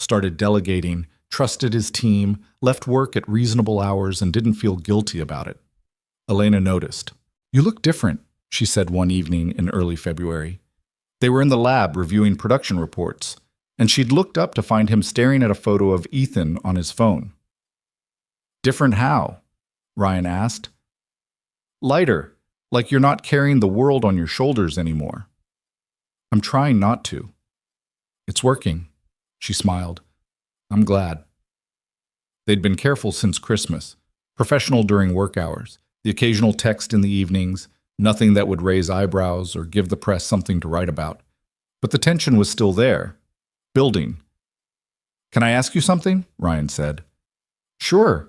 started delegating, trusted his team, left work at reasonable hours, and didn't feel guilty about it. Elena noticed. You look different, she said one evening in early February. They were in the lab reviewing production reports, and she'd looked up to find him staring at a photo of Ethan on his phone. Different how? Ryan asked. Lighter, like you're not carrying the world on your shoulders anymore. I'm trying not to. It's working, she smiled. I'm glad. They'd been careful since Christmas, professional during work hours, the occasional text in the evenings, nothing that would raise eyebrows or give the press something to write about. But the tension was still there, building. Can I ask you something? Ryan said. Sure.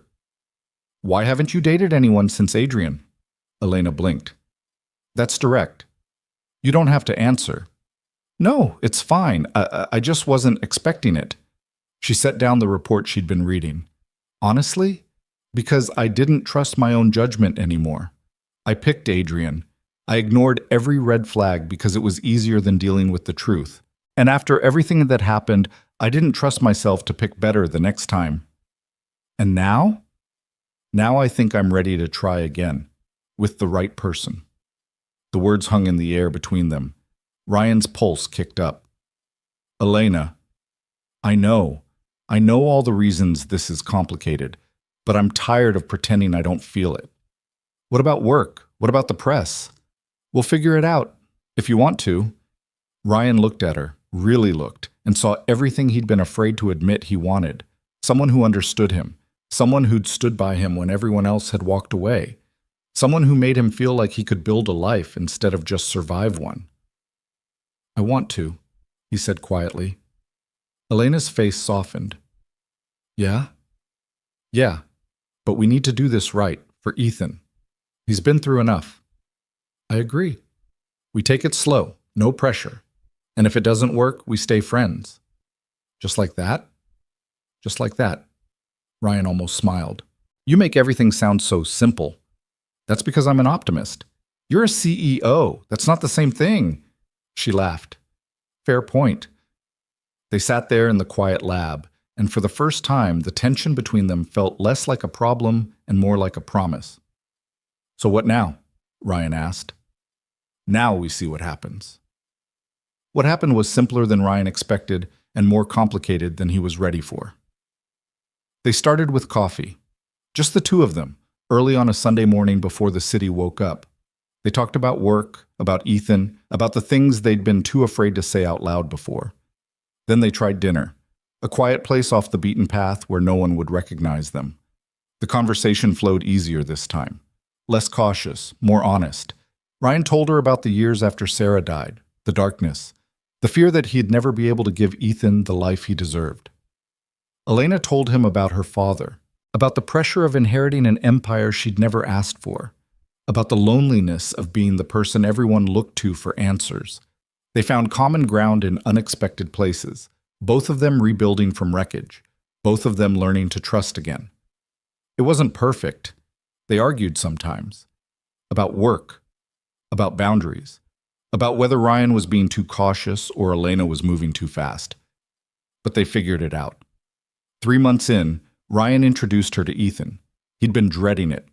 Why haven't you dated anyone since Adrian? Elena blinked. That's direct. You don't have to answer. No, it's fine. I just wasn't expecting it. She set down the report she'd been reading. Honestly, because I didn't trust my own judgment anymore. I picked Adrian. I ignored every red flag because it was easier than dealing with the truth. And after everything that happened, I didn't trust myself to pick better the next time. And now? Now I think I'm ready to try again, with the right person. The words hung in the air between them. Ryan's pulse kicked up. Elena, I know all the reasons this is complicated, but I'm tired of pretending I don't feel it. What about work? What about the press? We'll figure it out, if you want to. Ryan looked at her, really looked, and saw everything he'd been afraid to admit he wanted. Someone who understood him, someone who'd stood by him when everyone else had walked away, someone who made him feel like he could build a life instead of just survive one. I want to, he said quietly. Elena's face softened. Yeah? Yeah, but we need to do this right, for Ethan. He's been through enough. I agree. We take it slow, no pressure. And if it doesn't work, we stay friends. Just like that? Just like that. Ryan almost smiled. You make everything sound so simple. That's because I'm an optimist. You're a CEO. That's not the same thing. She laughed. Fair point. They sat there in the quiet lab, and for the first time, the tension between them felt less like a problem and more like a promise. So what now? Ryan asked. Now we see what happens. What happened was simpler than Ryan expected and more complicated than he was ready for. They started with coffee. Just the two of them, early on a Sunday morning before the city woke up. They talked about work, about Ethan, about the things they'd been too afraid to say out loud before. Then they tried dinner, a quiet place off the beaten path where no one would recognize them. The conversation flowed easier this time, less cautious, more honest. Ryan told her about the years after Sarah died, the darkness, the fear that he'd never be able to give Ethan the life he deserved. Elena told him about her father, about the pressure of inheriting an empire she'd never asked for, about the loneliness of being the person everyone looked to for answers. They found common ground in unexpected places, both of them rebuilding from wreckage, both of them learning to trust again. It wasn't perfect. They argued sometimes. About work, about boundaries, about whether Ryan was being too cautious or Elena was moving too fast. But they figured it out. 3 months in, Ryan introduced her to Ethan. He'd been dreading it,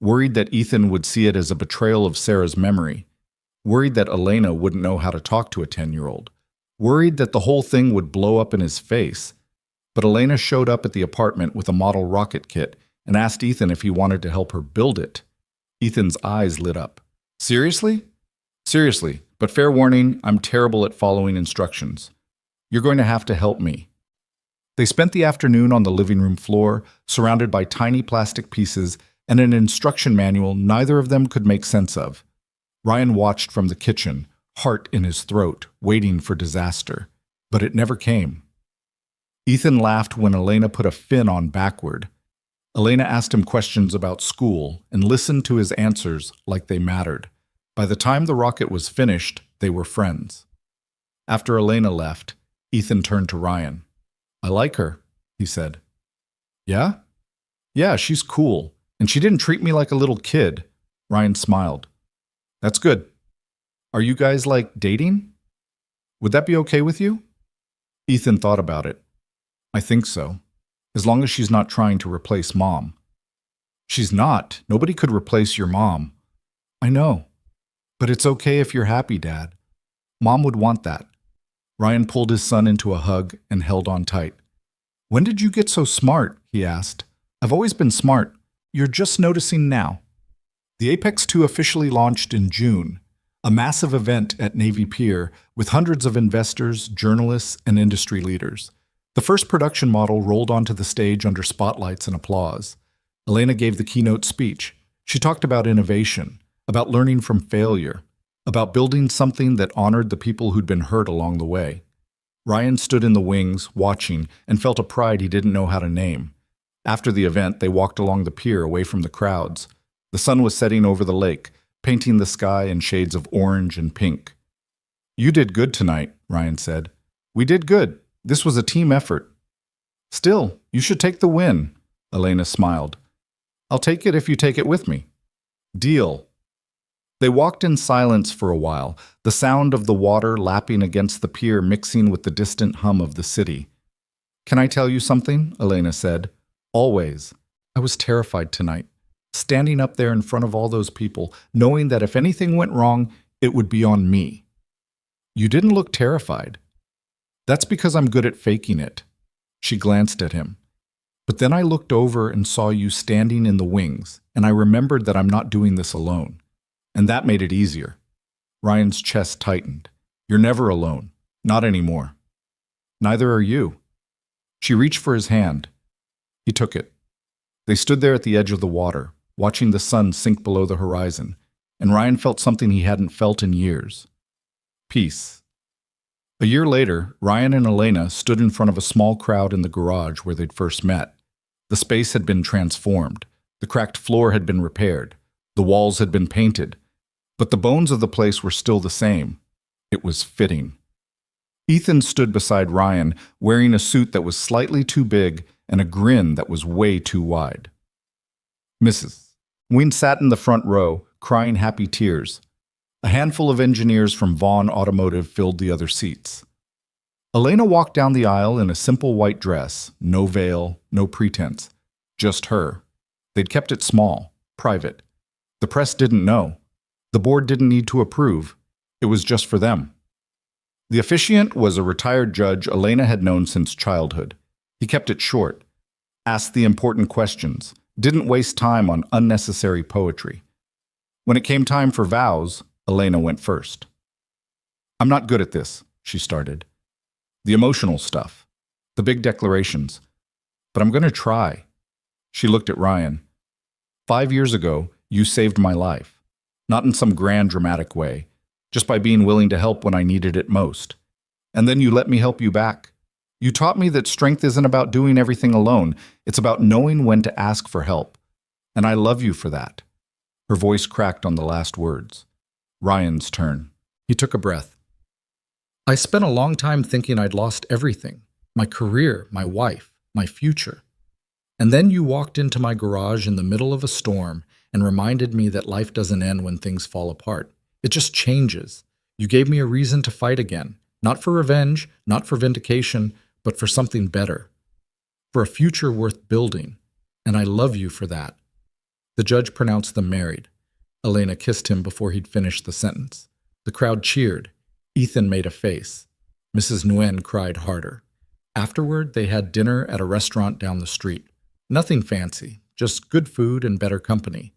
worried that Ethan would see it as a betrayal of Sarah's memory, worried that Elena wouldn't know how to talk to a 10-year-old, worried that the whole thing would blow up in his face. But Elena showed up at the apartment with a model rocket kit and asked Ethan if he wanted to help her build it. Ethan's eyes lit up. Seriously? Seriously, but fair warning, I'm terrible at following instructions. You're going to have to help me. They spent the afternoon on the living room floor, surrounded by tiny plastic pieces and an instruction manual neither of them could make sense of. Ryan watched from the kitchen, heart in his throat, waiting for disaster. But it never came. Ethan laughed when Elena put a fin on backward. Elena asked him questions about school and listened to his answers like they mattered. By the time the rocket was finished, they were friends. After Elena left, Ethan turned to Ryan. I like her, he said. Yeah? Yeah, she's cool, and she didn't treat me like a little kid. Ryan smiled. That's good. Are you guys, dating? Would that be okay with you? Ethan thought about it. I think so, as long as she's not trying to replace Mom. She's not. Nobody could replace your mom. I know. But it's okay if you're happy, Dad. Mom would want that. Ryan pulled his son into a hug and held on tight. When did you get so smart? He asked. I've always been smart. You're just noticing now. The Apex 2 officially launched in June, a massive event at Navy Pier with hundreds of investors, journalists, and industry leaders. The first production model rolled onto the stage under spotlights and applause. Elena gave the keynote speech. She talked about innovation, about learning from failure, about building something that honored the people who'd been hurt along the way. Ryan stood in the wings, watching, and felt a pride he didn't know how to name. After the event, they walked along the pier away from the crowds. The sun was setting over the lake, painting the sky in shades of orange and pink. You did good tonight, Ryan said. We did good. This was a team effort. Still, you should take the win, Elena smiled. I'll take it if you take it with me. Deal. They walked in silence for a while, the sound of the water lapping against the pier mixing with the distant hum of the city. Can I tell you something? Elena said. Always. I was terrified tonight, standing up there in front of all those people, knowing that if anything went wrong, it would be on me. You didn't look terrified. That's because I'm good at faking it. She glanced at him. But then I looked over and saw you standing in the wings, and I remembered that I'm not doing this alone. And that made it easier. Ryan's chest tightened. You're never alone. Not anymore. Neither are you. She reached for his hand. He took it. They stood there at the edge of the water, watching the sun sink below the horizon, and Ryan felt something he hadn't felt in years. Peace. A year later, Ryan and Elena stood in front of a small crowd in the garage where they'd first met. The space had been transformed. The cracked floor had been repaired. The walls had been painted. But the bones of the place were still the same. It was fitting. Ethan stood beside Ryan, wearing a suit that was slightly too big and a grin that was way too wide. Mrs. Ween sat in the front row, crying happy tears. A handful of engineers from Vaughn Automotive filled the other seats. Elena walked down the aisle in a simple white dress, no veil, no pretense, just her. They'd kept it small, private. The press didn't know. The board didn't need to approve. It was just for them. The officiant was a retired judge Elena had known since childhood. He kept it short, asked the important questions, didn't waste time on unnecessary poetry. When it came time for vows, Elena went first. I'm not good at this, she started. The emotional stuff. The big declarations. But I'm going to try. She looked at Ryan. 5 years ago, you saved my life. Not in some grand dramatic way, just by being willing to help when I needed it most. And then you let me help you back. You taught me that strength isn't about doing everything alone. It's about knowing when to ask for help. And I love you for that. Her voice cracked on the last words. Ryan's turn. He took a breath. I spent a long time thinking I'd lost everything. My career, my wife, my future. And then you walked into my garage in the middle of a storm and reminded me that life doesn't end when things fall apart. It just changes. You gave me a reason to fight again. Not for revenge, not for vindication, but for something better. For a future worth building. And I love you for that. The judge pronounced them married. Elena kissed him before he'd finished the sentence. The crowd cheered. Ethan made a face. Mrs. Nguyen cried harder. Afterward, they had dinner at a restaurant down the street. Nothing fancy, just good food and better company.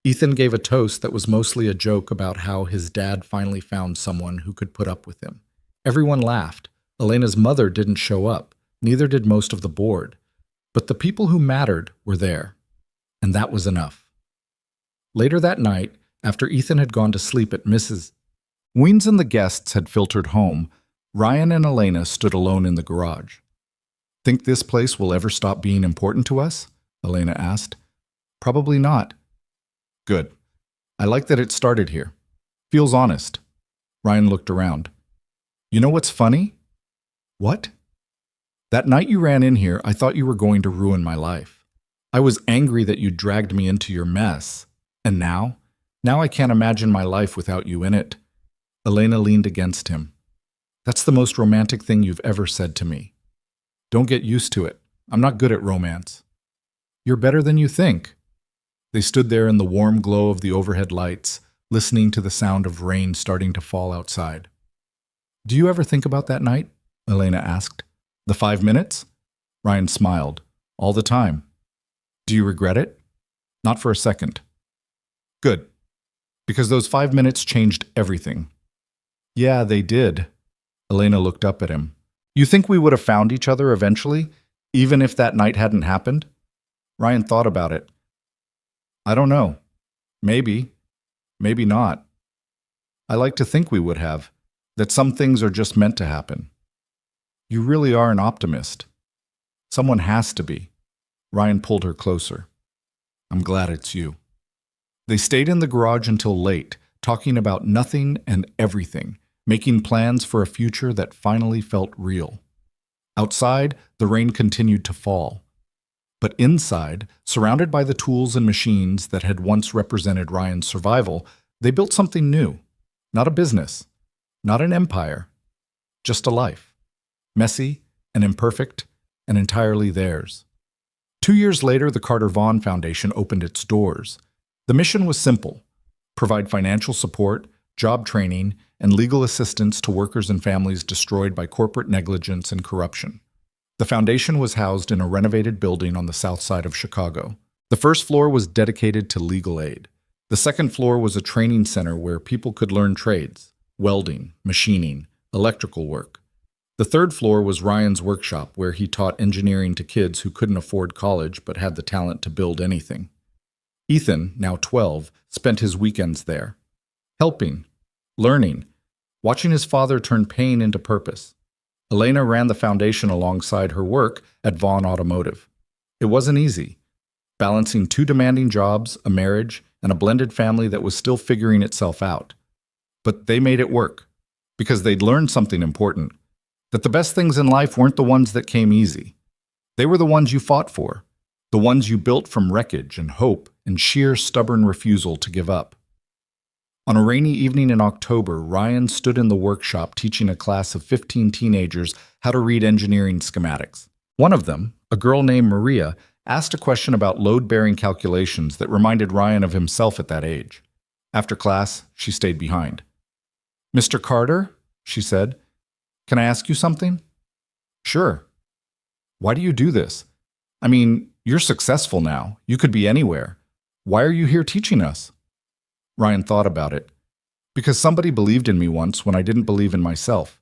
Ethan gave a toast that was mostly a joke about how his dad finally found someone who could put up with him. Everyone laughed. Elena's mother didn't show up, neither did most of the board. But the people who mattered were there. And that was enough. Later that night, after Ethan had gone to sleep at Mrs. Weens and the guests had filtered home, Ryan and Elena stood alone in the garage. Think this place will ever stop being important to us? Elena asked. Probably not. Good. I like that it started here. Feels honest. Ryan looked around. You know what's funny? What? That night you ran in here, I thought you were going to ruin my life. I was angry that you dragged me into your mess. And now? Now I can't imagine my life without you in it. Elena leaned against him. That's the most romantic thing you've ever said to me. Don't get used to it. I'm not good at romance. You're better than you think. They stood there in the warm glow of the overhead lights, listening to the sound of rain starting to fall outside. Do you ever think about that night? Elena asked. The 5 minutes? Ryan smiled. All the time. Do you regret it? Not for a second. Good. Because those 5 minutes changed everything. Yeah, they did. Elena looked up at him. You think we would have found each other eventually, even if that night hadn't happened? Ryan thought about it. I don't know. Maybe. Maybe not. I like to think we would have, that some things are just meant to happen. You really are an optimist. Someone has to be. Ryan pulled her closer. I'm glad it's you. They stayed in the garage until late, talking about nothing and everything, making plans for a future that finally felt real. Outside, the rain continued to fall. But inside, surrounded by the tools and machines that had once represented Ryan's survival, they built something new. Not a business, not an empire, just a life. Messy and imperfect and entirely theirs. 2 years later, the Carter Vaughn Foundation opened its doors. The mission was simple: provide financial support, job training, and legal assistance to workers and families destroyed by corporate negligence and corruption. The foundation was housed in a renovated building on the south side of Chicago. The first floor was dedicated to legal aid. The second floor was a training center where people could learn trades: welding, machining, electrical work. The third floor was Ryan's workshop, where he taught engineering to kids who couldn't afford college but had the talent to build anything. Ethan, now 12, spent his weekends there, helping, learning, watching his father turn pain into purpose. Elena ran the foundation alongside her work at Vaughn Automotive. It wasn't easy, balancing 2 demanding jobs, a marriage, and a blended family that was still figuring itself out. But they made it work, because they'd learned something important, that the best things in life weren't the ones that came easy. They were the ones you fought for, the ones you built from wreckage and hope and sheer stubborn refusal to give up. On a rainy evening in October, Ryan stood in the workshop teaching a class of 15 teenagers how to read engineering schematics. One of them, a girl named Maria, asked a question about load-bearing calculations that reminded Ryan of himself at that age. After class, she stayed behind. Mr. Carter, she said, can I ask you something? Sure. Why do you do this? I mean, you're successful now. You could be anywhere. Why are you here teaching us? Ryan thought about it. Because somebody believed in me once when I didn't believe in myself.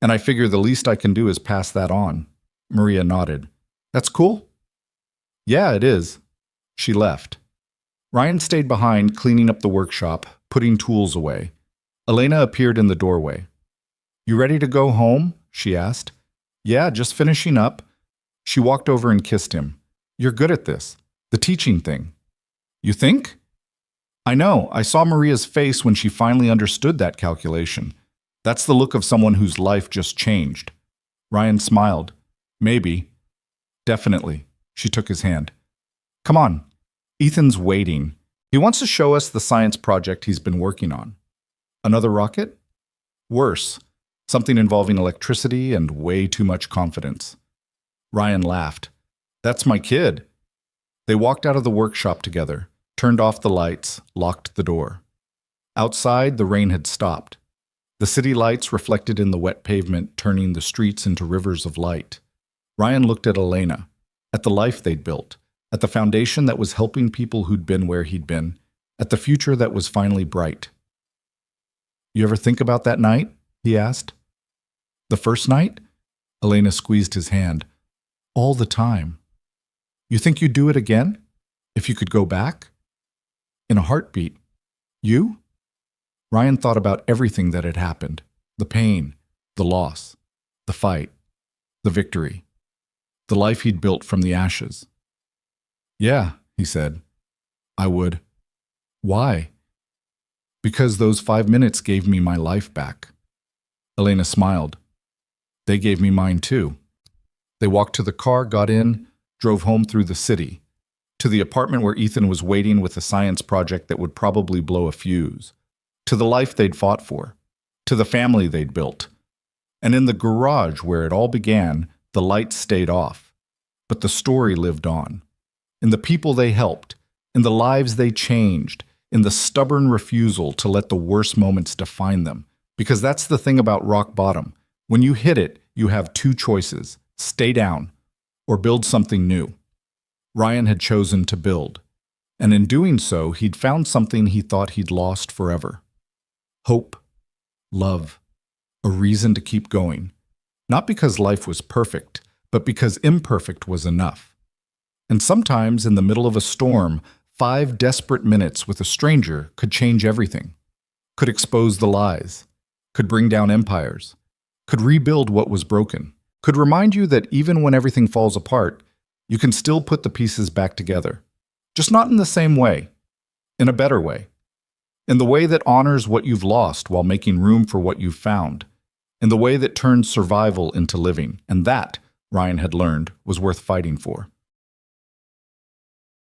And I figure the least I can do is pass that on. Maria nodded. That's cool? Yeah, it is. She left. Ryan stayed behind, cleaning up the workshop, putting tools away. Elena appeared in the doorway. You ready to go home? She asked. Yeah, just finishing up. She walked over and kissed him. You're good at this. The teaching thing. You think? I know. I saw Maria's face when she finally understood that calculation. That's the look of someone whose life just changed. Ryan smiled. Maybe. Definitely. She took his hand. Come on. Ethan's waiting. He wants to show us the science project he's been working on. Another rocket? Worse. Something involving electricity and way too much confidence. Ryan laughed. That's my kid. They walked out of the workshop together, turned off the lights, locked the door. Outside, the rain had stopped. The city lights reflected in the wet pavement, turning the streets into rivers of light. Ryan looked at Elena, at the life they'd built, at the foundation that was helping people who'd been where he'd been, at the future that was finally bright. You ever think about that night? He asked. The first night? Elena squeezed his hand. All the time. You think you'd do it again? If you could go back? In a heartbeat. You? Ryan thought about everything that had happened. The pain, the loss, the fight, the victory, the life he'd built from the ashes. Yeah, he said. I would. Why? Because those 5 minutes gave me my life back. Elena smiled. They gave me mine too. They walked to the car, got in, drove home through the city, to the apartment where Ethan was waiting with a science project that would probably blow a fuse, to the life they'd fought for, to the family they'd built. And in the garage where it all began, the lights stayed off, but the story lived on. In the people they helped, in the lives they changed, in the stubborn refusal to let the worst moments define them. Because that's the thing about rock bottom. When you hit it, you have two choices: stay down or build something new. Ryan had chosen to build, and in doing so, he'd found something he thought he'd lost forever. Hope, love, a reason to keep going. Not because life was perfect, but because imperfect was enough. And sometimes, in the middle of a storm, 5 desperate minutes with a stranger could change everything, could expose the lies, could bring down empires, could rebuild what was broken, could remind you that even when everything falls apart, you can still put the pieces back together. Just not in the same way, in a better way. In the way that honors what you've lost while making room for what you've found. In the way that turns survival into living. And that, Ryan had learned, was worth fighting for.